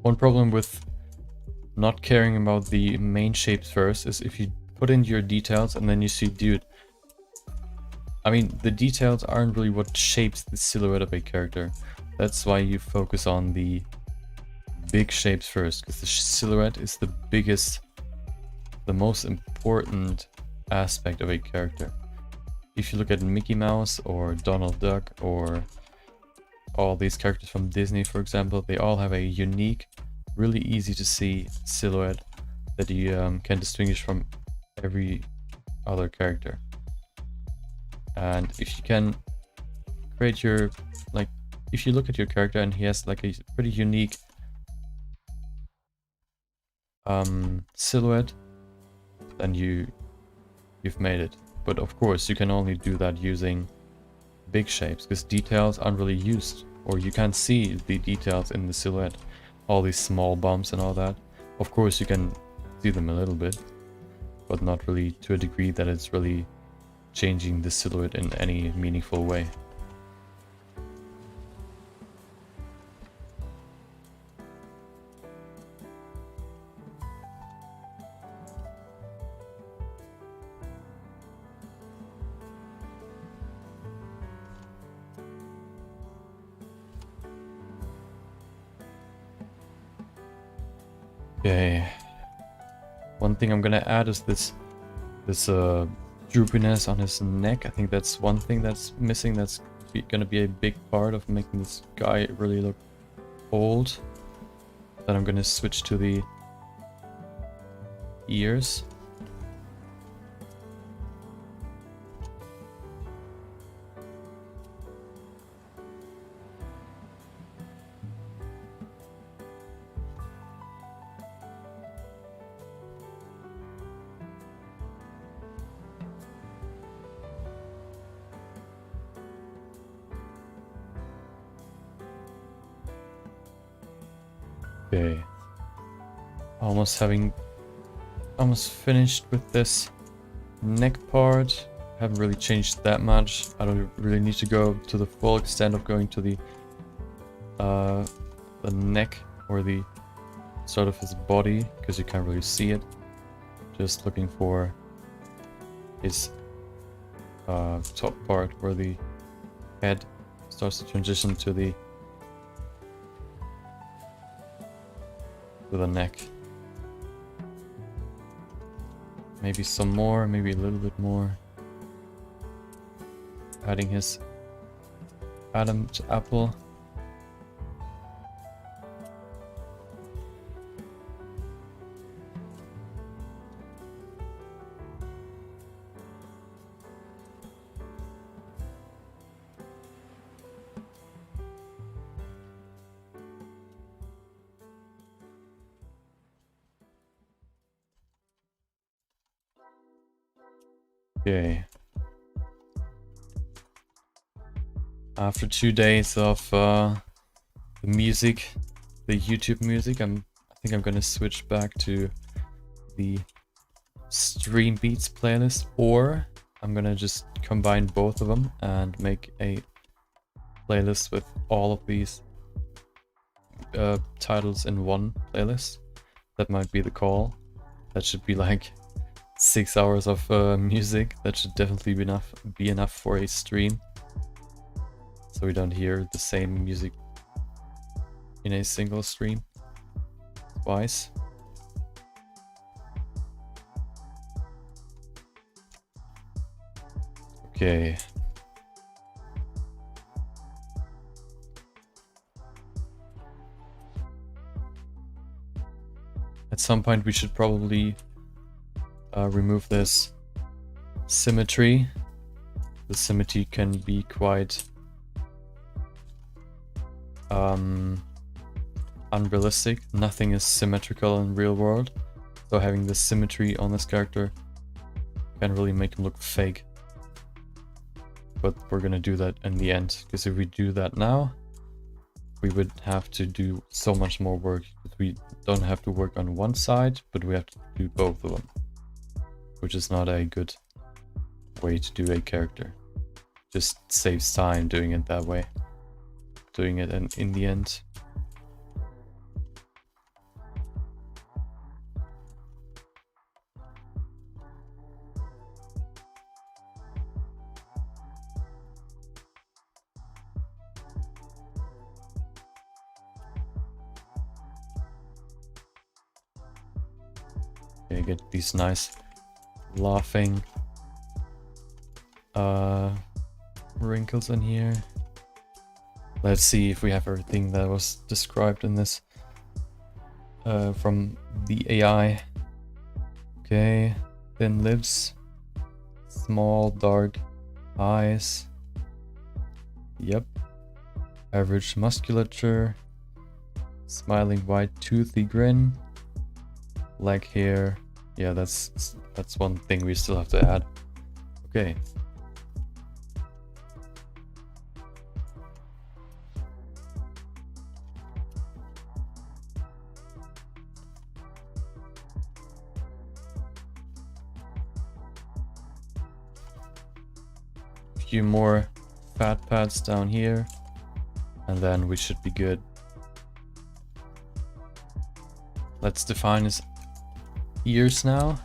One problem with not caring about the main shapes first is if you put in your details and then you see, dude, I mean, the details aren't really what shapes the silhouette of a character. That's why you focus on the big shapes first, because the silhouette is the biggest, the most important aspect of a character. If you look at Mickey Mouse or Donald Duck or all these characters from Disney, for example, they all have a unique, really easy to see silhouette that you can distinguish from every other character. And if you can create your, like, if you look at your character and he has like a pretty unique silhouette, then you've made it. But of course you can only do that using big shapes, because details aren't really used, or you can't see the details in the silhouette, all these small bumps and all that. Of course you can see them a little bit, but not really to a degree that it's really changing the silhouette in any meaningful way. Okay, one thing I'm gonna add is this droopiness on his neck. I think that's one thing that's missing. That's gonna be a big part of making this guy really look old. Then I'm gonna switch to the ears. Okay, almost finished with this neck part. Haven't really changed that much. I don't really need to go to the full extent of going to the neck or the start of his body, because you can't really see it. Just looking for his top part where the head starts to transition to the neck. Maybe some more, maybe a little bit more. Adding his Adam's apple. Okay. After 2 days of the music, the YouTube music, I think I'm gonna switch back to the Stream Beats playlist, or I'm gonna just combine both of them and make a playlist with all of these titles in one playlist. That might be the call. That should be like 6 hours of music. That should definitely be enough for a stream, so we don't hear the same music in a single stream twice. Okay. At some point we should probably remove this symmetry. The symmetry can be quite unrealistic. Nothing is symmetrical in real world. So having this symmetry on this character can really make him look fake. But we're gonna do that in the end, because if we do that now, we would have to do so much more work. We don't have to work on one side, but we have to do both of them, which is not a good way to do a character. Just saves time doing it that way. Doing it in the end. Okay, get these nice laughing wrinkles in here. Let's see if we have everything that was described in this from the AI. Okay, thin lips, small dark eyes. Yep. Average musculature, smiling white toothy grin, leg hair. Yeah, that's one thing we still have to add. Okay. Few more fat pads down here, and then we should be good. Let's define his ears now.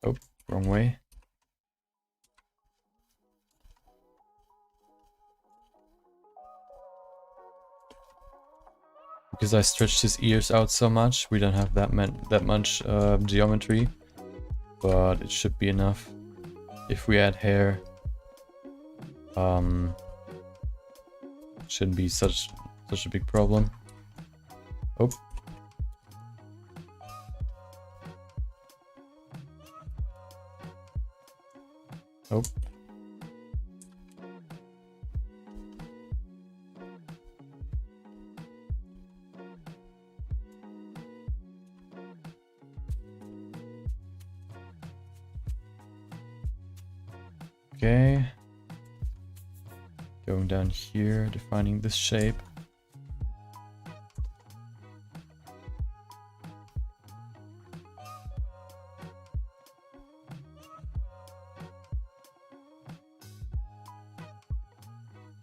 Oh, wrong way. Because I stretched his ears out so much, we don't have that much geometry. But it should be enough. If we add hair, shouldn't be such a big problem. Oh. Oh. Okay, going down here, defining this shape.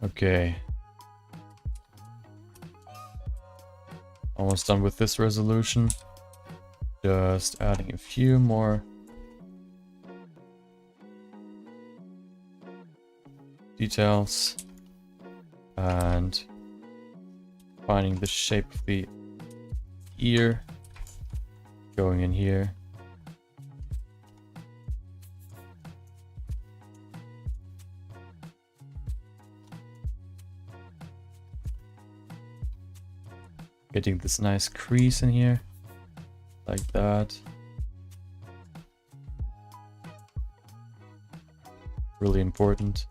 Okay, almost done with this resolution. Just adding a few more details and finding the shape of the ear, going in here. Getting this nice crease in here, like that. Really important.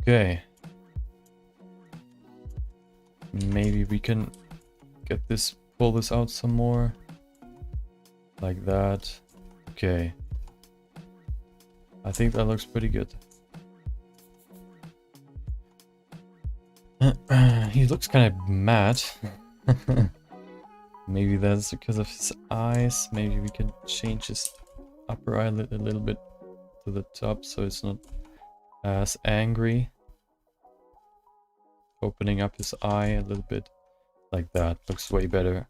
Okay. Maybe we can get this, pull this out some more. Like that. Okay. I think that looks pretty good. He looks kind of mad. Maybe that's because of his eyes. Maybe we can change his upper eyelid a little bit to the top so it's not as angry. Opening up his eye a little bit like that looks way better.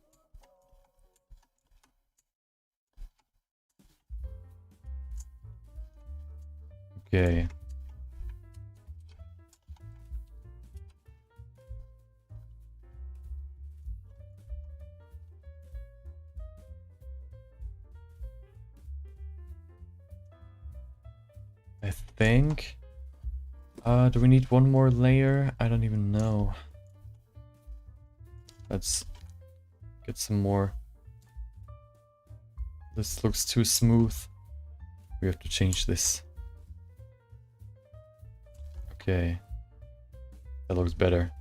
Okay. I think... do we need one more layer? I don't even know. Let's get some more. This looks too smooth. We have to change this. Okay. That looks better.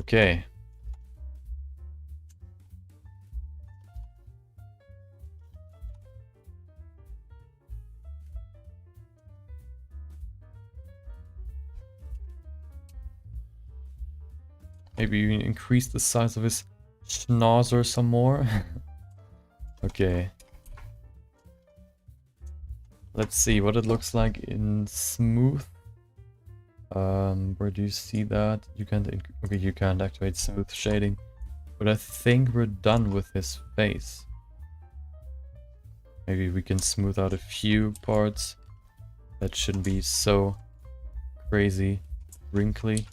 Okay. Maybe you increase the size of his schnauzer some more. Okay. Let's see what it looks like in smooth. Where do you see that? You can't. Okay, you can't activate smooth shading. But I think we're done with his face. Maybe we can smooth out a few parts. That shouldn't be so crazy wrinkly.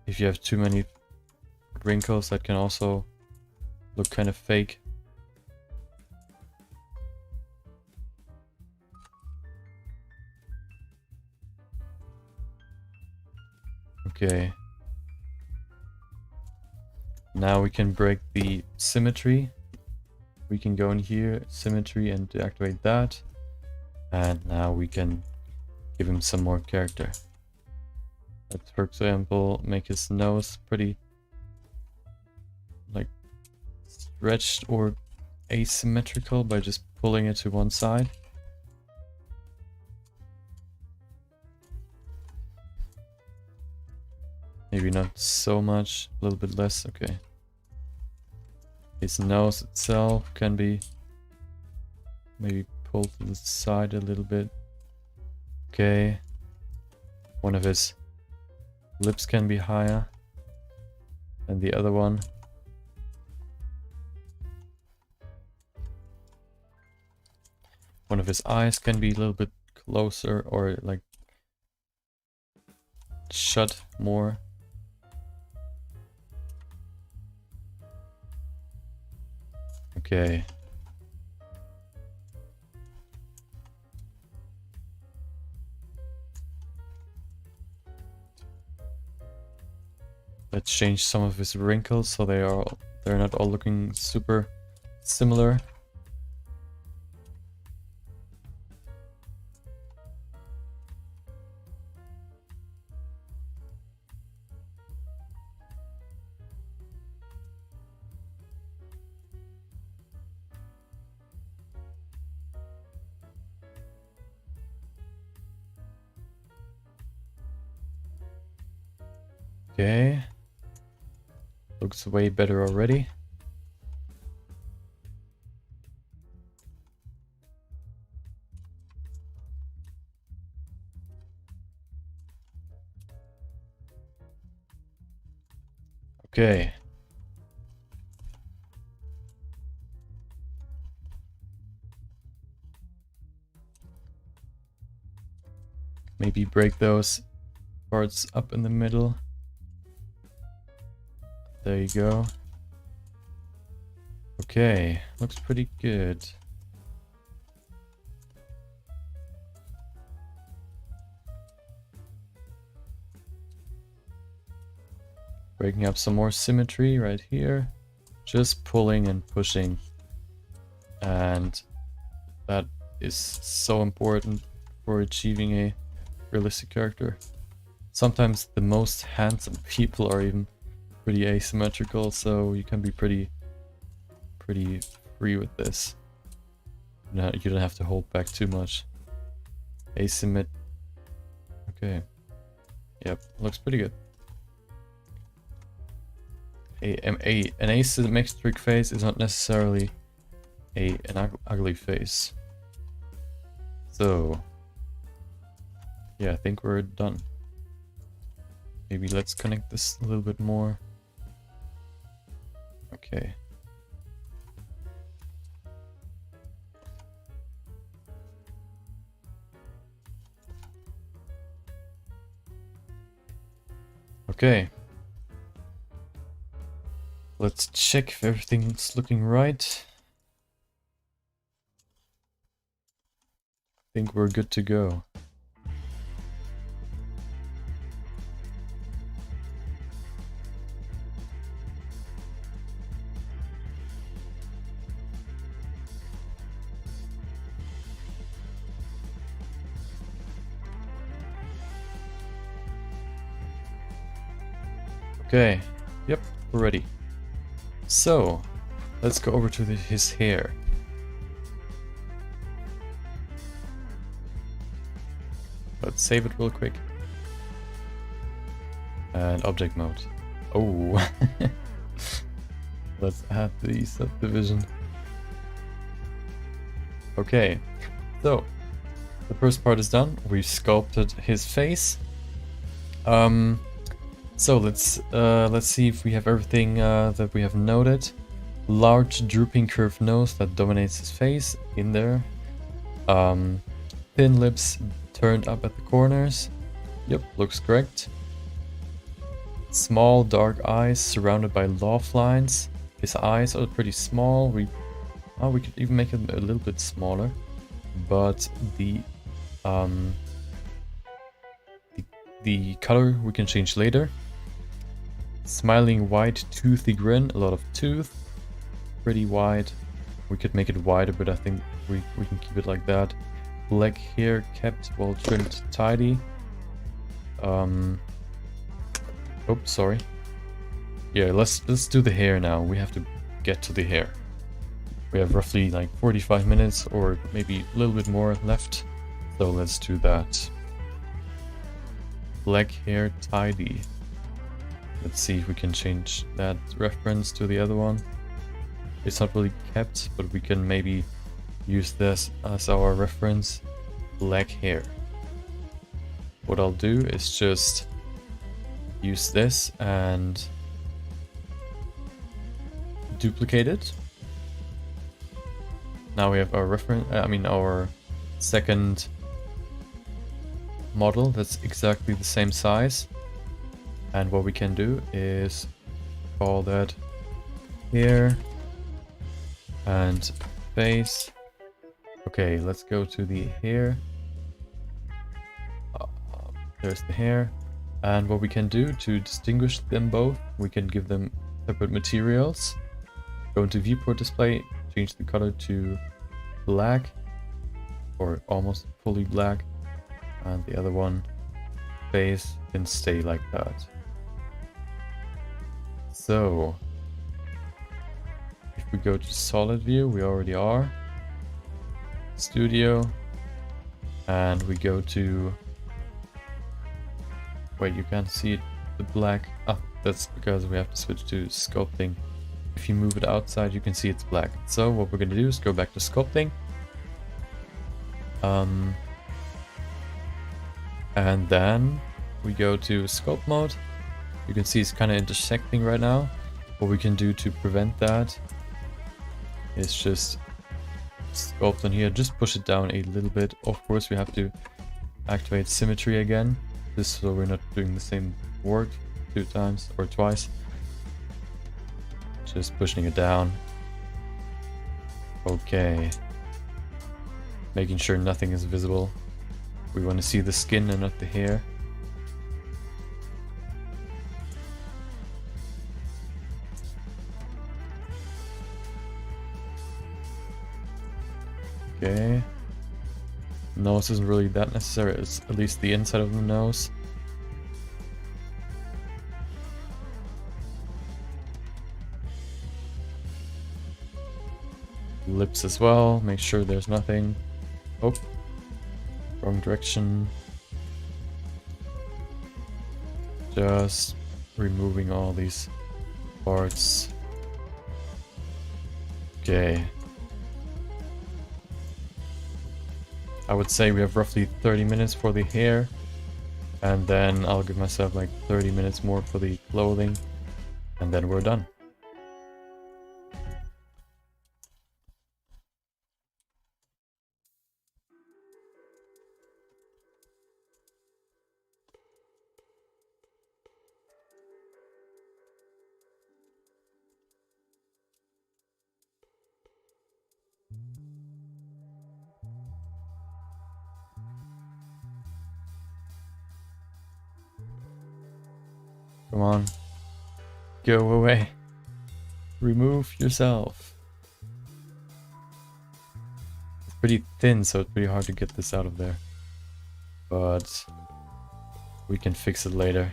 If you have too many wrinkles, that can also look kind of fake. Okay. Now we can break the symmetry. We can go in here, symmetry, and deactivate that. And now we can give him some more character. Let's, for example, make his nose pretty like stretched or asymmetrical by just pulling it to one side. Maybe not so much, a little bit less, okay. His nose itself can be maybe pulled to the side a little bit. Okay. One of his lips can be higher than the other one. One of his eyes can be a little bit closer or like shut more. Okay. Let's change some of his wrinkles so they're not all looking super similar. Okay. Looks way better already. Okay. Maybe break those parts up in the middle. There you go. Okay, looks pretty good. Breaking up some more symmetry right here. Just pulling and pushing. And that is so important for achieving a realistic character. Sometimes the most handsome people are even pretty asymmetrical, so you can be pretty free with this. No, you don't have to hold back too much. Okay. Yep, looks pretty good. An asymmetric face is not necessarily an ugly face. So yeah, I think we're done. Maybe let's connect this a little bit more. Okay. Okay. Let's check if everything's looking right. I think we're good to go. Okay, yep, we're ready. So, let's go over to his hair. Let's save it real quick. And object mode. Oh, let's add the subdivision. Okay, so the first part is done. We've sculpted his face. So let's see if we have everything that we have noted. Large drooping curved nose that dominates his face in there. Thin lips turned up at the corners. Yep, looks correct. Small dark eyes surrounded by loft lines. His eyes are pretty small. We could even make it a little bit smaller, but the color we can change later. Smiling white toothy grin, a lot of tooth, pretty wide. We could make it wider, but I think we can keep it like that. Black hair kept well trimmed tidy. Oops, sorry. Yeah, let's do the hair now. We have to get to the hair. We have roughly like 45 minutes or maybe a little bit more left. So let's do that. Black hair tidy. Let's see if we can change that reference to the other one. It's not really kept, but we can maybe use this as our reference. Black hair. What I'll do is just use this and duplicate it. Now we have our reference, our second model that's exactly the same size. And what we can do is call that hair and face. Okay, let's go to the hair. There's the hair. And what we can do to distinguish them both, we can give them separate materials. Go into viewport display, change the color to black or almost fully black, and the other one face can stay like that. So if we go to solid view, we already are studio, and we go to, wait, you can't see it, the black. That's because we have to switch to sculpting. If you move it outside, you can see it's black. So what we're going to do is go back to sculpting. And then we go to sculpt mode. You can see it's kind of intersecting right now. What we can do to prevent that is just sculpt on here. Just push it down a little bit. Of course, we have to activate symmetry again, just so we're not doing the same work 2 times or twice. Just pushing it down. Okay. Making sure nothing is visible. We want to see the skin and not the hair. Okay. Nose isn't really that necessary. It's at least the inside of the nose. Lips as well. Make sure there's nothing. Oh, wrong direction. Just removing all these parts. Okay. I would say we have roughly 30 minutes for the hair. And then I'll give myself like 30 minutes more for the clothing, and then we're done. Come on. Go away. Remove yourself. It's pretty thin, so it's pretty hard to get this out of there. But we can fix it later.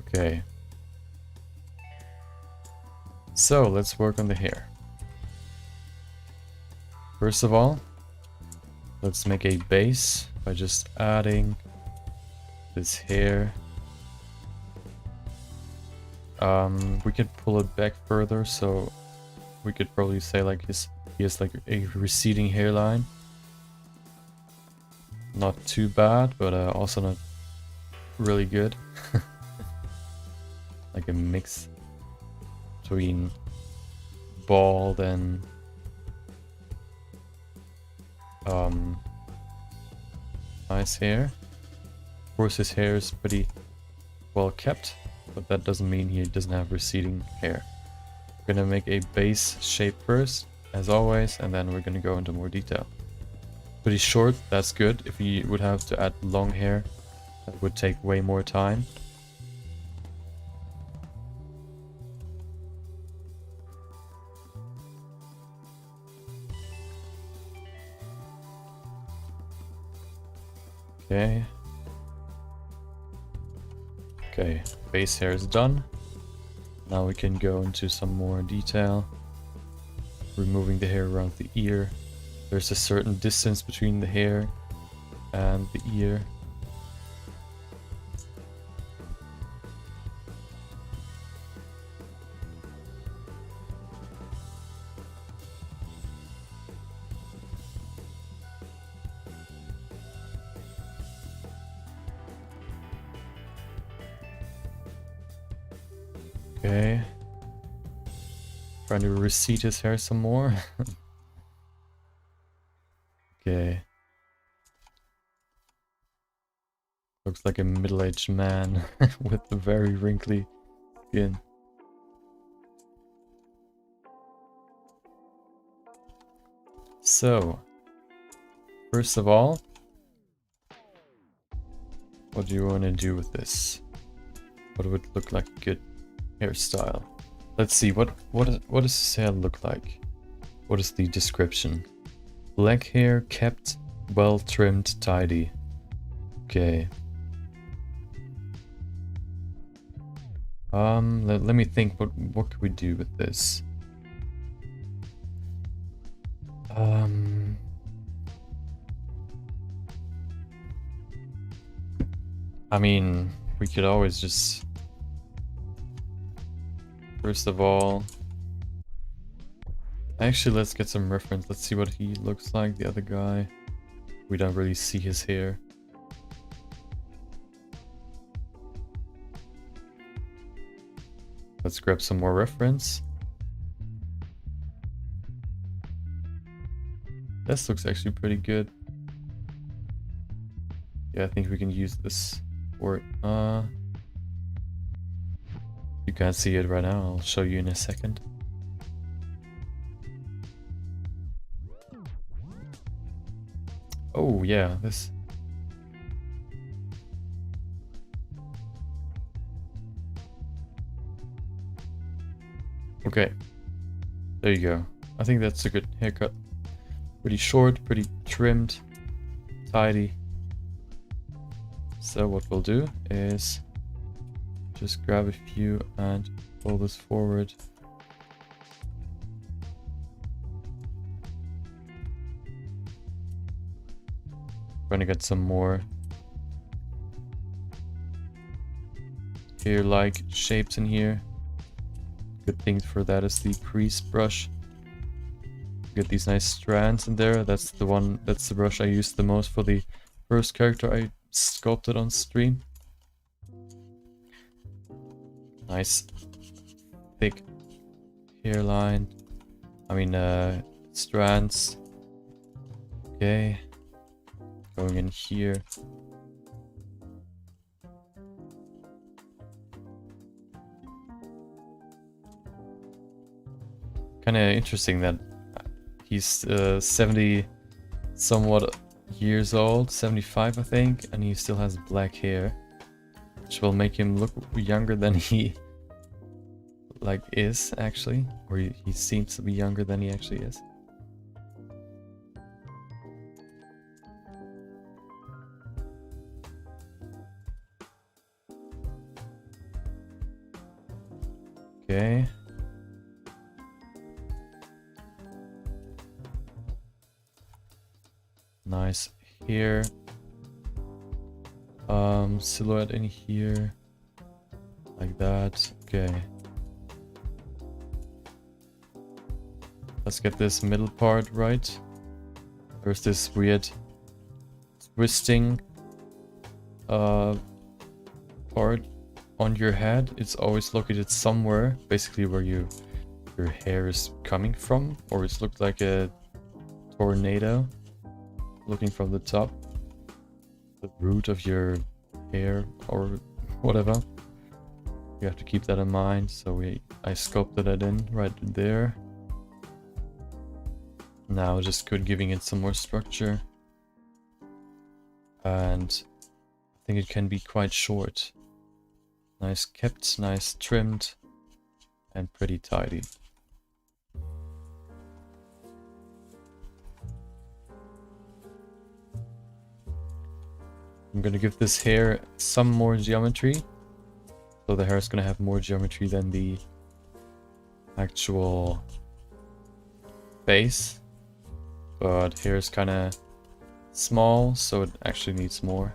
Okay. So let's work on the hair. First of all, let's make a base by just adding this hair. We could pull it back further, so we could probably say like he has like a receding hairline. Not too bad, but also not really good. Like a mix between bald and nice hair. Of course his hair is pretty well kept, but that doesn't mean he doesn't have receding hair. We're gonna make a base shape first, as always, and then we're gonna go into more detail. Pretty short, that's good. If you would have to add long hair, that would take way more time. Okay. Okay, base hair is done. Now we can go into some more detail. Removing the hair around the ear. There's a certain distance between the hair and the ear. Okay. Trying to recede his hair some more. Okay. Looks like a middle-aged man with a very wrinkly skin. So, first of all, what do you want to do with this? What would look like a good hairstyle? Let's see, what does this hair look like? What is the description? Black hair, kept, well trimmed, tidy. Okay. Let me think, what could we do with this? I mean, we could always just, first of all, actually let's get some reference. Let's see what he looks like, the other guy. We don't really see his hair. Let's grab some more reference. This looks actually pretty good. Yeah, I think we can use this for you can't see it right now, I'll show you in a second. Oh yeah, this. Okay, there you go. I think that's a good haircut. Pretty short, pretty trimmed, tidy. So what we'll do is just grab a few and pull this forward. Going to get some more hair-like shapes in here. Good thing for that is the crease brush. get these nice strands in there. That's the brush I used the most for the first character I sculpted on stream. Nice thick hairline. I mean strands. Okay. Going in here. Kind of interesting that he's 70 somewhat years old, 75 I think, and he still has black hair, which will make him look younger than he like is actually, or he seems to be younger than he actually is. Okay. Nice here. Silhouette in here. Like that. Okay. Let's get this middle part right. There's this weird twisting part on your head. It's always located somewhere, basically where your hair is coming from, or it's looked like a tornado looking from the top, the root of your hair or whatever. You have to keep that in mind. So I sculpted it in right there. Now just giving it some more structure, and I think it can be quite short. Nice kept, nice trimmed, and pretty tidy. I'm gonna give this hair some more geometry, so the hair is gonna have more geometry than the actual face, but hair is kind of small, so it actually needs more.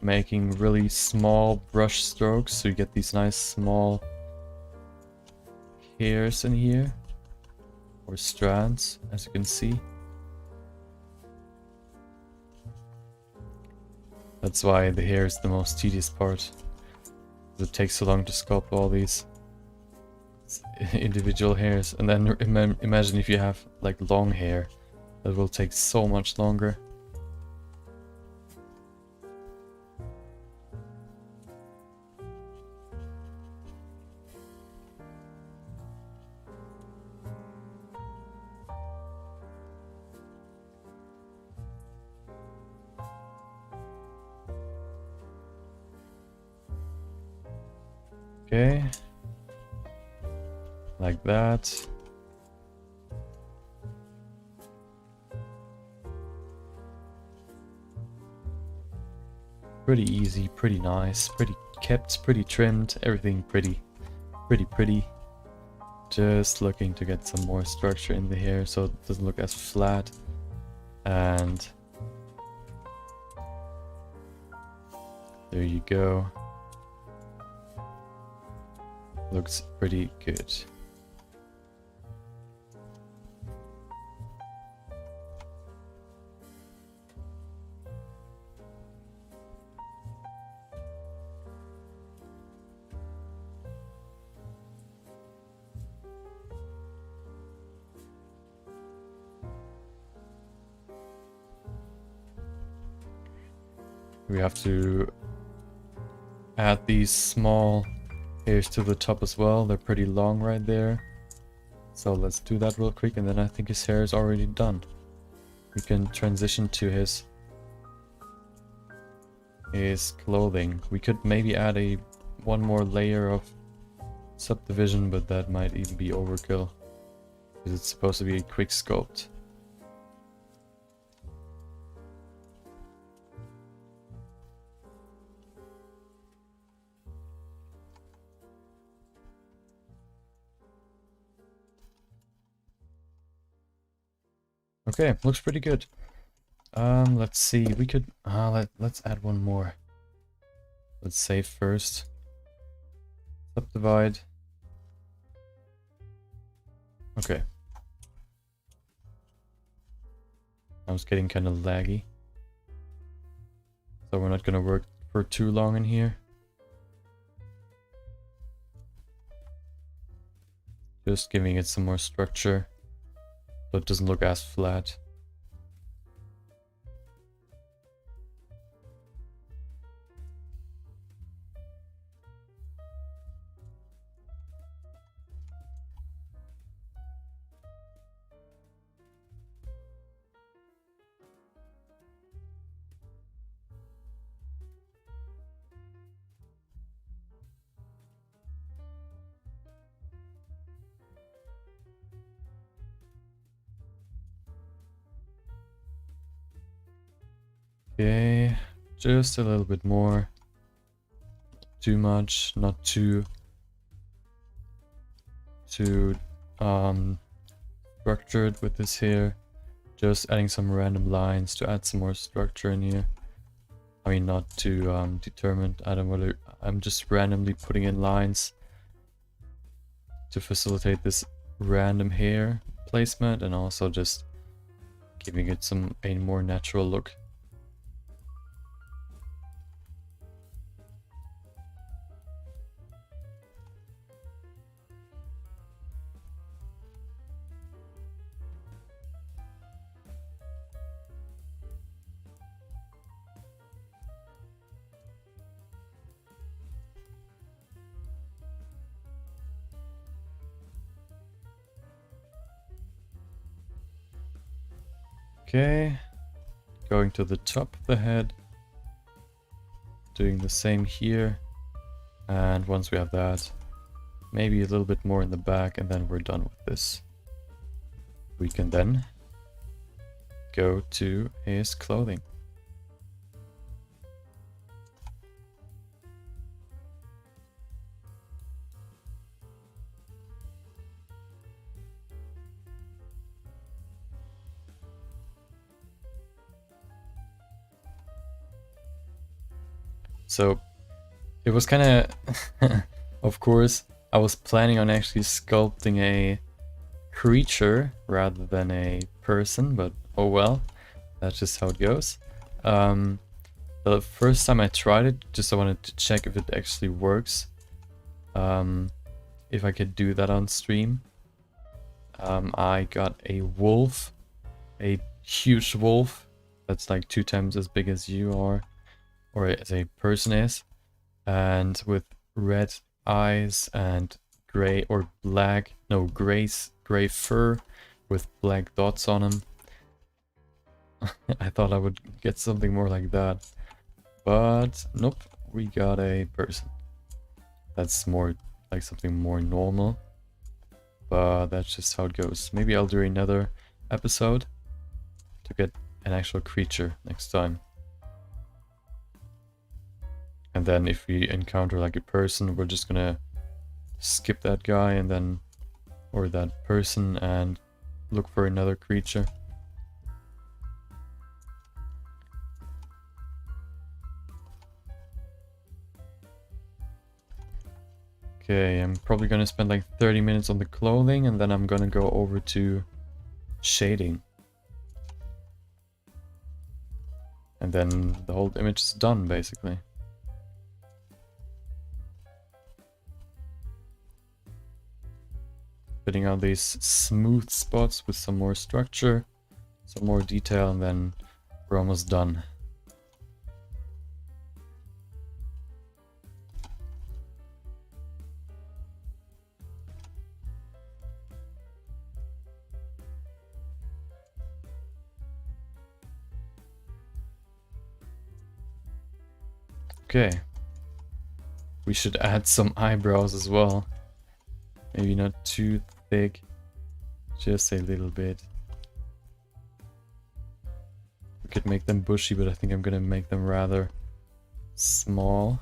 Making really small brush strokes so you get these nice small hairs in here, or strands, as you can see. That's why the hair is the most tedious part. It takes so long to sculpt all these individual hairs, and then imagine if you have like long hair, that will take so much longer. Okay, like that. Pretty easy, pretty nice, pretty kept, pretty trimmed, everything pretty. Just looking to get some more structure in the hair so it doesn't look as flat. And there you go. Looks pretty good. We have to add these small hairs to the top as well. They're pretty long right there. So let's do that real quick, and then I think his hair is already done. We can transition to his clothing. We could maybe add one more layer of subdivision, but that might even be overkill, because it's supposed to be a quick sculpt. Okay, looks pretty good. Let's see, we could let's add one more Let's save first. Subdivide. Okay. I was getting kind of laggy. So we're not gonna work for too long in here. Just giving it some more structure so it doesn't look as flat. Okay, just a little bit more. Too much, not too structured with this here. Just adding some random lines to add some more structure in here. I mean, not too determined. I'm just randomly putting in lines to facilitate this random hair placement and also just giving it a more natural look. Okay, going to the top of the head, doing the same here, and once we have that, maybe a little bit more in the back, and then we're done with this. We can then go to his clothing. So it was kind of, of course, I was planning on actually sculpting a creature rather than a person, but oh well, that's just how it goes. The first time I tried it, I wanted to check if it actually works. If I could do that on stream. I got a wolf, a huge wolf that's like 2 times as big as you are, or as a person is, and with red eyes and gray or black, no, gray fur with black dots on him. I thought I would get something more like that, but nope, we got a person. That's more like something more normal, but that's just how it goes. Maybe I'll do another episode to get an actual creature next time. And then if we encounter like a person, we're just gonna skip that guy and then, or that person, and look for another creature. Okay, I'm probably gonna spend like 30 minutes on the clothing, and then I'm gonna go over to shading. And then the whole image is done, basically. Filling out these smooth spots with some more structure, some more detail, and then we're almost done. Okay. We should add some eyebrows as well. Maybe not too thick, just a little bit. We could make them bushy, but I think I'm gonna make them rather small.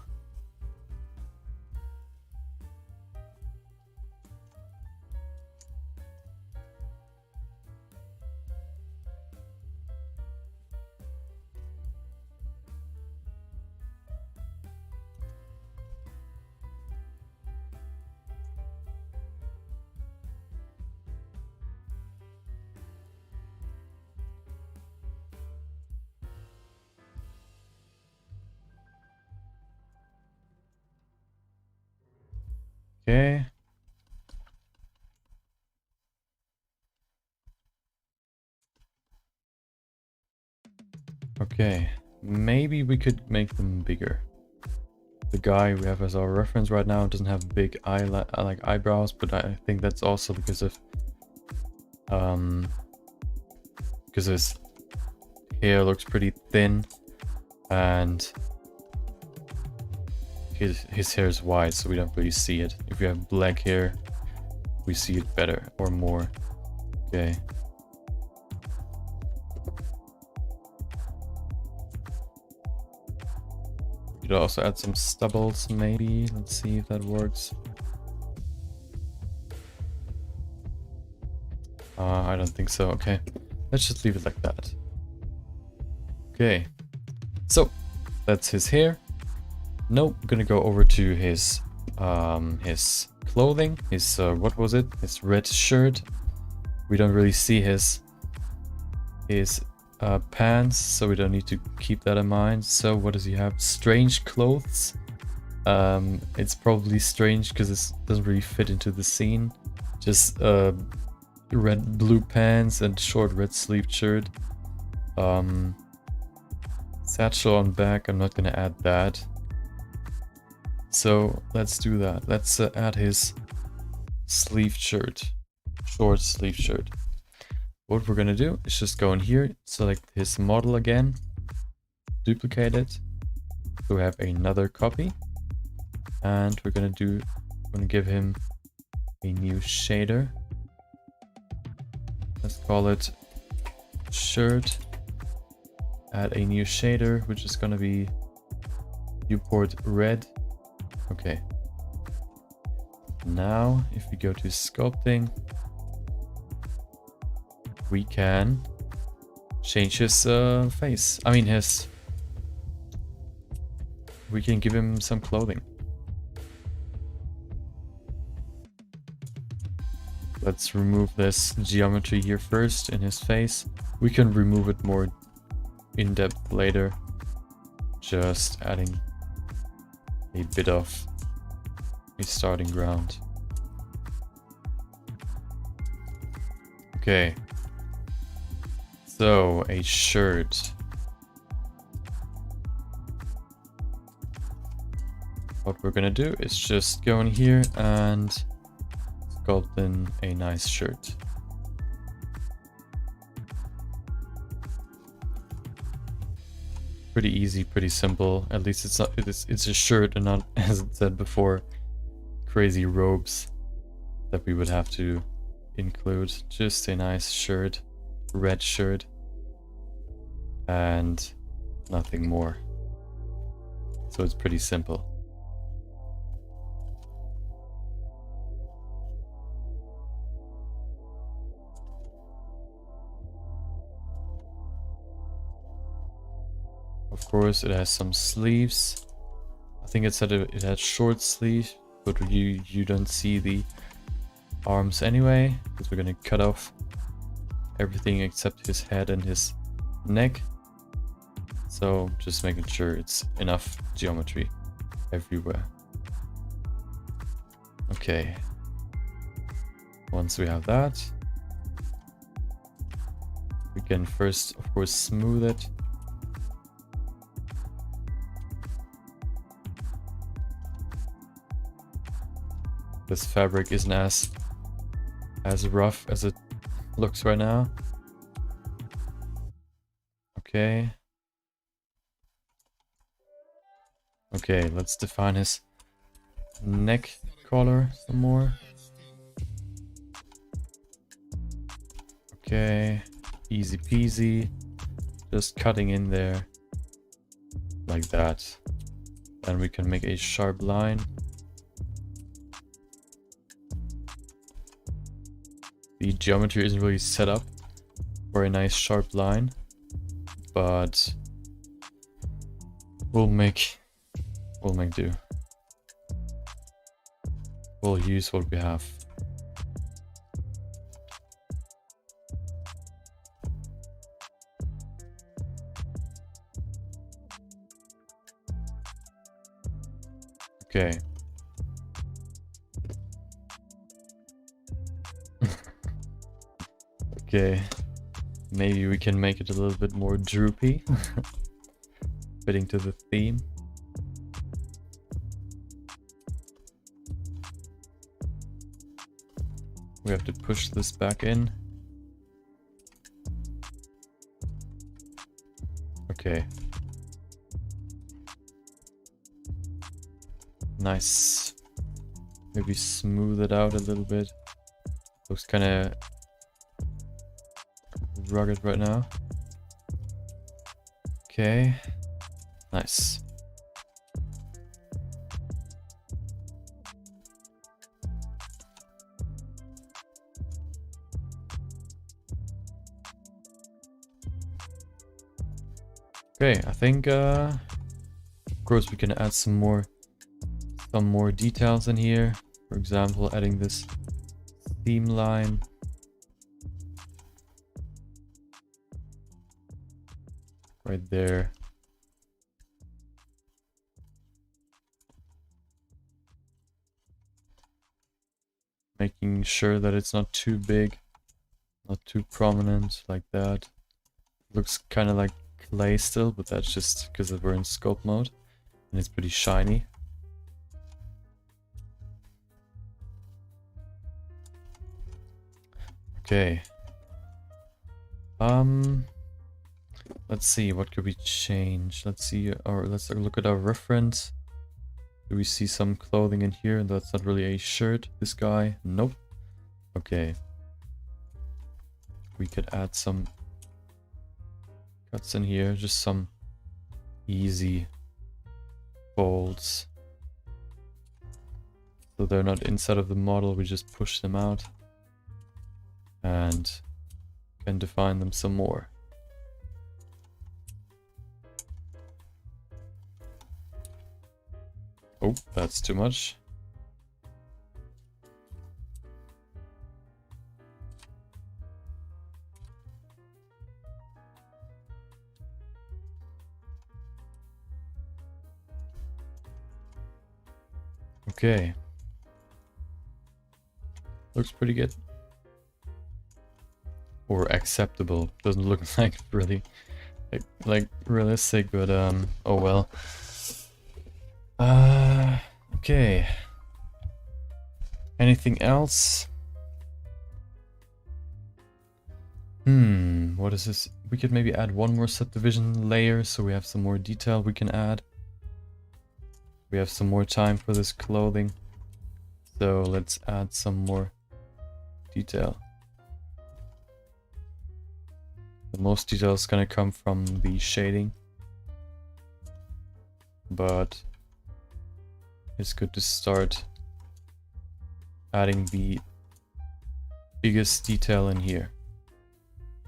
Okay. Okay, maybe we could make them bigger. The guy we have as our reference right now doesn't have big eyebrows, but I think that's also because of his hair looks pretty thin, and his hair is white, so we don't really see it. If we have black hair, we see it better or more. Okay. We could also add some stubbles, maybe. Let's see if that works. I don't think so. Okay, let's just leave it like that. Okay, so that's his hair. Now I'm gonna go over to his clothing. His what was it? His red shirt. We don't really see his pants, so we don't need to keep that in mind. So what does he have? Strange clothes. It's probably strange because it doesn't really fit into the scene. Just red blue pants and short red sleeved shirt. Satchel on back, I'm not gonna add that. So let's do that. Let's add his sleeved shirt, short sleeve shirt. What we're gonna do is just go in here, select his model again, duplicate it. So we have another copy, and we're gonna give him a new shader. Let's call it shirt. Add a new shader, which is gonna be viewport red. Okay. Now, if we go to sculpting, we can change his face. I mean we can give him some clothing. Let's remove this geometry here first in his face. We can remove it more in depth later. Just adding a bit of a starting ground. Okay. So, a shirt. What we're gonna do is just go in here and sculpt in a nice shirt. Pretty easy, pretty simple. At least it's a shirt and not, as it said before, crazy robes that we would have to include. Just a nice shirt, red shirt, and nothing more. So it's pretty simple. Of course, it has some sleeves. I think it said it had short sleeves, but you don't see the arms anyway, because we're gonna cut off everything except his head and his neck. So just making sure it's enough geometry everywhere. Okay. Once we have that, we can first, of course, smooth it. This fabric isn't as rough as it looks right now. Okay. Okay, let's define his neck collar some more. Okay, easy peasy. Just cutting in there like that. Then we can make a sharp line. The geometry isn't really set up for a nice sharp line, but we'll make do. We'll use what we have. Okay. Okay. Maybe we can make it a little bit more droopy. Fitting to the theme. We have to push this back in. Okay. Nice. Maybe smooth it out a little bit. Looks kind of rugged right now. Okay. Nice. Okay, I think of course we can add some more details in here. For example, adding this theme line. Right there. Making sure that it's not too big, not too prominent like that. Looks kind of like clay still, but that's just because we're in sculpt mode and it's pretty shiny. Okay. Let's see, what could we change? Let's see, or let's look at our reference. Do we see some clothing in here? That's not really a shirt, this guy. Nope. Okay. We could add some cuts in here, just some easy folds. So they're not inside of the model, we just push them out and can define them some more. Oh, that's too much. Okay. Looks pretty good. Or acceptable. Doesn't look like really like realistic, but oh well. Okay. Anything else? What is this? We could maybe add one more subdivision layer so we have some more detail we can add. We have some more time for this clothing. So let's add some more detail. The most detail is gonna come from the shading. But it's good to start adding the biggest detail in here.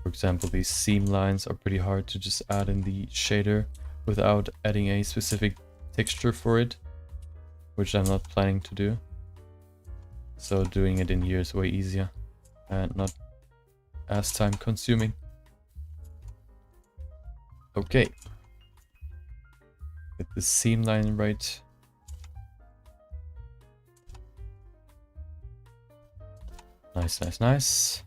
For example, these seam lines are pretty hard to just add in the shader without adding a specific texture for it, which I'm not planning to do. So doing it in here is way easier and not as time consuming. Okay. Get the seam line right. Nice, nice, nice.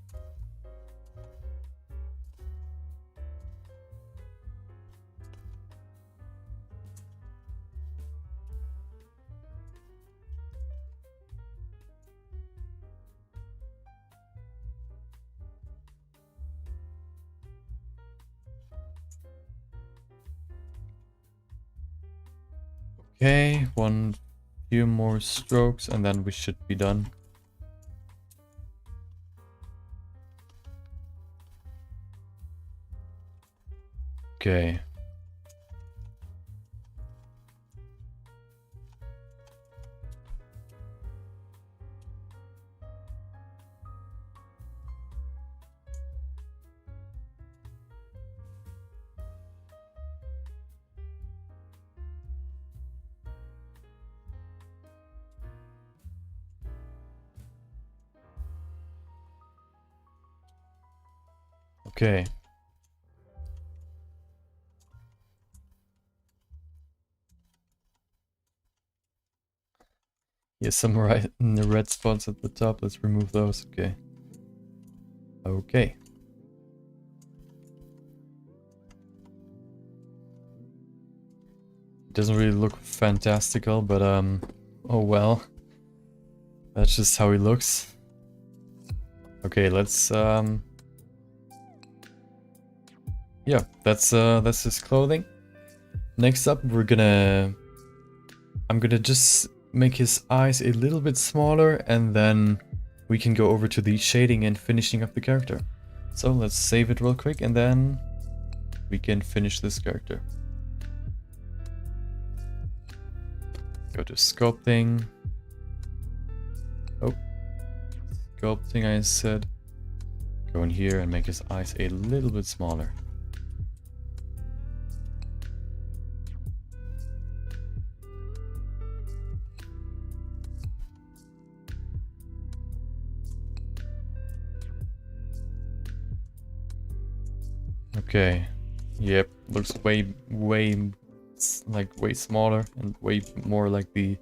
Okay, one few more strokes and then we should be done. Okay. Okay. Yeah, some right in the red spots at the top. Let's remove those. Okay. Okay. doesn't really look fantastical, but oh well. That's just how he looks. Okay, let's yeah, that's his clothing. Next up, I'm gonna just make his eyes a little bit smaller, and then we can go over to the shading and finishing up the character. So let's save it real quick, and then we can finish this character. Go to sculpting. Oh, sculpting I said. Go in here and make his eyes a little bit smaller. Okay, yep, looks way smaller and way more like the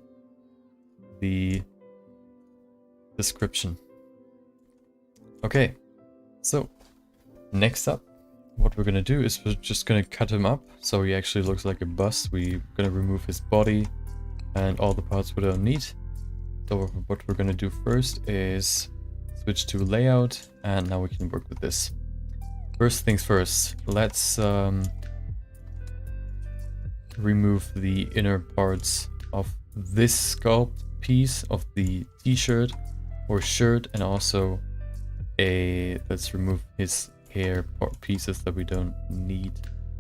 description. Okay, so next up, what we're gonna do is we're just gonna cut him up so he actually looks like a bust. We're gonna remove his body and all the parts we don't need. So what we're gonna do first is switch to layout, and now we can work with this. First things first, let's remove the inner parts of this sculpt piece of the t-shirt or shirt, and also let's remove his hair pieces that we don't need.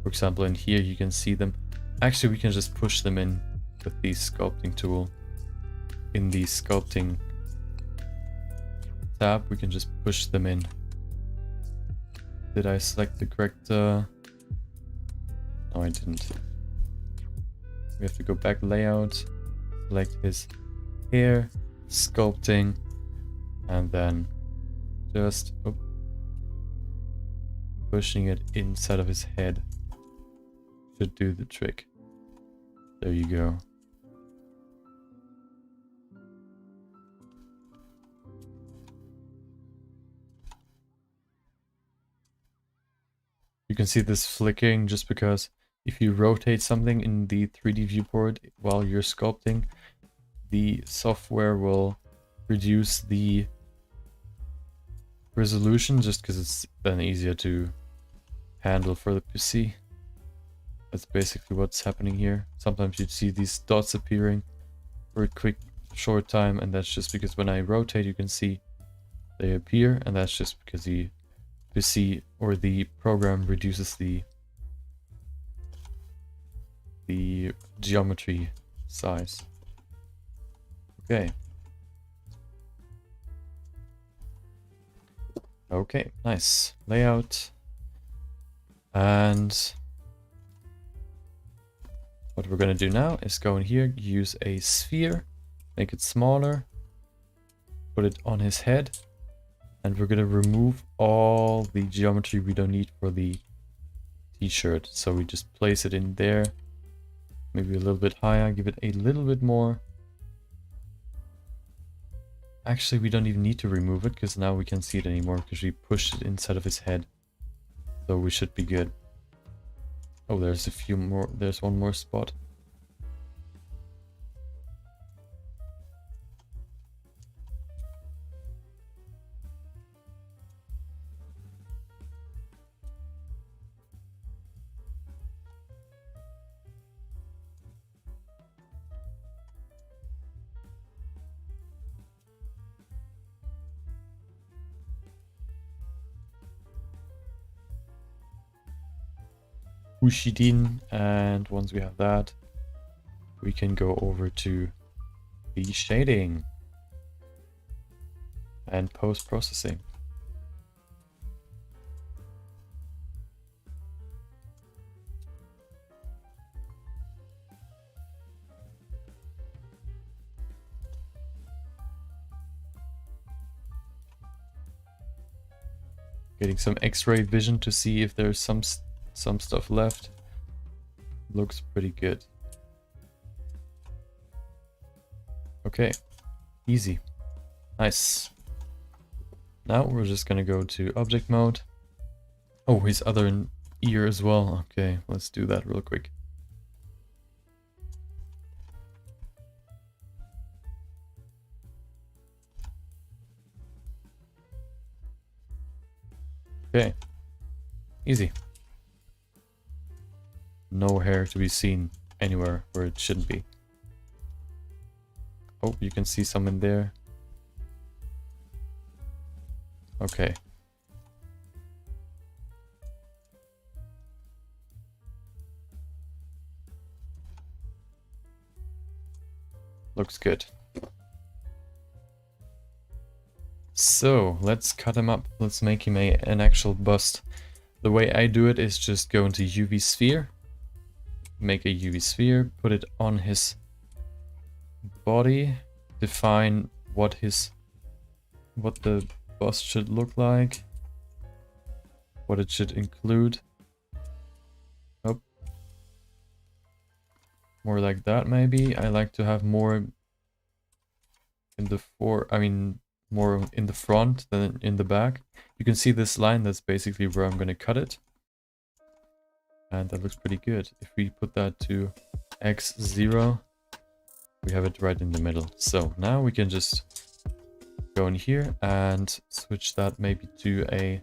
For example, in here you can see them. Actually, we can just push them in with the sculpting tool. In the sculpting tab, we can just push them in. Did I select the correct... No, I didn't. We have to go back layout, select his hair, sculpting, and then just pushing it inside of his head should do the trick. There you go. You can see this flickering just because if you rotate something in the 3D viewport while you're sculpting, the software will reduce the resolution just because it's then easier to handle for the PC. That's basically what's happening here. Sometimes you'd see these dots appearing for a quick short time, and that's just because when I rotate you can see they appear, and that's just because the PC or the program reduces the geometry size. Okay. Okay, nice. Layout. And what we're gonna do now is go in here, use a sphere, make it smaller, put it on his head, and we're gonna remove all the geometry we don't need for the t-shirt. So we just place it in there, maybe a little bit higher, give it a little bit more. Actually, we don't even need to remove it because now we can't see it anymore because we pushed it inside of his head. So we should be good. Oh, there's a few more, there's one more spot. Push it in, and once we have that, we can go over to the shading and post-processing. Getting some X-ray vision to see if there's some stuff left. Looks pretty good. Okay, easy, nice. Now we're just gonna go to object mode. Oh, his other ear as well. Okay, let's do that real quick. Okay. Easy. No hair to be seen anywhere where it shouldn't be. Oh, you can see some in there. Okay. Looks good. So, let's cut him up. Let's make him an actual bust. The way I do it is just go into UV sphere. Make a UV sphere, put it on his body. Define what the bust should look like. What it should include. Oh. More like that maybe. I like to have more in the more in the front than in the back. You can see this line, that's basically where I'm going to cut it. And that looks pretty good. If we put that to x0, we have it right in the middle. So now we can just go in here and switch that maybe to a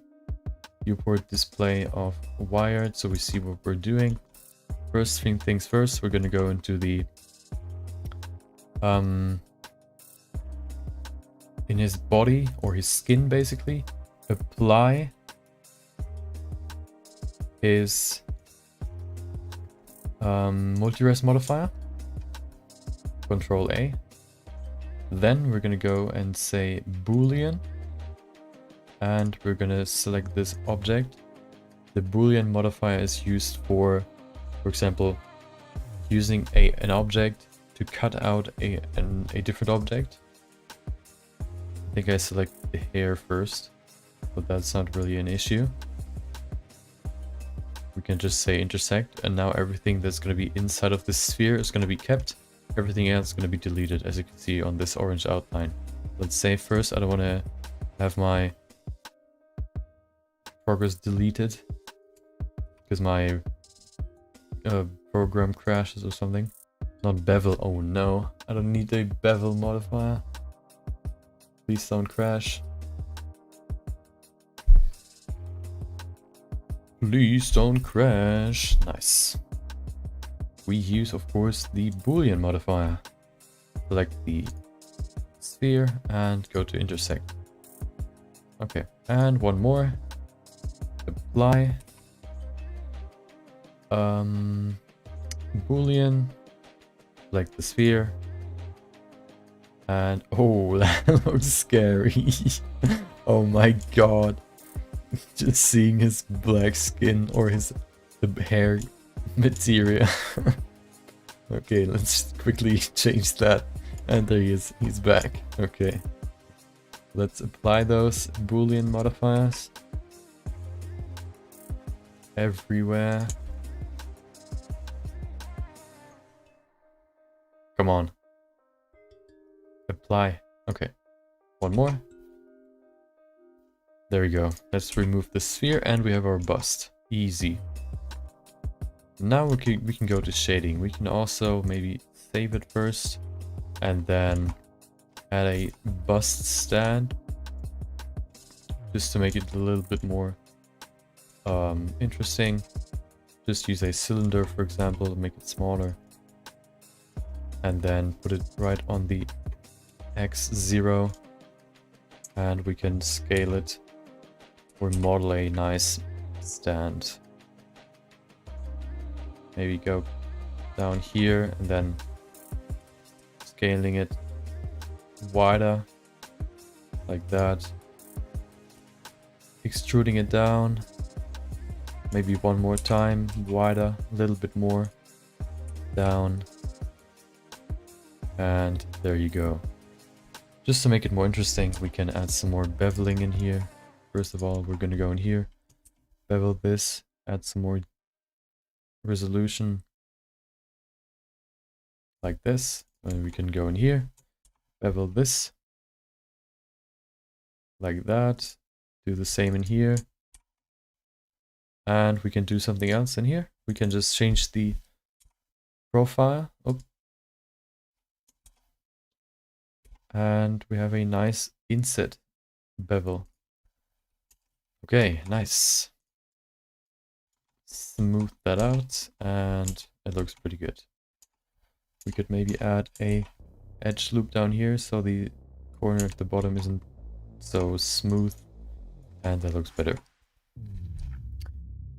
viewport display of wired, so we see what we're doing. First things first, we're going to go into the in his body or his skin, basically apply his multi-res modifier, Control A. Then we're gonna go and say Boolean, and we're gonna select this object. The Boolean modifier is used for example, using an object to cut out a different object. I think I select the hair first, but that's not really an issue. We can just say intersect, and now everything that's going to be inside of this sphere is going to be kept. Everything else is going to be deleted, as you can see on this orange outline. Let's say first, I don't want to have my progress deleted because my program crashes or something. Not bevel. Oh no, I don't need a bevel modifier. Please don't crash. Please don't crash. Nice. We use, of course, the Boolean modifier. Select the sphere and go to intersect. Okay, and one more. Apply. Boolean. Select the sphere. And oh, that looks scary. Oh my god. Just seeing his black skin or the hair material. Okay, let's quickly change that. And there he is. He's back. Okay. Let's apply those Boolean modifiers everywhere. Come on. Apply. Okay. One more. There we go. Let's remove the sphere and we have our bust. Easy. Now we can go to shading. We can also maybe save it first and then add a bust stand just to make it a little bit more interesting. Just use a cylinder, for example, to make it smaller, and then put it right on the X0, and we can scale it or model a nice stand. Maybe go down here and then scaling it wider like that, extruding it down maybe one more time, wider, a little bit more down, and there you go. Just to make it more interesting, we can add some more beveling in here. First of all, we're going to go in here, bevel this, add some more resolution like this, and we can go in here, bevel this like that, do the same in here, and we can do something else in here. We can just change the profile. Oh. And we have a nice inset bevel. Okay, nice. Smooth that out, and it looks pretty good. We could maybe add a edge loop down here so the corner at the bottom isn't so smooth, and that looks better.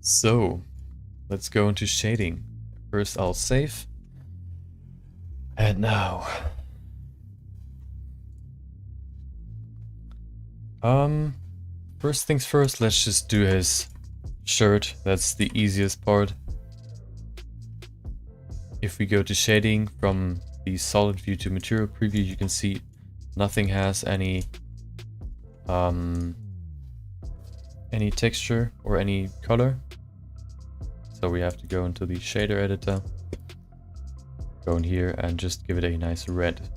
So let's go into shading. First I'll save, and now first things first, let's just do his shirt. That's the easiest part. If we go to shading from the solid view to material preview, you can see nothing has any texture or any color. So we have to go into the shader editor, go in here and just give it a nice red.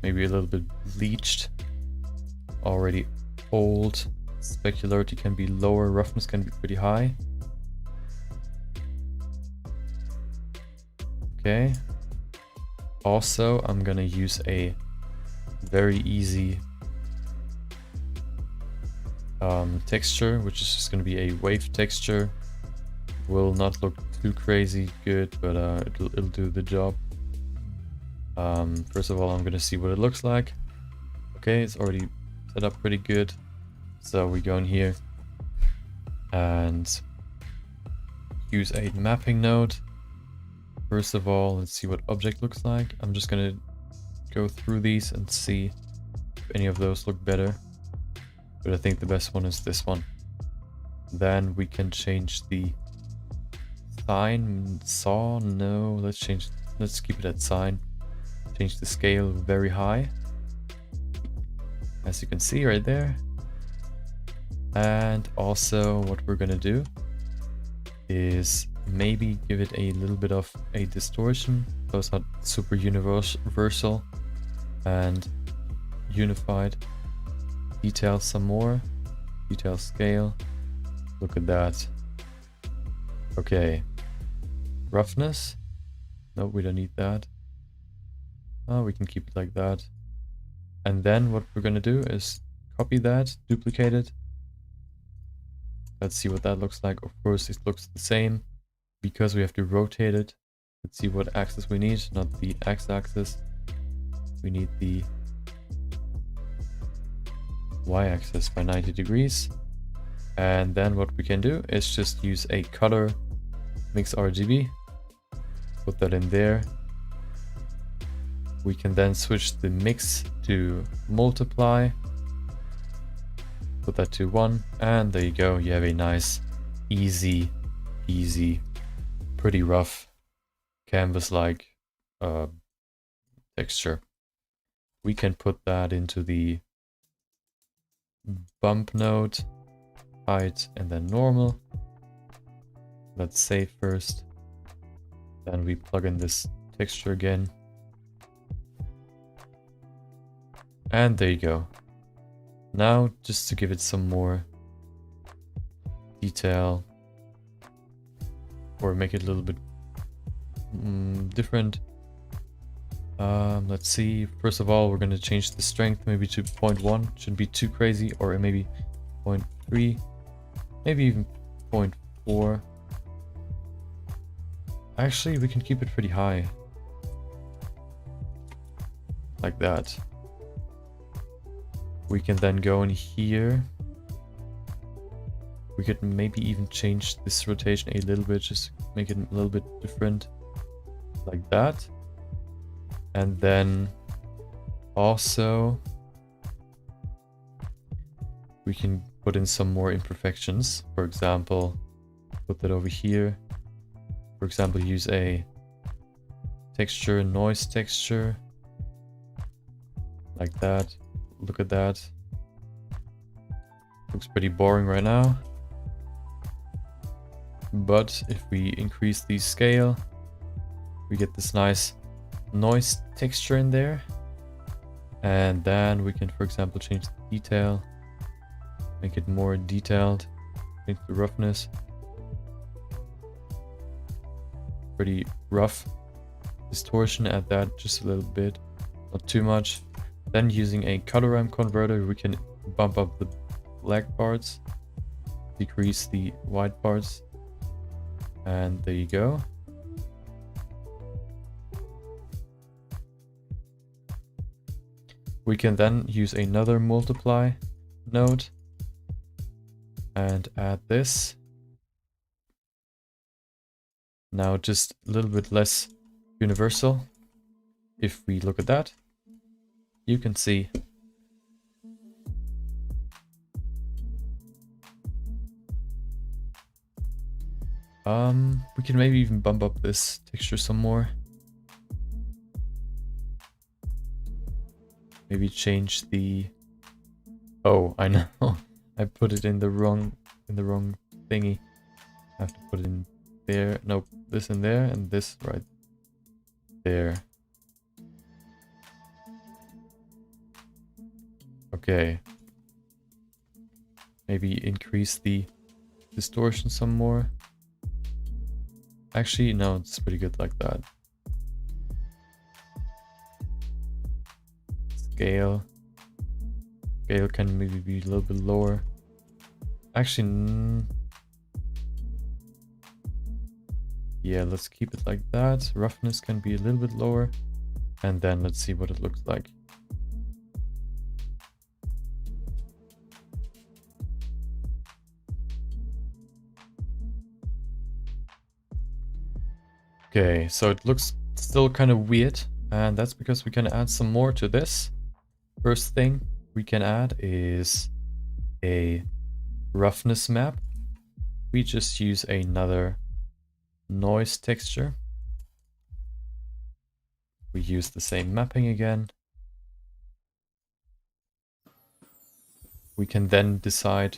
Maybe a little bit bleached, already old. Specularity can be lower, roughness can be pretty high. Okay. Also, I'm gonna use a very easy texture, which is just gonna be a wave texture. Will not look too crazy good, but it'll do the job. First of all, I'm gonna see what it looks like. Okay, it's already set up pretty good. So we go in here and use a mapping node. First of all, let's see what object looks like. I'm just gonna go through these and see if any of those look better. But I think the best one is this one. Then we can change the sign. Saw? No, let's keep it at sign. Change the scale very high. As you can see right there. And also what we're gonna do is maybe give it a little bit of a distortion, so it's not super universal, and unified. Detail some more. Detail scale. Look at that. Okay. Roughness. No, we don't need that. Oh, we can keep it like that. And then what we're gonna do is copy that, duplicate it. Let's see what that looks like. Of course, it looks the same because we have to rotate it. Let's see what axis we need, not the x-axis. We need the y-axis by 90 degrees. And then what we can do is just use a color mix RGB. Put that in there. We can then switch the mix to multiply. Put that to 1, and there you go. You have a nice, easy, pretty rough canvas-like texture. We can put that into the bump node, height, and then normal. Let's save first. Then we plug in this texture again. And there you go. Now, just to give it some more detail, or make it a little bit different. Let's see. First of all, we're going to change the strength maybe to 0.1. Shouldn't be too crazy, or maybe 0.3, maybe even 0.4. Actually, we can keep it pretty high, like that. We can then go in here. We could maybe even change this rotation a little bit, just make it a little bit different, like that. And then also we can put in some more imperfections. For example, put that over here. For example, use a texture, noise texture, like that. Look at that. Looks pretty boring right now. But if we increase the scale, we get this nice noise texture in there. And then we can, for example, change the detail, make it more detailed, change the roughness. Pretty rough. Distortion, add that just a little bit, not too much. Then using a color ramp converter, we can bump up the black parts, decrease the white parts, and there you go. We can then use another multiply node and add this. Now just a little bit less universal. If we look at that, you can see we can maybe even bump up this texture some more. Maybe change the... Oh, I know. I put it in the wrong thingy. I have to put it in there. Nope, this in there and this right there. Okay. Maybe increase the distortion some more. Actually, no, it's pretty good like that. Scale. Scale can maybe be a little bit lower. Actually, yeah, let's keep it like that. Roughness can be a little bit lower. And then let's see what it looks like. Okay, so it looks still kind of weird, and that's because we can add some more to this. First thing we can add is a roughness map. We just use another noise texture. We use the same mapping again. We can then decide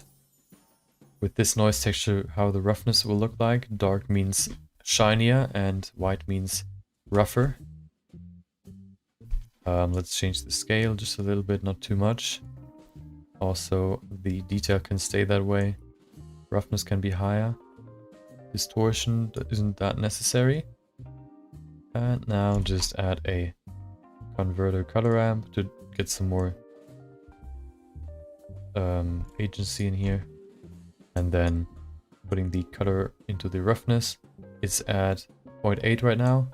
with this noise texture how the roughness will look like. Dark means shinier and white means rougher. Let's change the scale just a little bit, not too much. Also, the detail can stay that way. Roughness can be higher. Distortion isn't that necessary. And now just add a converter color ramp to get some more agency in here. And then putting the color into the roughness. It's at 0.8 right now,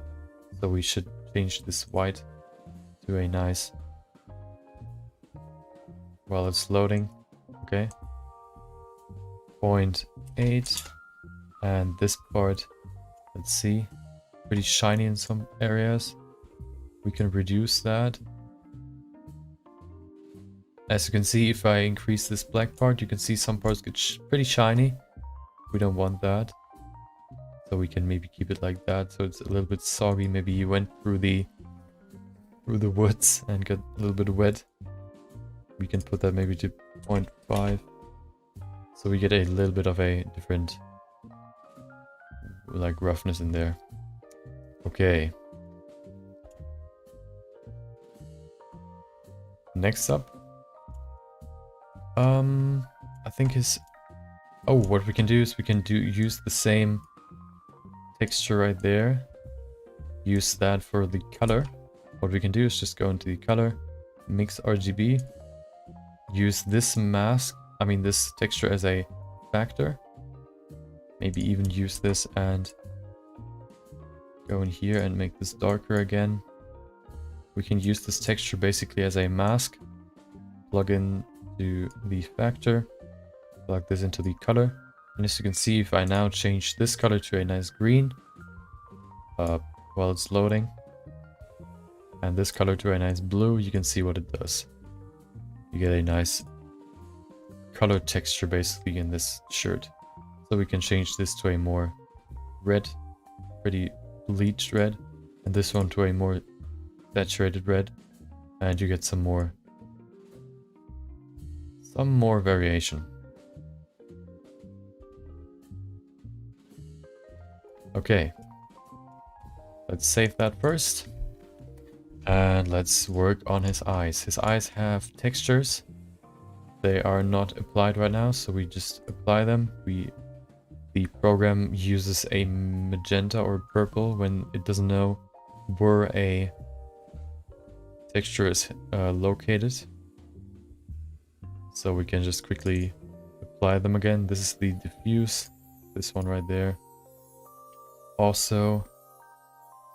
so we should change this white to a nice, while it's loading. Okay, 0.8, and this part, let's see, pretty shiny in some areas. We can reduce that. As you can see, if I increase this black part, you can see some parts get pretty shiny. We don't want that. So we can maybe keep it like that, so it's a little bit soggy. Maybe you went through the woods and got a little bit wet. We can put that maybe to 0.5. So we get a little bit of a different like roughness in there. Okay. Next up. I think what we can do is we can use the same texture right there. Use that for the color. What we can do is just go into the color, mix RGB, use this mask, this texture as a factor. Maybe even use this and go in here and make this darker again. We can use this texture basically as a mask. Plug in to the factor, plug this into the color. And as you can see, if I now change this color to a nice green while it's loading, and this color to a nice blue, you can see what it does. You get a nice color texture basically in this shirt. So we can change this to a more red, pretty bleached red, and this one to a more saturated red, and you get some more variation. Okay, let's save that first. And let's work on his eyes. His eyes have textures. They are not applied right now, so we just apply them. The program uses a magenta or purple when it doesn't know where a texture is located. So we can just quickly apply them again. This is the diffuse, this one right there. Also,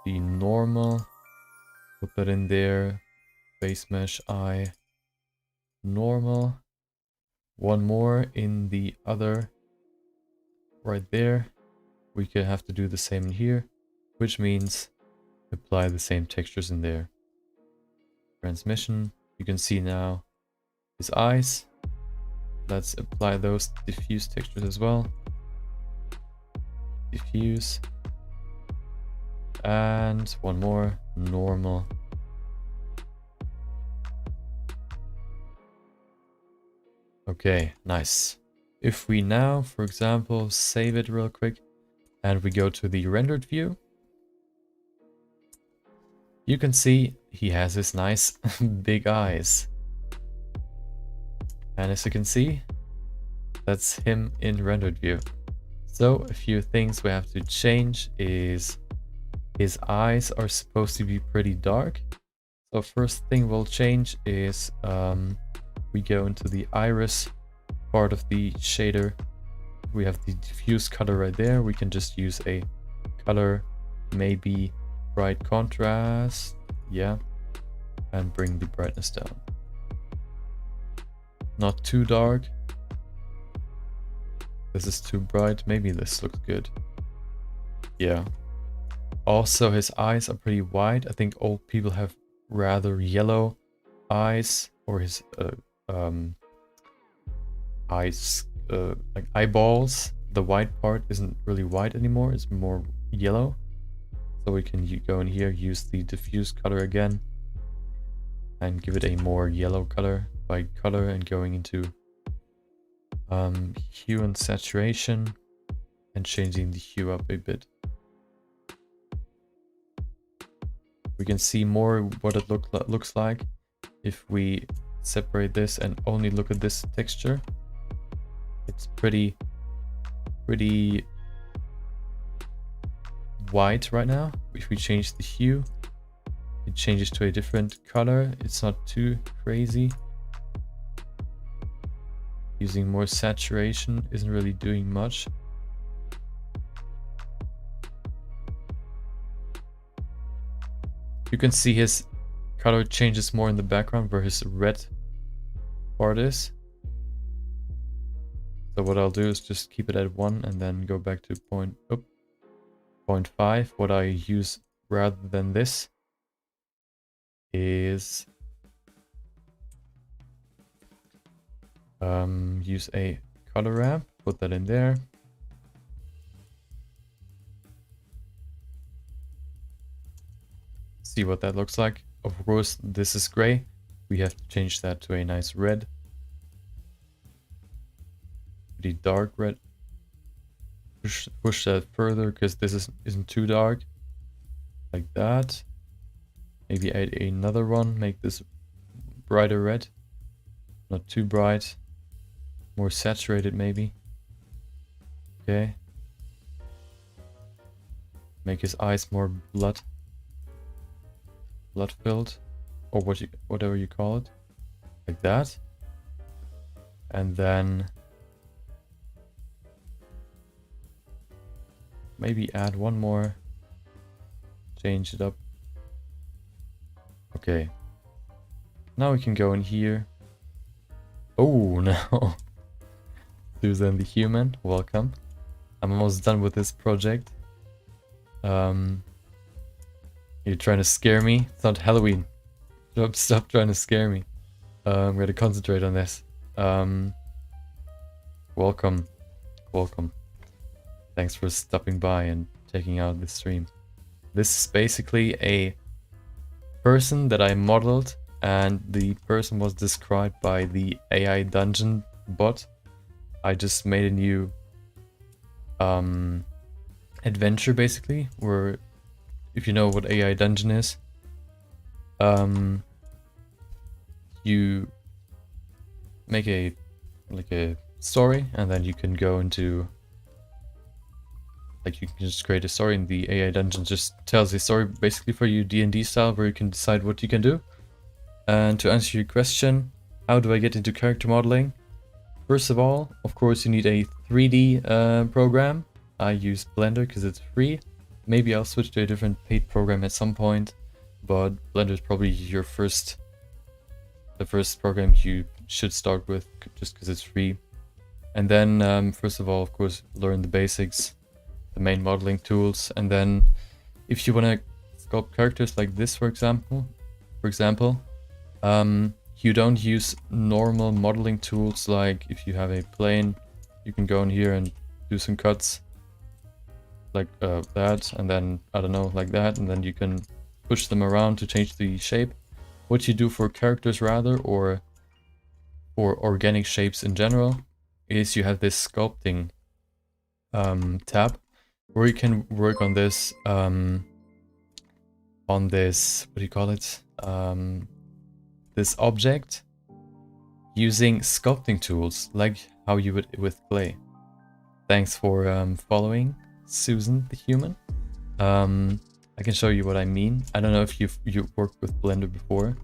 the normal, put that in there. Base mesh eye, normal. One more in the other, right there. We could have to do the same in here, which means apply the same textures in there. Transmission, you can see now his eyes. Let's apply those diffuse textures as well. Diffuse. And one more, normal. Okay, nice. If we now, for example, save it real quick and we go to the rendered view, you can see he has his nice big eyes. And as you can see, that's him in rendered view. So a few things we have to change is his eyes are supposed to be pretty dark. So first thing we'll change is we go into the iris part of the shader. We have the diffuse color right there. We can just use a color, maybe bright contrast, yeah, and bring the brightness down. Not too dark. This is too bright. Maybe this looks good. Yeah. Also, his eyes are pretty wide. I think old people have rather yellow eyes, or his eyes, like eyeballs. The white part isn't really white anymore. It's more yellow. So we can go in here, use the diffuse color again, and give it a more yellow color by color, and going into hue and saturation and changing the hue up a bit. We can see more what it looks like if we separate this and only look at this texture. It's pretty white right now. If we change the hue, it changes to a different color. It's not too crazy. Using more saturation isn't really doing much. You can see his color changes more in the background where his red part is. So what I'll do is just keep it at 1 and then go back to 0.5. What I use rather than this is use a color ramp, put that in there. See what that looks like. Of course, this is gray. We have to change that to a nice red. Pretty dark red. Push that further because this isn't too dark. Like that. Maybe add another one. Make this brighter red. Not too bright. More saturated maybe. Okay. Make his eyes more blood filled, or whatever you call it, like that. And then maybe add one more, change it up. Okay, now we can go in here. Oh no. Susan the human, welcome. I'm almost done with this project. You're trying to scare me? It's not Halloween. Stop trying to scare me. I'm going to concentrate on this. Welcome. Thanks for stopping by and checking out this stream. This is basically a person that I modeled, and the person was described by the AI dungeon bot. I just made a new adventure basically, where, if you know what AI dungeon is, you make a story, and then you can go into, like, you can just create a story, and the AI dungeon just tells a story basically for you, D&D style, where you can decide what you can do. And to answer your question, how do I get into character modeling? First of all, of course, you need a 3D program. I use Blender because it's free. Maybe I'll switch to a different paid program at some point, but Blender is probably the first program you should start with just because it's free. And then first of all, of course, learn the basics, the main modeling tools, and then if you want to sculpt characters like this, for example, you don't use normal modeling tools. Like if you have a plane, you can go in here and do some cuts like that, and then I don't know, like that, and then you can push them around to change the shape. What you do for characters rather, or for organic shapes in general, is you have this sculpting tab where you can work on this what do you call it, this object using sculpting tools like how you would with clay. Thanks for following Susan the human. I can show you what I mean. I don't know if you've worked with Blender before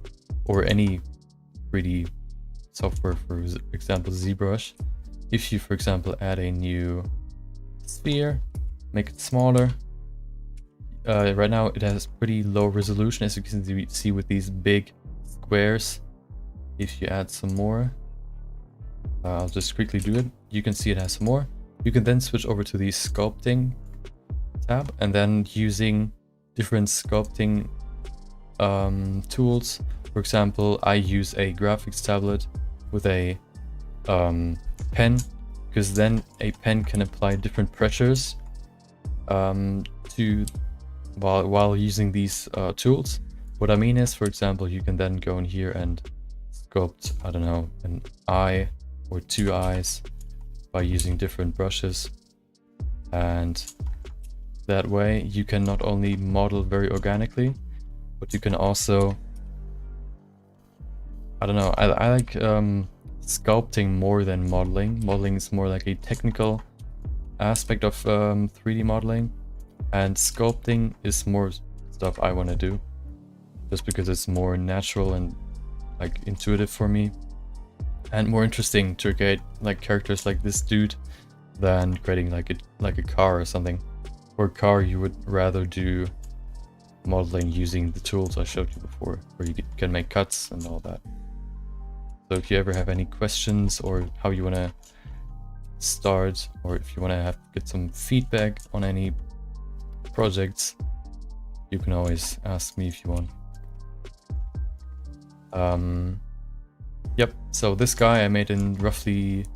or any 3D software, for example ZBrush. If you, for example, add a new sphere, make it smaller. Right now it has pretty low resolution, as you can see with these big squares. If you add some more, I'll just quickly do it. You can see it has some more. You can then switch over to the sculpting tab, and then using different sculpting tools. For example, I use a graphics tablet with a pen, because then a pen can apply different pressures to while using these tools. What I mean is, for example, you can then go in here and sculpt, I don't know, an eye or two eyes by using different brushes, and that way you can not only model very organically, but you can also, I don't know, I like sculpting more than modeling. Modeling is more like a technical aspect of 3D modeling, and sculpting is more stuff I want to do, just because it's more natural and like intuitive for me, and more interesting to create like characters like this dude than creating like a car or something. For a car, you would rather do modeling using the tools I showed you before, where you can make cuts and all that. So if you ever have any questions, or how you want to start, or if you want to get some feedback on any projects, you can always ask me if you want. Yep, so this guy I made in roughly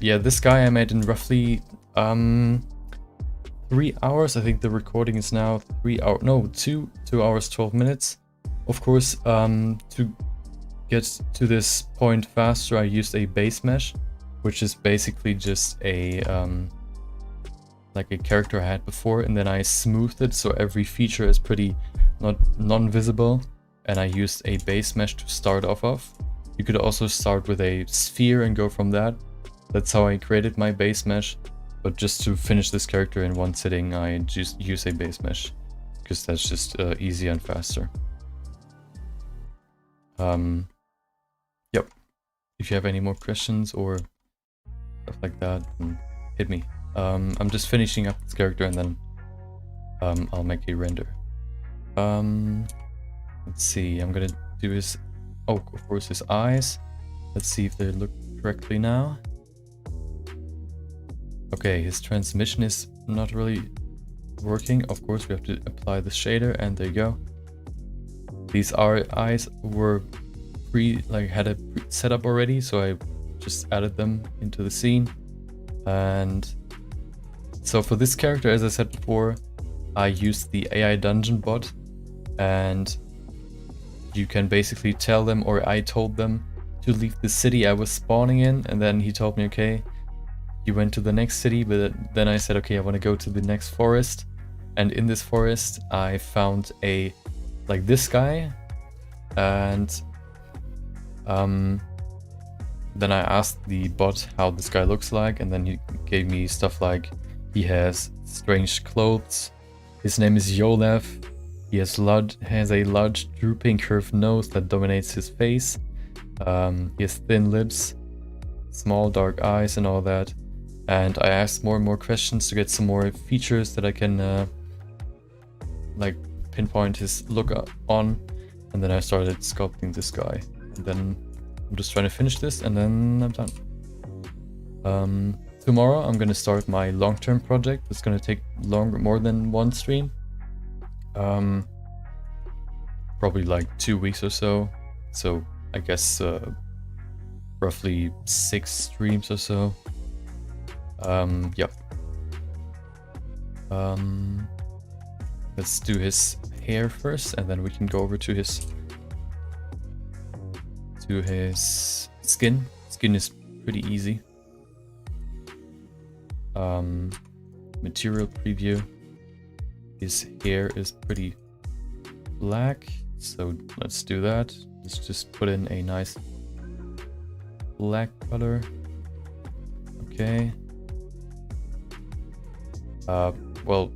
this guy I made in roughly 3 hours. I think the recording is now 2 hours 12 minutes. Of course, to get to this point faster, I used a base mesh, which is basically just a like a character I had before, and then I smoothed it so every feature is pretty non-visible, and I used a base mesh to start off of. You could also start with a sphere and go from that. That's how I created my base mesh, but just to finish this character in one sitting, I just use a base mesh, because that's just easier and faster. Yep. If you have any more questions or stuff like that, hit me. I'm just finishing up this character, and then I'll make a render. Let's see, I'm gonna do his, of course, his eyes. Let's see if they look correctly now. Okay, his transmission is not really working. Of course, we have to apply the shader, and there you go. These eyes were had a setup already, so I just added them into the scene. And so for this character, as I said before, I used the AI dungeon bot, and you can basically tell them, or I told them, to leave the city I was spawning in, and then he told me, okay, you went to the next city, but then I said, okay, I want to go to the next forest, and in this forest I found like this guy, and then I asked the bot how this guy looks like, and then he gave me stuff like he has strange clothes, His name is Yolev. He has a large drooping curved nose that dominates his face. He has thin lips, small dark eyes and all that. And I asked more and more questions to get some more features that I can like pinpoint his look on. And then I started sculpting this guy. And then I'm just trying to finish this and then I'm done. Tomorrow I'm gonna start my long-term project. It's gonna take more than one stream. Probably like 2 weeks or so. So I guess roughly 6 streams or so. Yep. Let's do his hair first, and then we can go over to his skin. Skin is pretty easy. Material preview. His hair is pretty black, so let's do that. Let's just put in a nice black color. Okay. Well,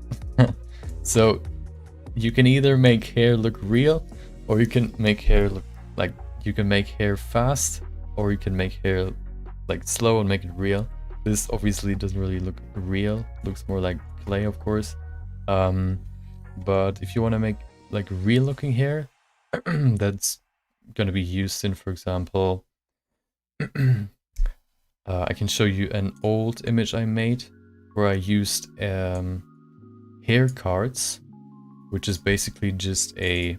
so you can either make hair look real, or you can make hair look like you can make hair fast, or you can make hair like slow and make it real. This obviously doesn't really look real, looks more like clay, of course. But if you want to make like real looking hair, that's gonna be used in, for example, I can show you an old image I made where I used hair cards, which is basically just a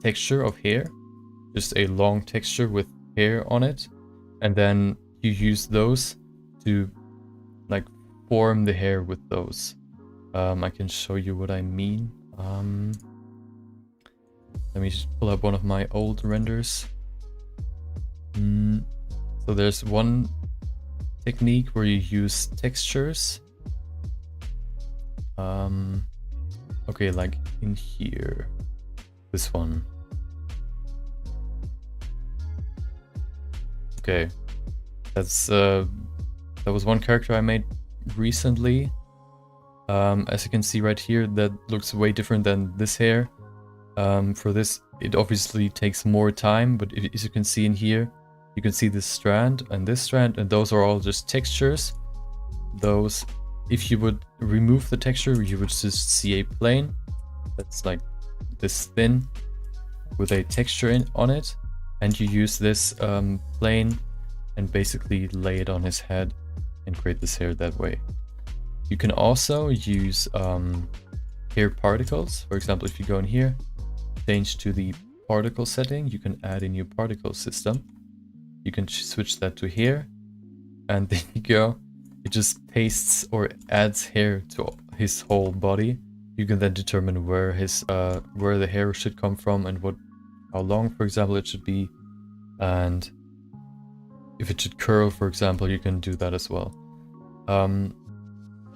texture of hair, just a long texture with hair on it, and then you use those to like form the hair with those. I can show you what I mean. Let me just pull up one of my old renders. So there's one technique where you use textures. Okay, like in here, this one. Okay, that's that was one character I made recently. As you can see right here, that looks way different than this hair. For this, it obviously takes more time, but as you can see in here, you can see this strand, and those are all just textures. Those, if you would remove the texture, you would just see a plane that's like this thin with a texture on it, and you use this plane and basically lay it on his head and create this hair that way. You can also use hair particles. For example, if you go in here, change to the particle setting, you can add a new particle system. You can switch that to hair, and there you go. It just pastes or adds hair to his whole body. You can then determine where the hair should come from and how long, for example, it should be, and if it should curl, for example, you can do that as well.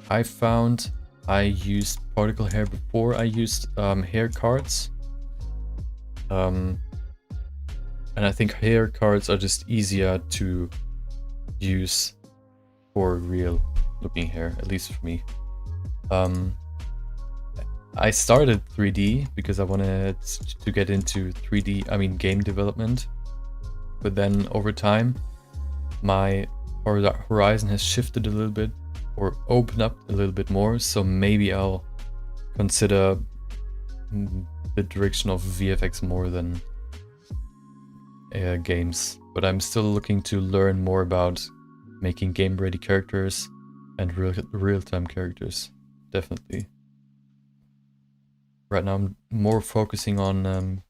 I found I used particle hair before I used hair cards. And I think hair cards are just easier to use for real looking hair, at least for me. I started 3D because I wanted to get into game development. But then over time, my horizon has shifted a little bit, or opened up a little bit more, so maybe I'll consider the direction of VFX more than games. But I'm still looking to learn more about making game-ready characters and real-time characters, definitely. Right now I'm more focusing on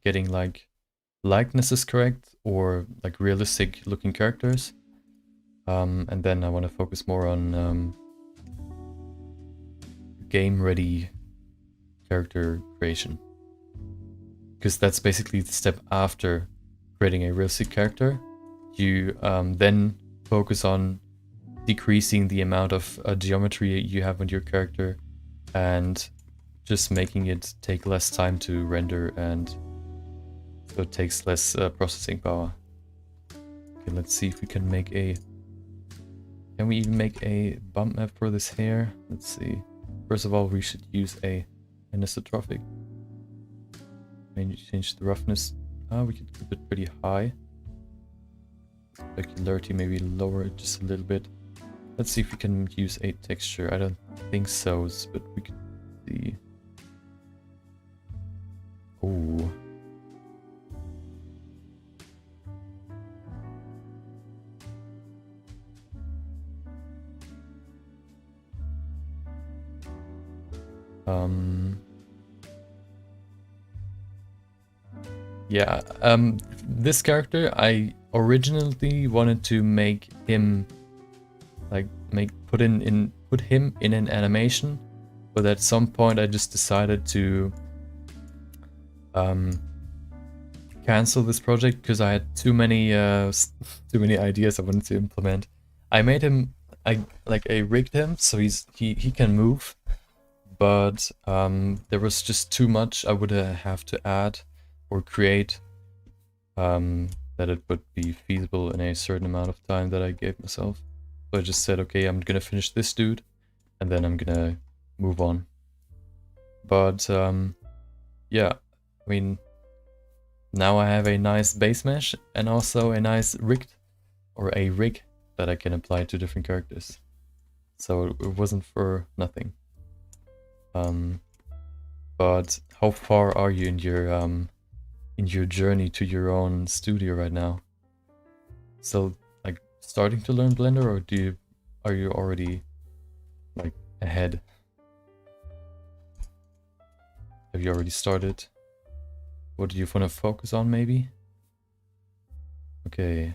getting like likenesses correct, or like realistic looking characters. And then I want to focus more on game-ready character creation, because that's basically the step after creating a realistic character. You then focus on decreasing the amount of geometry you have on your character, and just making it take less time to render, and so it takes less processing power. Okay, let's see if we can make can we even make a bump map for this hair? Let's see. first of all, we should use a anisotrophic. Maybe change the roughness. We could keep it pretty high. Specularity maybe lower it just a little bit. Let's see if we can use a texture. I don't think so, but we could see. Oh. Yeah, this character, I originally wanted to make him like put him in an animation, but at some point I just decided to cancel this project because I had too many ideas I wanted to implement. I made him, I rigged him so he can move, but there was just too much I would have to add or create that it would be feasible in a certain amount of time that I gave myself. So I just said, okay, I'm gonna finish this dude and then I'm gonna move on. But yeah, I mean, now I have a nice base mesh and also a nice rig that I can apply to different characters. So it wasn't for nothing. But how far are you in your journey to your own studio right now? So like starting to learn Blender, or are you already like ahead? Have you already started? What do you want to focus on maybe? Okay.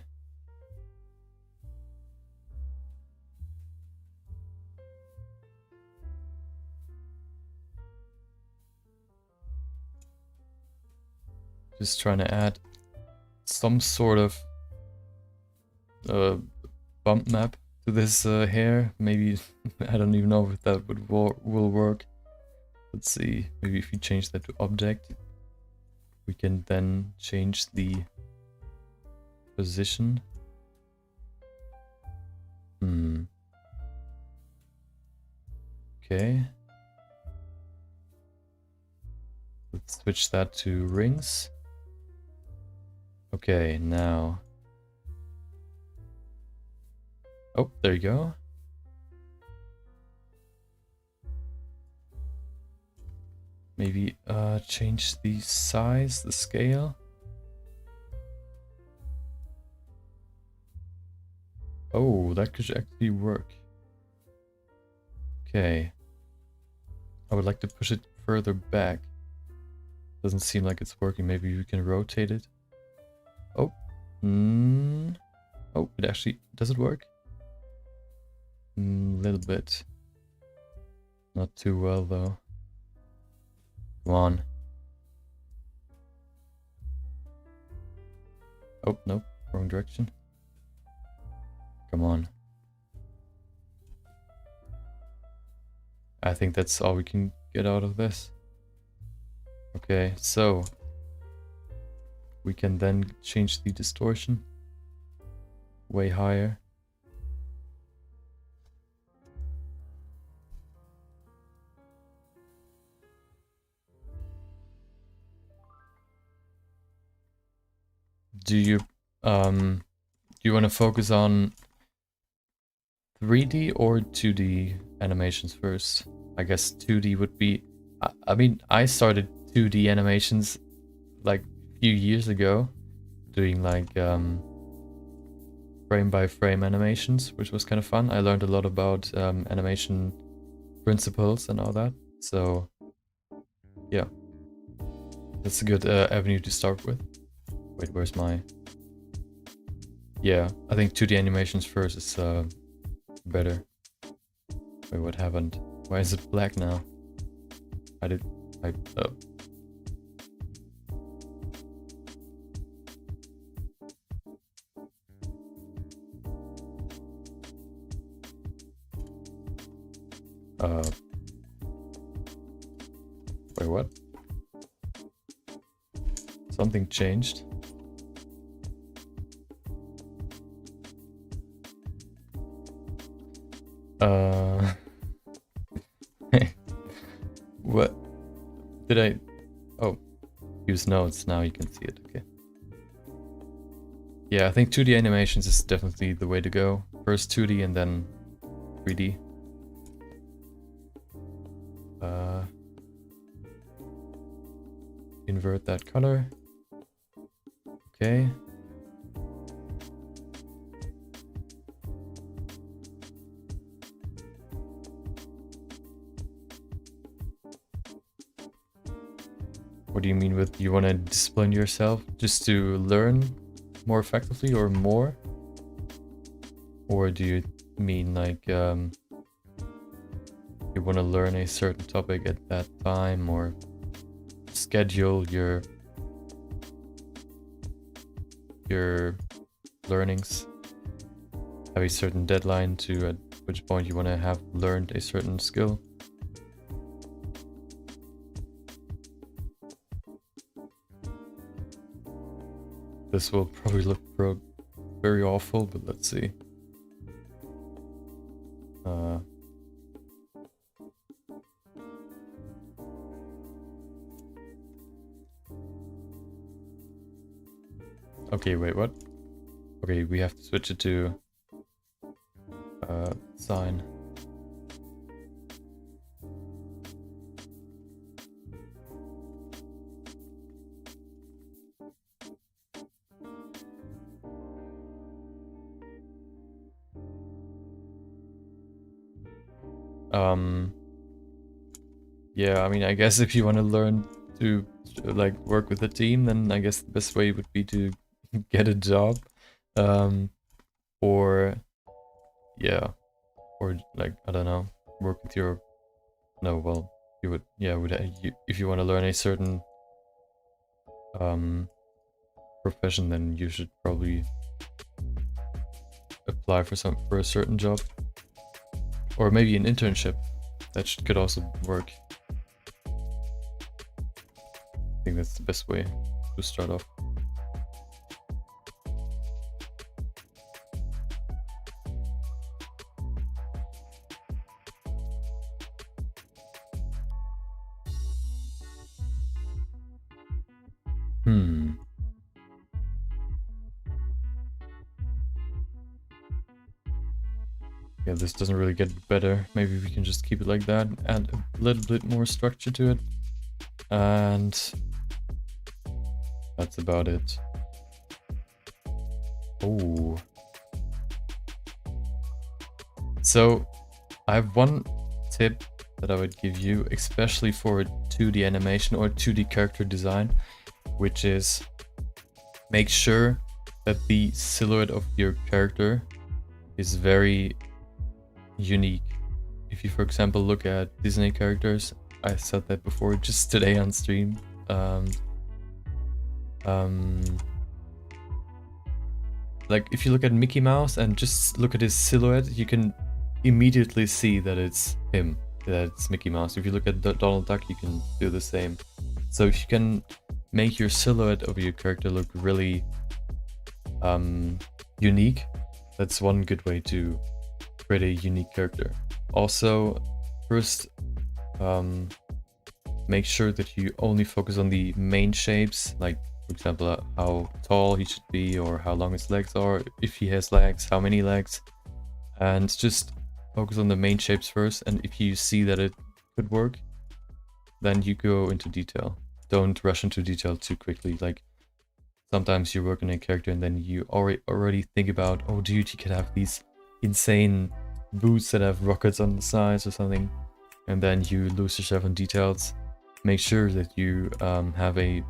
Just trying to add some sort of bump map to this hair. Maybe I don't even know if that will work. Let's see. Maybe if we change that to object, we can then change the position. Okay. Let's switch that to rings. Okay, now. Oh, there you go. Maybe change the size, the scale. Oh, that could actually work. Okay. I would like to push it further back. Doesn't seem like it's working. Maybe we can rotate it. Oh. Oh, it actually... Does it work? A little bit. Not too well, though. Come on. Oh, nope. Wrong direction. Come on. I think that's all we can get out of this. Okay, so we can then change the distortion way higher. Do you want to focus on 3D or 2D animations first? I guess 2D would be... I mean, I started 2D animations like a few years ago, doing like frame by frame animations, which was kind of fun. I learned a lot about animation principles and all that. So yeah, that's a good avenue to start with. Wait, where's my... Yeah, I think 2D animations first is better. Wait, what happened? Why is it black now? Oh. Wait, what? Something changed. did I... Oh, use nodes, now you can see it, okay. Yeah, I think 2D animations is definitely the way to go. First 2D and then 3D. Invert that color. Okay. What do you mean with you want to discipline yourself just to learn more effectively or more? Or do you mean like you want to learn a certain topic at that time, or schedule your learnings, have a certain deadline to at which point you want to have learned a certain skill? This will probably look very awful, but let's see. Okay, wait, what? Okay, we have to switch it to sign. Yeah, I mean, I guess if you want to learn to like work with a team, then I guess the best way would be to get a job, or yeah, or like, I don't know, work with your, no, well, you would, yeah, if you want to learn a certain profession, then you should probably apply for a certain job, or maybe an internship. That could also work. I think that's the best way to start off. Yeah, this doesn't really get better. Maybe we can just keep it like that, add a little bit more structure to it. And that's about it. Oh. So I have one tip that I would give you, especially for a 2D animation or 2D character design, which is make sure that the silhouette of your character is very unique. If you, for example, look at Disney characters, I said that before just today on stream. Like if you look at Mickey Mouse and just look at his silhouette, you can immediately see that it's him, that it's Mickey Mouse. If you look at Donald Duck, you can do the same. So if you can make your silhouette of your character look really unique, that's one good way to create a unique character. Also, first, make sure that you only focus on the main shapes, like for example how tall he should be, or how long his legs are, if he has legs, how many legs, and just focus on the main shapes first. And if you see that it could work, then you go into detail. Don't rush into detail too quickly. Like sometimes you work on a character and then you already think about, oh dude, you could have these insane boots that have rockets on the sides or something, and then you lose yourself in details. Make sure that you have a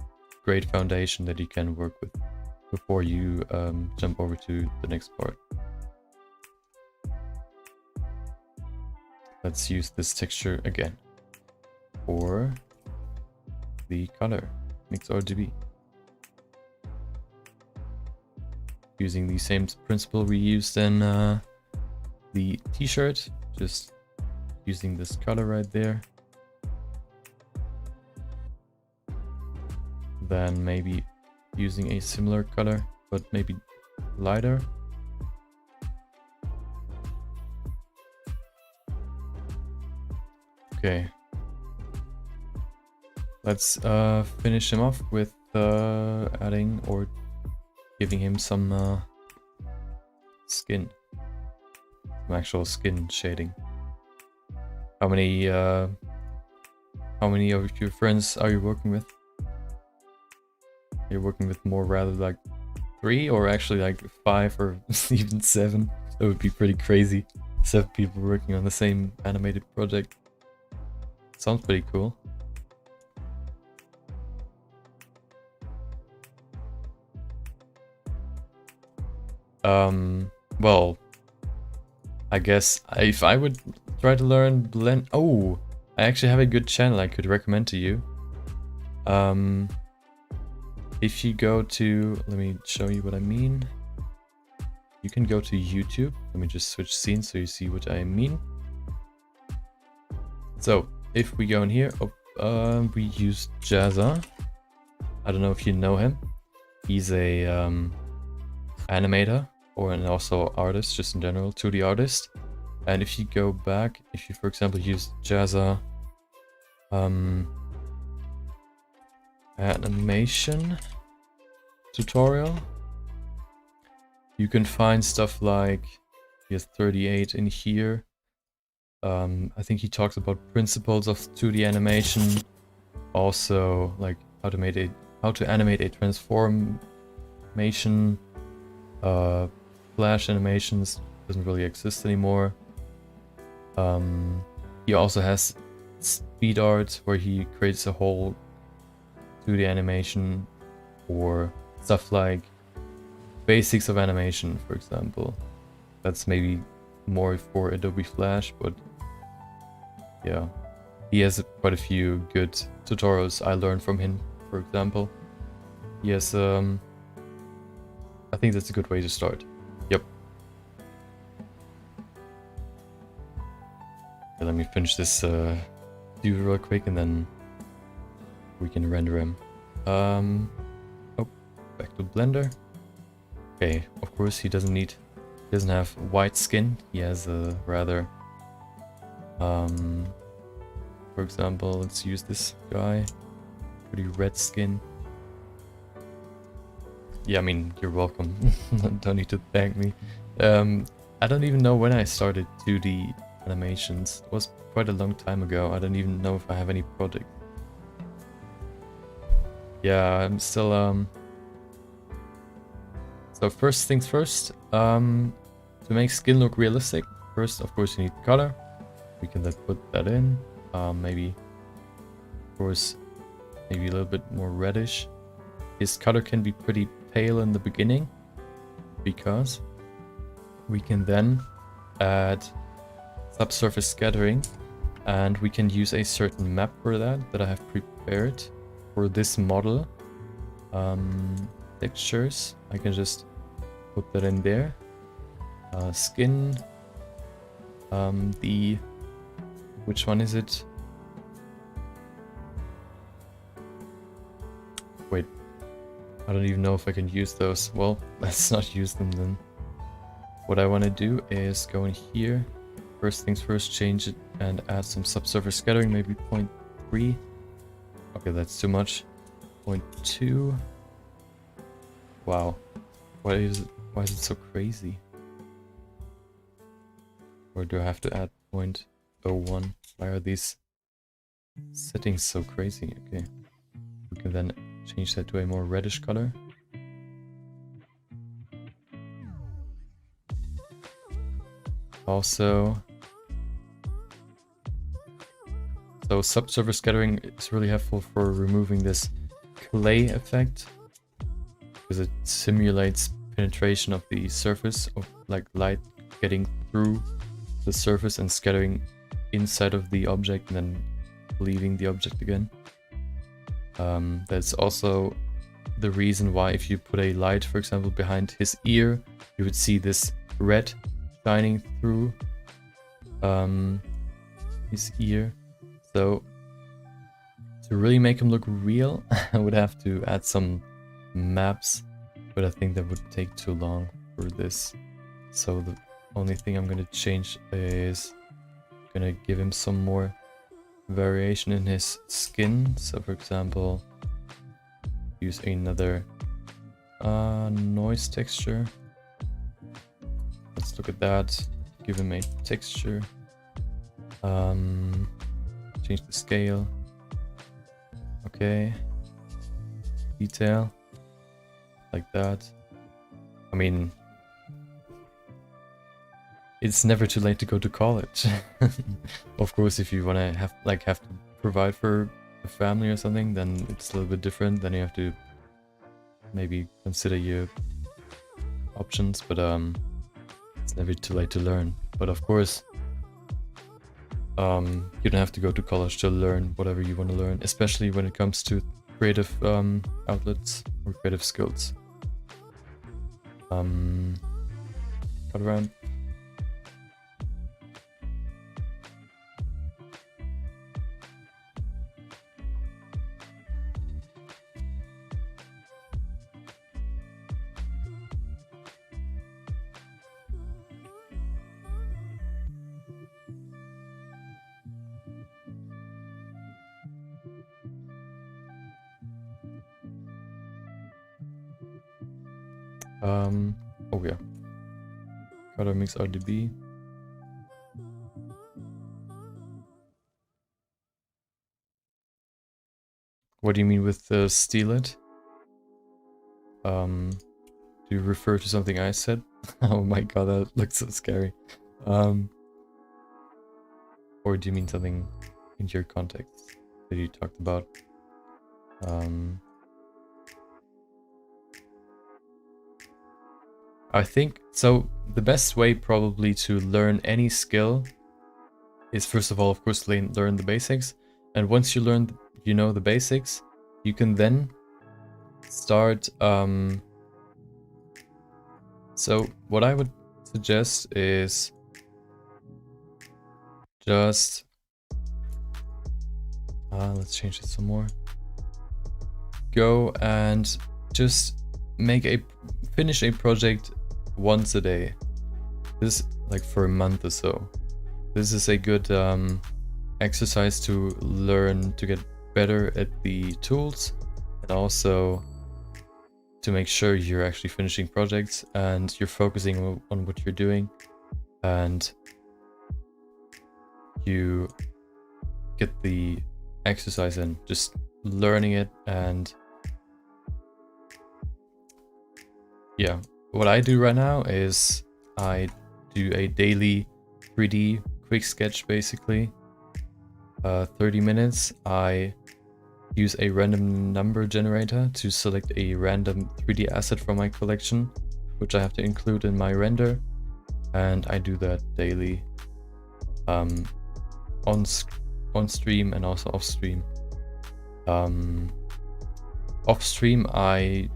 great foundation that you can work with before you jump over to the next part. Let's use this texture again for the color, mix RGB. Using the same principle we used in the t-shirt, just using this color right there. Then maybe using a similar color, but maybe lighter. Okay. let's finish him off with adding or giving him some skin. Some actual skin shading. How many of your friends are you working with? You're working with more rather like 3 or actually like 5 or even 7? That would be pretty crazy. 7 people working on the same animated project. Sounds pretty cool. Well, I guess if I would try to learn blend... Oh, I actually have a good channel I could recommend to you. If you go to... Let me show you what I mean. You can go to YouTube. Let me just switch scenes so you see what I mean. So, if we go in here, we use GER. I don't know if you know him. He's a animator or and also artist, just in general, 2D artist. And if you go back, if you for example use GER animation tutorial, you can find stuff like, he has 38 in here. I think he talks about principles of 2D animation, also like how to animate a transformation. Flash animations doesn't really exist anymore. He also has speed art where he creates a whole 2D animation, or stuff like basics of animation, for example. That's maybe more for Adobe Flash, but yeah, he has quite a few good tutorials I learned from him, for example. He has I think that's a good way to start. Yep. Okay, let me finish this dude real quick and then we can render him. Oh, back to Blender. Okay, of course he doesn't have white skin. He has a rather for example, let's use this guy. Pretty red skin. Yeah, I mean, you're welcome. Don't need to thank me. I don't even know when I started 2D animations. It was quite a long time ago. I don't even know if I have any project. Yeah, I'm still So first things first, to make skin look realistic, first of course you need color. We can then put that in. Maybe, of course, maybe a little bit more reddish. His color can be pretty pale in the beginning, because we can then add subsurface scattering, and we can use a certain map for that I have prepared for this model. Textures, I can just put that in there. Skin, which one is it? Wait, I don't even know if I can use those. Well, let's not use them then. What I want to do is go in here. First things first, change it and add some subsurface scattering, maybe 0.3. Okay, that's too much. 0.2. Wow. Why is it so crazy? Or do I have to add 0.01? Why are these settings so crazy? Okay. We can then change that to a more reddish color. Also, so subsurface scattering is really helpful for removing this clay effect, because it simulates penetration of the surface, of like light getting through the surface and scattering inside of the object and then leaving the object again. That's also the reason why if you put a light, for example, behind his ear, you would see this red shining through his ear. So to really make him look real, I would have to add some maps, but I think that would take too long for this. So the only thing I'm going to change is going to give him some more variation in his skin. So for example, use another noise texture. Let's look at that. Give him a texture. Change the scale. Okay. Detail. Like that. I mean, it's never too late to go to college. Of course, if you want to have to provide for a family or something, then it's a little bit different. Then you have to maybe consider your options, but it's never too late to learn. But of course, you don't have to go to college to learn whatever you want to learn, especially when it comes to creative outlets or creative skills. Cut around. Oh yeah. Color mix RGB. What do you mean with steal it? Do you refer to something I said? Oh my god, that looks so scary. Or do you mean something in your context that you talked about? I think so. The best way probably to learn any skill is, first of all, of course, learn the basics. And once you learn, you know, the basics, you can then start. So what I would suggest is just let's change it some more. Go and just finish a project once a day. This like for a month or so. This is a good exercise to learn to get better at the tools, and also to make sure you're actually finishing projects and you're focusing on what you're doing, and you get the exercise in, just learning it. And yeah, what I do right now is I do a daily 3D quick sketch, basically 30 minutes. I use a random number generator to select a random 3D asset from my collection, which I have to include in my render, and I do that daily on stream and also off stream. Off stream I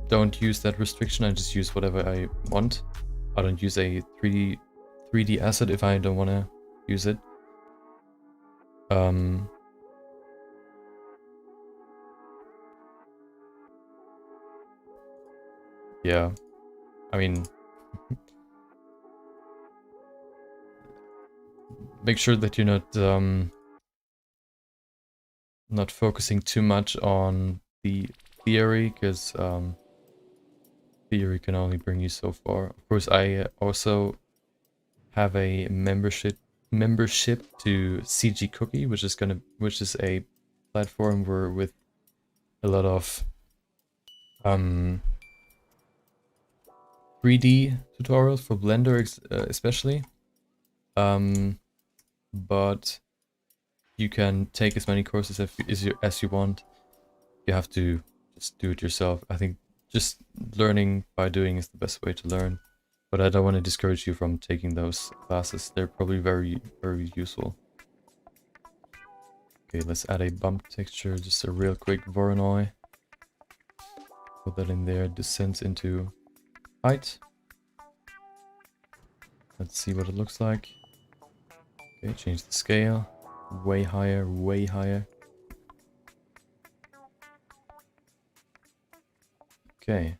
don't use that restriction, I just use whatever I want. I don't use a 3D asset if I don't want to use it. Yeah, I mean, make sure that you're not focusing too much on the theory, because theory can only bring you so far. Of course, I also have a membership to CG Cookie, which is a platform where with a lot of 3D tutorials for Blender especially. But you can take as many courses as you want. You have to just do it yourself. I think just learning by doing is the best way to learn. But I don't want to discourage you from taking those classes. They're probably very, very useful. Okay, let's add a bump texture, just a real quick Voronoi. Put that in there, descends into height. Let's see what it looks like. Okay, change the scale. Way higher, way higher. Okay.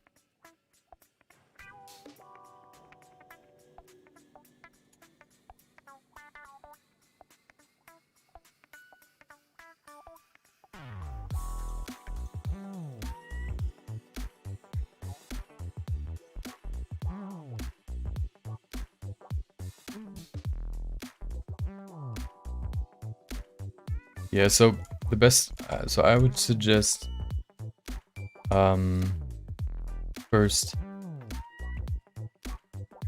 Yeah, so the best, so I would suggest first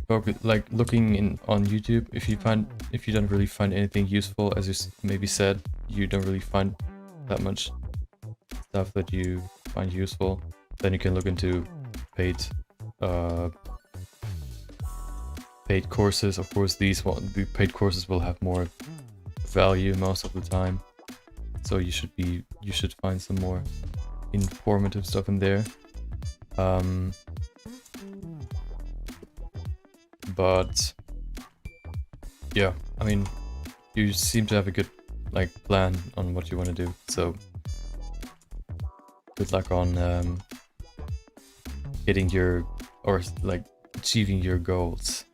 focus, like looking in on YouTube. If you don't really find anything useful, as you maybe said, you don't really find that much stuff that you find useful, then you can look into paid paid courses. Of course, the paid courses will have more value most of the time, so you should find some more informative stuff in there. But yeah, I mean, you seem to have a good plan on what you want to do, so good luck on getting your, or like achieving your goals.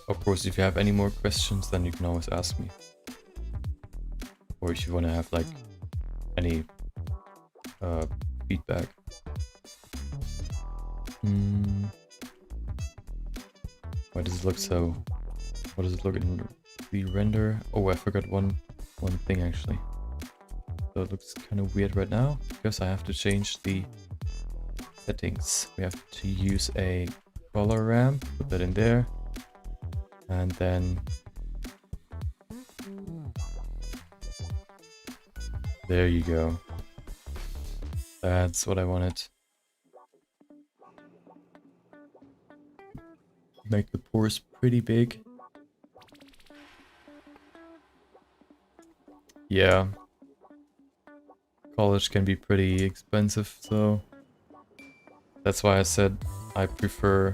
Of course, if you have any more questions, then you can always ask me, or if you want to have like any feedback. Why does it look so? What does it look in the render? Oh, I forgot one thing actually. So it looks kind of weird right now because I have to change the settings. We have to use a color ramp, put that in there, and then there you go. That's what I wanted. Make the pores pretty big. Yeah. College can be pretty expensive, so that's why I said I prefer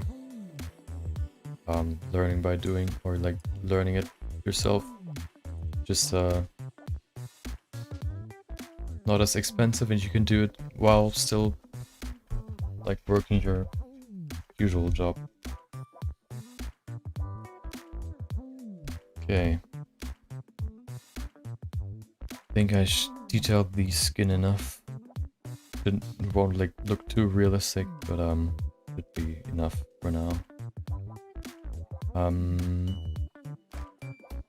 learning by doing, or like learning it yourself. Just not as expensive, and you can do it while still like working your usual job. Okay. I think I detailed the skin enough. It won't like look too realistic, but should be enough for now.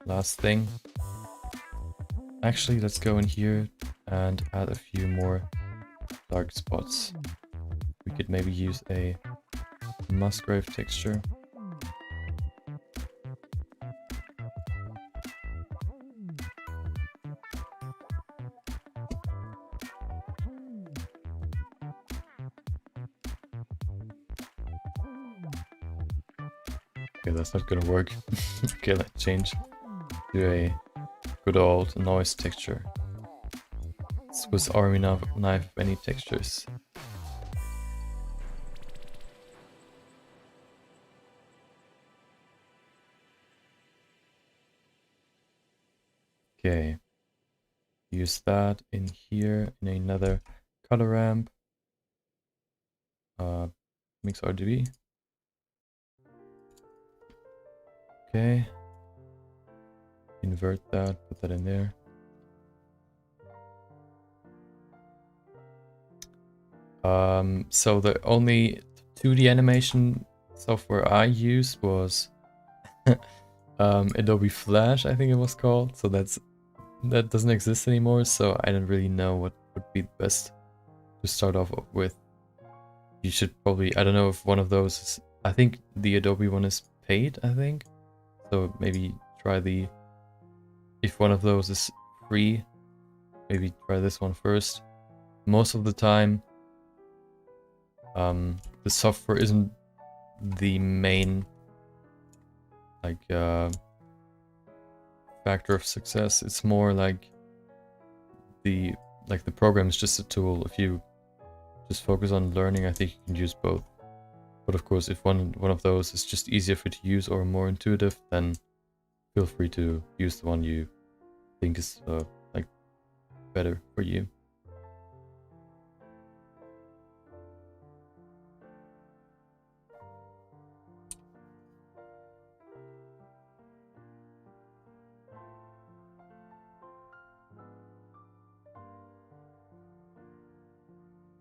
Last thing. Actually, let's go in here and add a few more dark spots. We could maybe use a Musgrave texture. Okay, that's not gonna work. Okay, let's change to a good old noise texture. Swiss Army knife any textures. Okay. Use that in here in another color ramp. Mix RGB. Okay. Invert that, put that in there. So the only 2D animation software I used was Adobe Flash, I think it was called. So that doesn't exist anymore, so I don't really know what would be the best to start off with. You should probably, I don't know if one of those is, I think the Adobe one is paid, I think. So maybe try if one of those is free, maybe try this one first. Most of the time, the software isn't the main factor of success. It's more like the program is just a tool. If you just focus on learning, I think you can use both. But of course, if one of those is just easier for you to use or more intuitive, then feel free to use the one you think is better for you.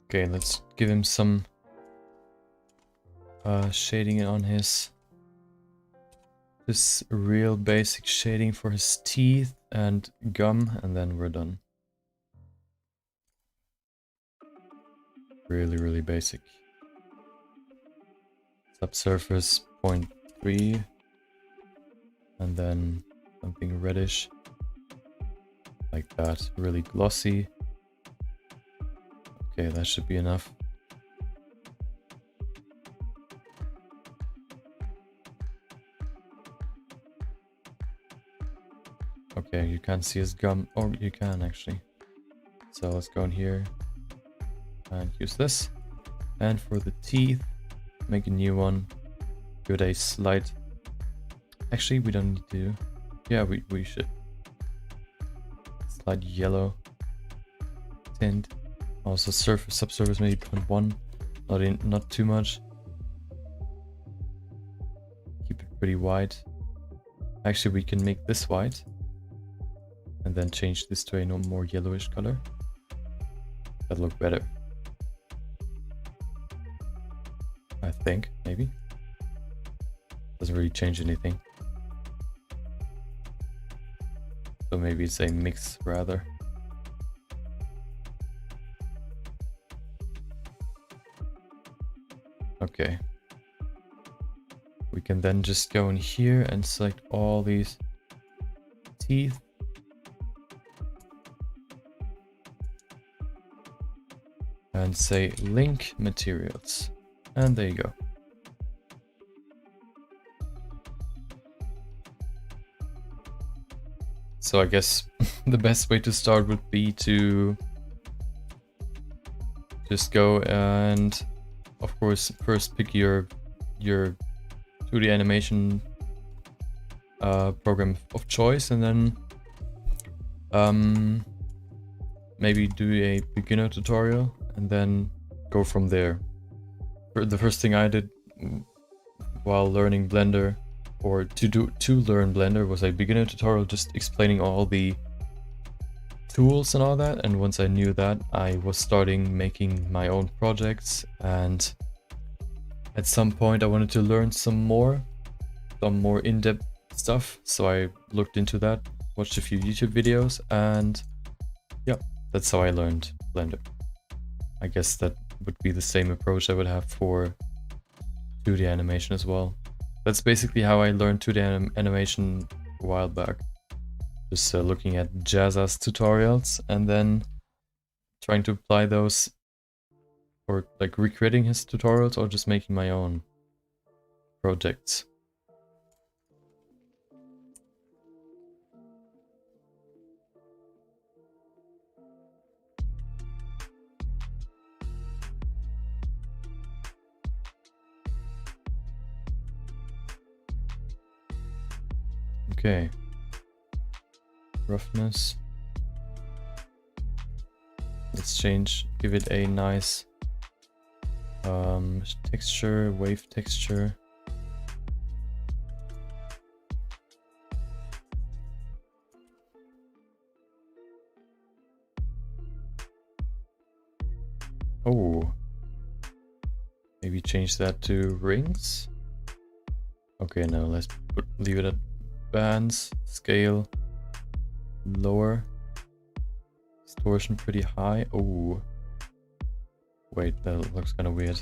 Okay, let's give him some shading on his this real basic shading for his teeth and gum, and then we're done. Really, really basic. Subsurface 0.3, and then something reddish, like that, really glossy. Okay, that should be enough. Okay, you can't see his gum, or you can actually. So let's go in here and use this. And for the teeth, make a new one. Give it a slight. Actually, we don't need to. Yeah, we should. Slight yellow tint. Also, subsurface maybe 0.1. Not too much. Keep it pretty white. Actually, we can make this white. And then change this to a no more yellowish color. That'll look better. I think, maybe. Doesn't really change anything. So maybe it's a mix rather. Okay. We can then just go in here and select all these teeth. And say link materials. And there you go. So I guess the best way to start would be to just go and, of course, first pick your 2D animation program of choice, and then maybe do a beginner tutorial and then go from there. The first thing I did while learning Blender, or to learn Blender, was a beginner tutorial just explaining all the tools and all that. And once I knew that, I was starting making my own projects, and at some point I wanted to learn some more in-depth stuff, so I looked into that, watched a few YouTube videos, and yeah, that's how I learned Blender. I guess that would be the same approach I would have for 2D animation as well. That's basically how I learned 2D animation a while back. Just looking at Jazza's tutorials and then trying to apply those, or like recreating his tutorials, or just making my own projects. Okay, roughness. Let's give it a nice texture, wave texture. Oh, maybe change that to rings. Okay, now let's leave it at bands, scale lower, distortion pretty high. Oh, wait, that looks kind of weird.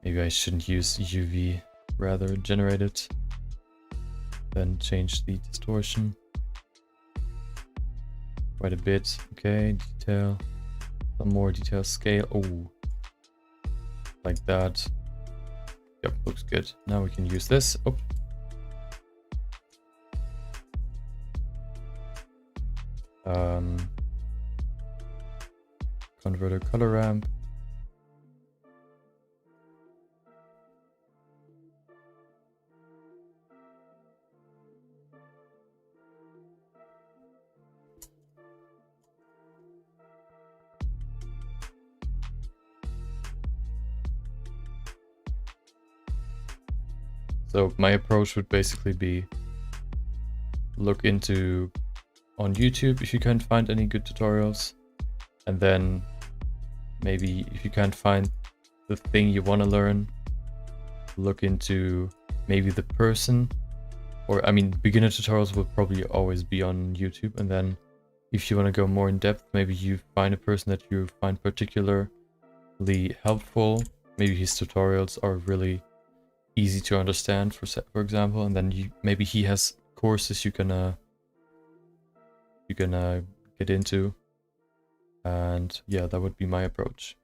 Maybe I shouldn't use UV, rather generate it, then change the distortion quite a bit. Okay, detail, some more detail, scale. Oh, like that. Yep, looks good. Now we can use this. Oh, converter color ramp. So my approach would basically be look into on YouTube if you can't find any good tutorials, and then maybe if you can't find the thing you want to learn, look into maybe the person or I mean, beginner tutorials will probably always be on YouTube, and then if you want to go more in depth, maybe you find a person that you find particularly helpful. Maybe his tutorials are really easy to understand, for example, and then maybe he has courses you can get into, and yeah, that would be my approach.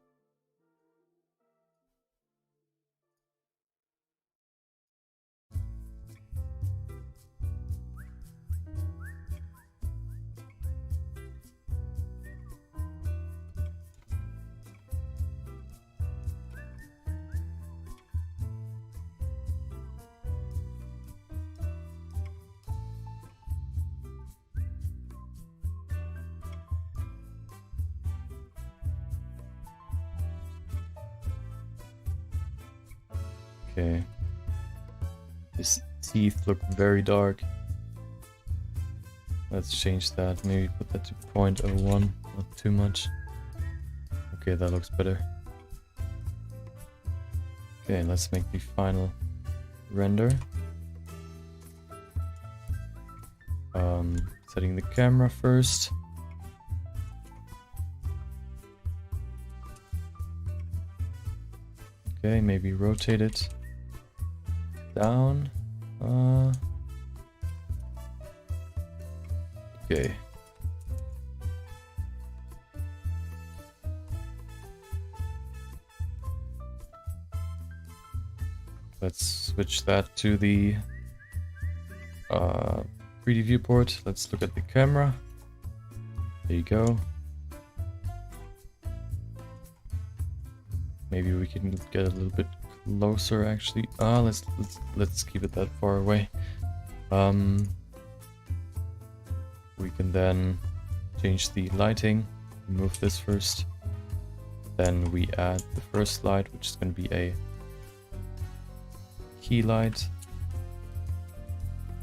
Okay. His teeth look very dark. Let's change that. Maybe put that to 0.01. Not too much. Okay, that looks better. Okay, let's make the final render. Setting the camera first. Okay, maybe rotate it down. Okay. Let's switch that to the 3D viewport. Let's look at the camera. There you go. Maybe we can get a little bit closer actually. Let's keep it that far away. We can then change the lighting. Remove this first. Then we add the first light, which is going to be a key light.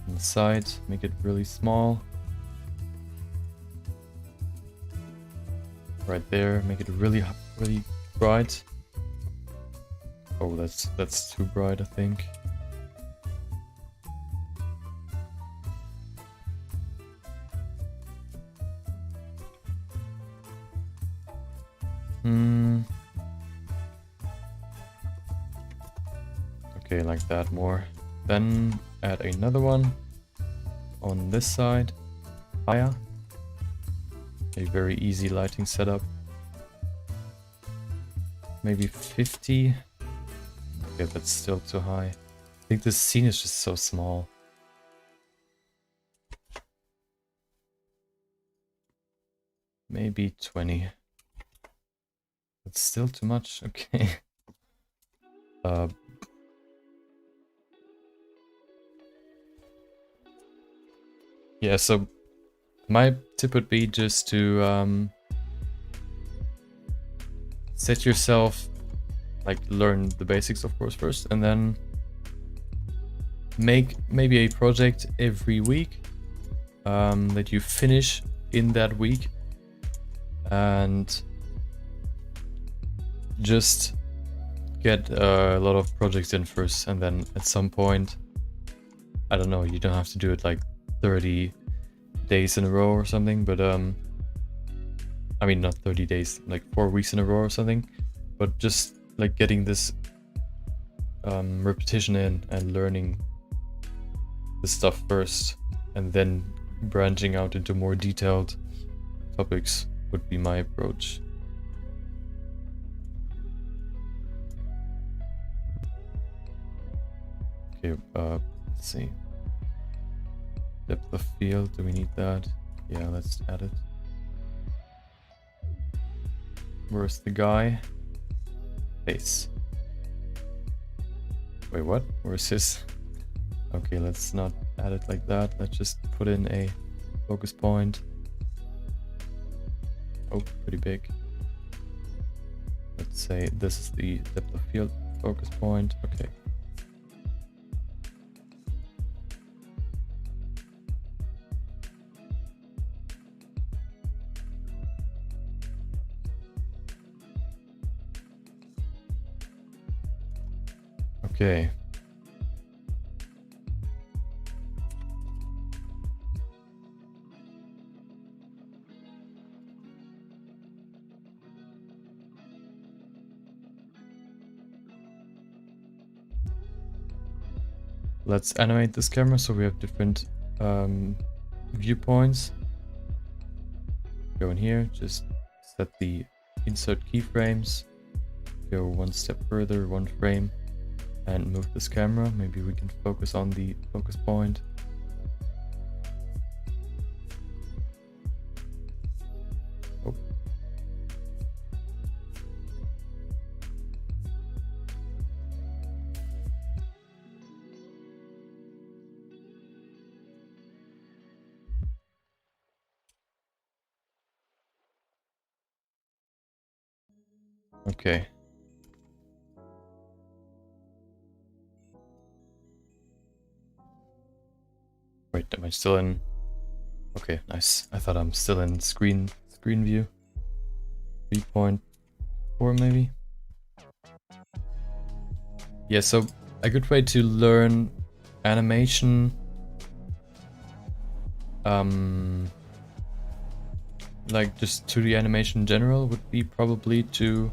On the side, make it really small. Right there, make it really bright. Oh, that's too bright, I think. Okay, like that more. Then add another one on this side, higher. A very easy lighting setup. Maybe 50. Okay, that's still too high. I think this scene is just so small. Maybe 20. That's still too much. Okay. Yeah, so my tip would be just to set yourself, like, learn the basics of course first, and then make maybe a project every week that you finish in that week, and just get a lot of projects in first, and then at some point, I don't know, you don't have to do it like 30 days in a row or something, but I mean not 30 days, like 4 weeks in a row or something, but just like getting this repetition in and learning the stuff first, and then branching out into more detailed topics would be my approach. Okay, let's see. Depth of field, do we need that? Yeah, let's add it. Where's the guy? Face. Wait, what? Where's his? Okay, let's not add it like that. Let's just put in a focus point. Oh, pretty big. Let's say this is the depth of field focus point. Okay. Okay. let's animate this camera so we have different viewpoints. Go in here, just set the insert keyframes, go one step further, one frame, and move this camera. Maybe we can focus on the focus point. Oh. Okay. Wait, am I still in? Okay, nice. I thought I'm still in screen view. 3.4 maybe. Yeah, so a good way to learn animation, like just 2D animation in general, would be probably to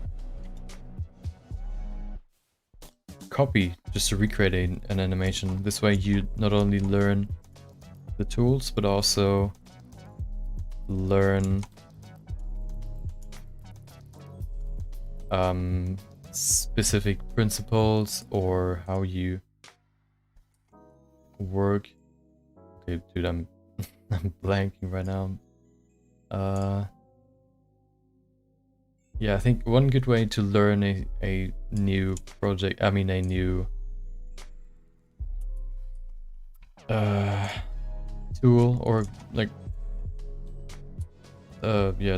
copy, just to recreate an animation. This way you not only learn the tools, but also learn specific principles or how you work. Okay, dude, I'm I'm blanking right now. Yeah, I think one good way to learn a new project, I mean a new tool, or like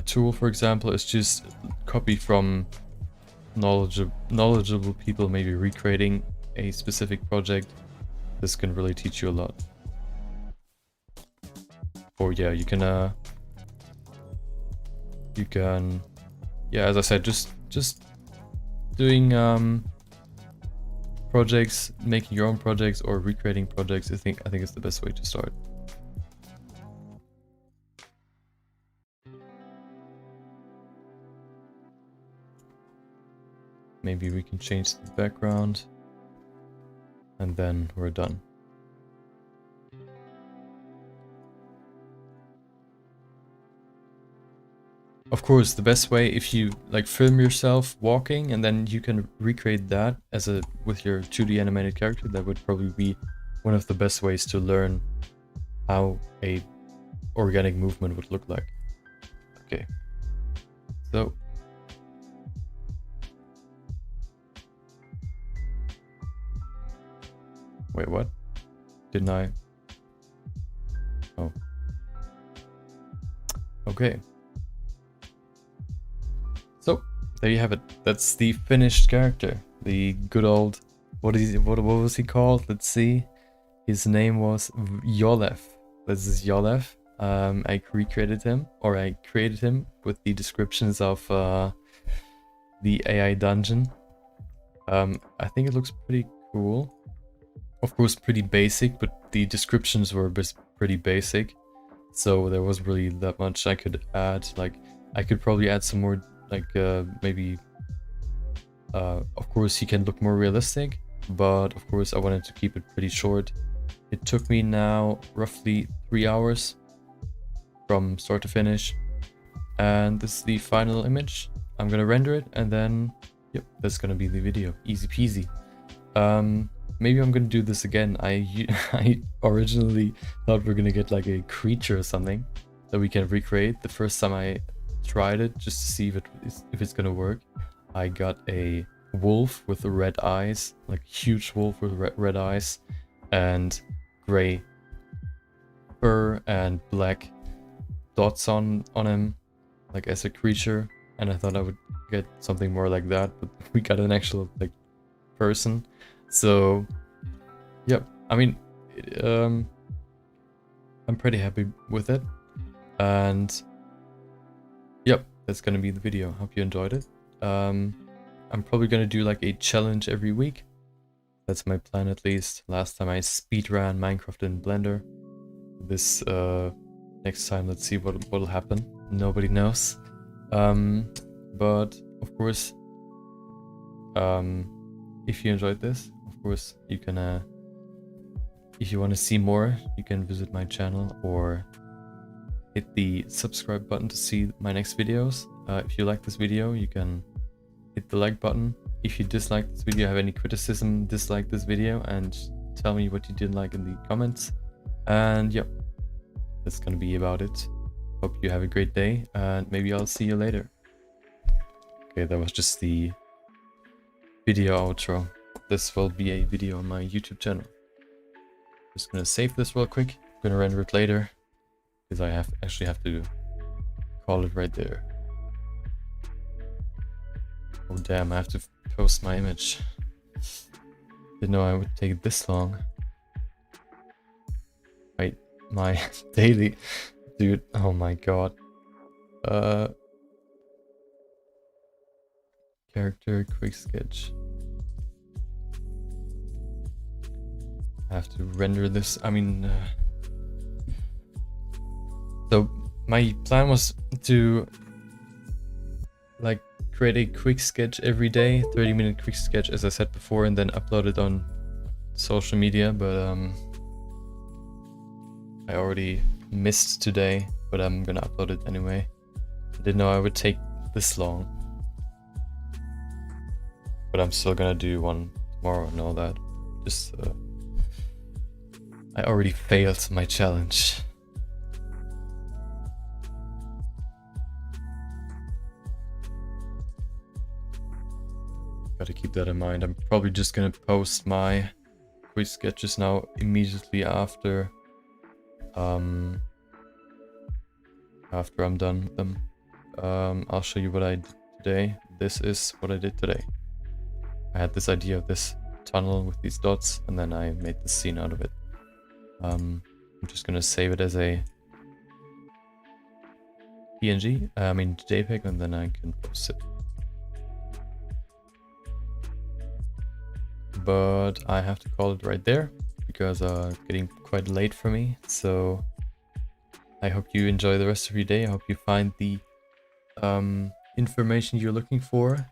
tool, for example, is just copy from knowledgeable people, maybe recreating a specific project. This can really teach you a lot. Or yeah, you can yeah, as I said, just doing projects, making your own projects or recreating projects. I think it's the best way to start. Maybe we can change the background and then we're done. Of course, the best way, if you like film yourself walking and then you can recreate that as with your 2D animated character, that would probably be one of the best ways to learn how a organic movement would look like. Okay. So wait, what? Didn't I? Oh. Okay. So there you have it. That's the finished character. The good old, what was he called? Let's see. His name was Yolev. This is Yolev. I recreated him, or I created him with the descriptions of the AI dungeon. I think it looks pretty cool. Of course, pretty basic, but the descriptions were pretty basic, so there wasn't really that much I could add. Like, I could probably add some more, like maybe. Of course, he can look more realistic, but of course, I wanted to keep it pretty short. It took me now roughly 3 hours from start to finish, and this is the final image. I'm gonna render it, and then yep, that's gonna be the video. Easy peasy. Maybe I'm gonna do this again. I originally thought we are gonna get like a creature or something that we can recreate. The first time I tried it, just to see if it's gonna work, I got a wolf with red eyes, like huge wolf with red eyes, and gray fur and black dots on him, like as a creature. And I thought I would get something more like that, but we got an actual like person. So yep, I mean, I'm pretty happy with it, and yep, that's gonna be the video. Hope you enjoyed it. I'm probably gonna do like a challenge every week. That's my plan, at least. Last time I speedran Minecraft in Blender. This next time, let's see what'll happen. Nobody knows. But of course, if you enjoyed this, of course you can if you want to see more, you can visit my channel or hit the subscribe button to see my next videos. If you like this video, you can hit the like button. If you dislike this video, have any criticism, dislike this video, and tell me what you didn't like in the comments. And yep, that's gonna be about it. Hope you have a great day, and maybe I'll see you later. Okay, that was just the video outro. This will be a video on my YouTube channel. Just gonna save this real quick. I'm gonna render it later because I actually have to call it right there. Oh damn, I have to post my image. Didn't know I would take this long. Wait, my daily dude, oh my god. Character quick sketch. I have to render this. I mean, so my plan was to like create a quick sketch every day, 30-minute quick sketch as I said before, and then upload it on social media, but I already missed today, but I'm gonna upload it anyway. I didn't know I would take this long, but I'm still gonna do one tomorrow and all that. Just I already failed my challenge. Gotta keep that in mind. I'm probably just gonna post my quick sketches now immediately after I'm done with them. I'll show you what I did today. This is what I did today. I had this idea of this tunnel with these dots, and then I made this scene out of it. I'm just gonna save it as a PNG, I mean JPEG, and then I can post it. But I have to call it right there because it's getting quite late for me. So I hope you enjoy the rest of your day. I hope you find the information you're looking for.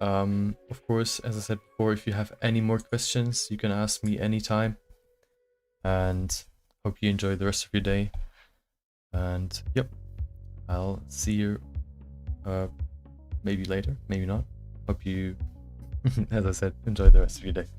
Of course, as I said before, if you have any more questions, you can ask me anytime. And hope you enjoy the rest of your day. And yep, I'll see you maybe later, maybe not. Hope you, as I said, enjoy the rest of your day.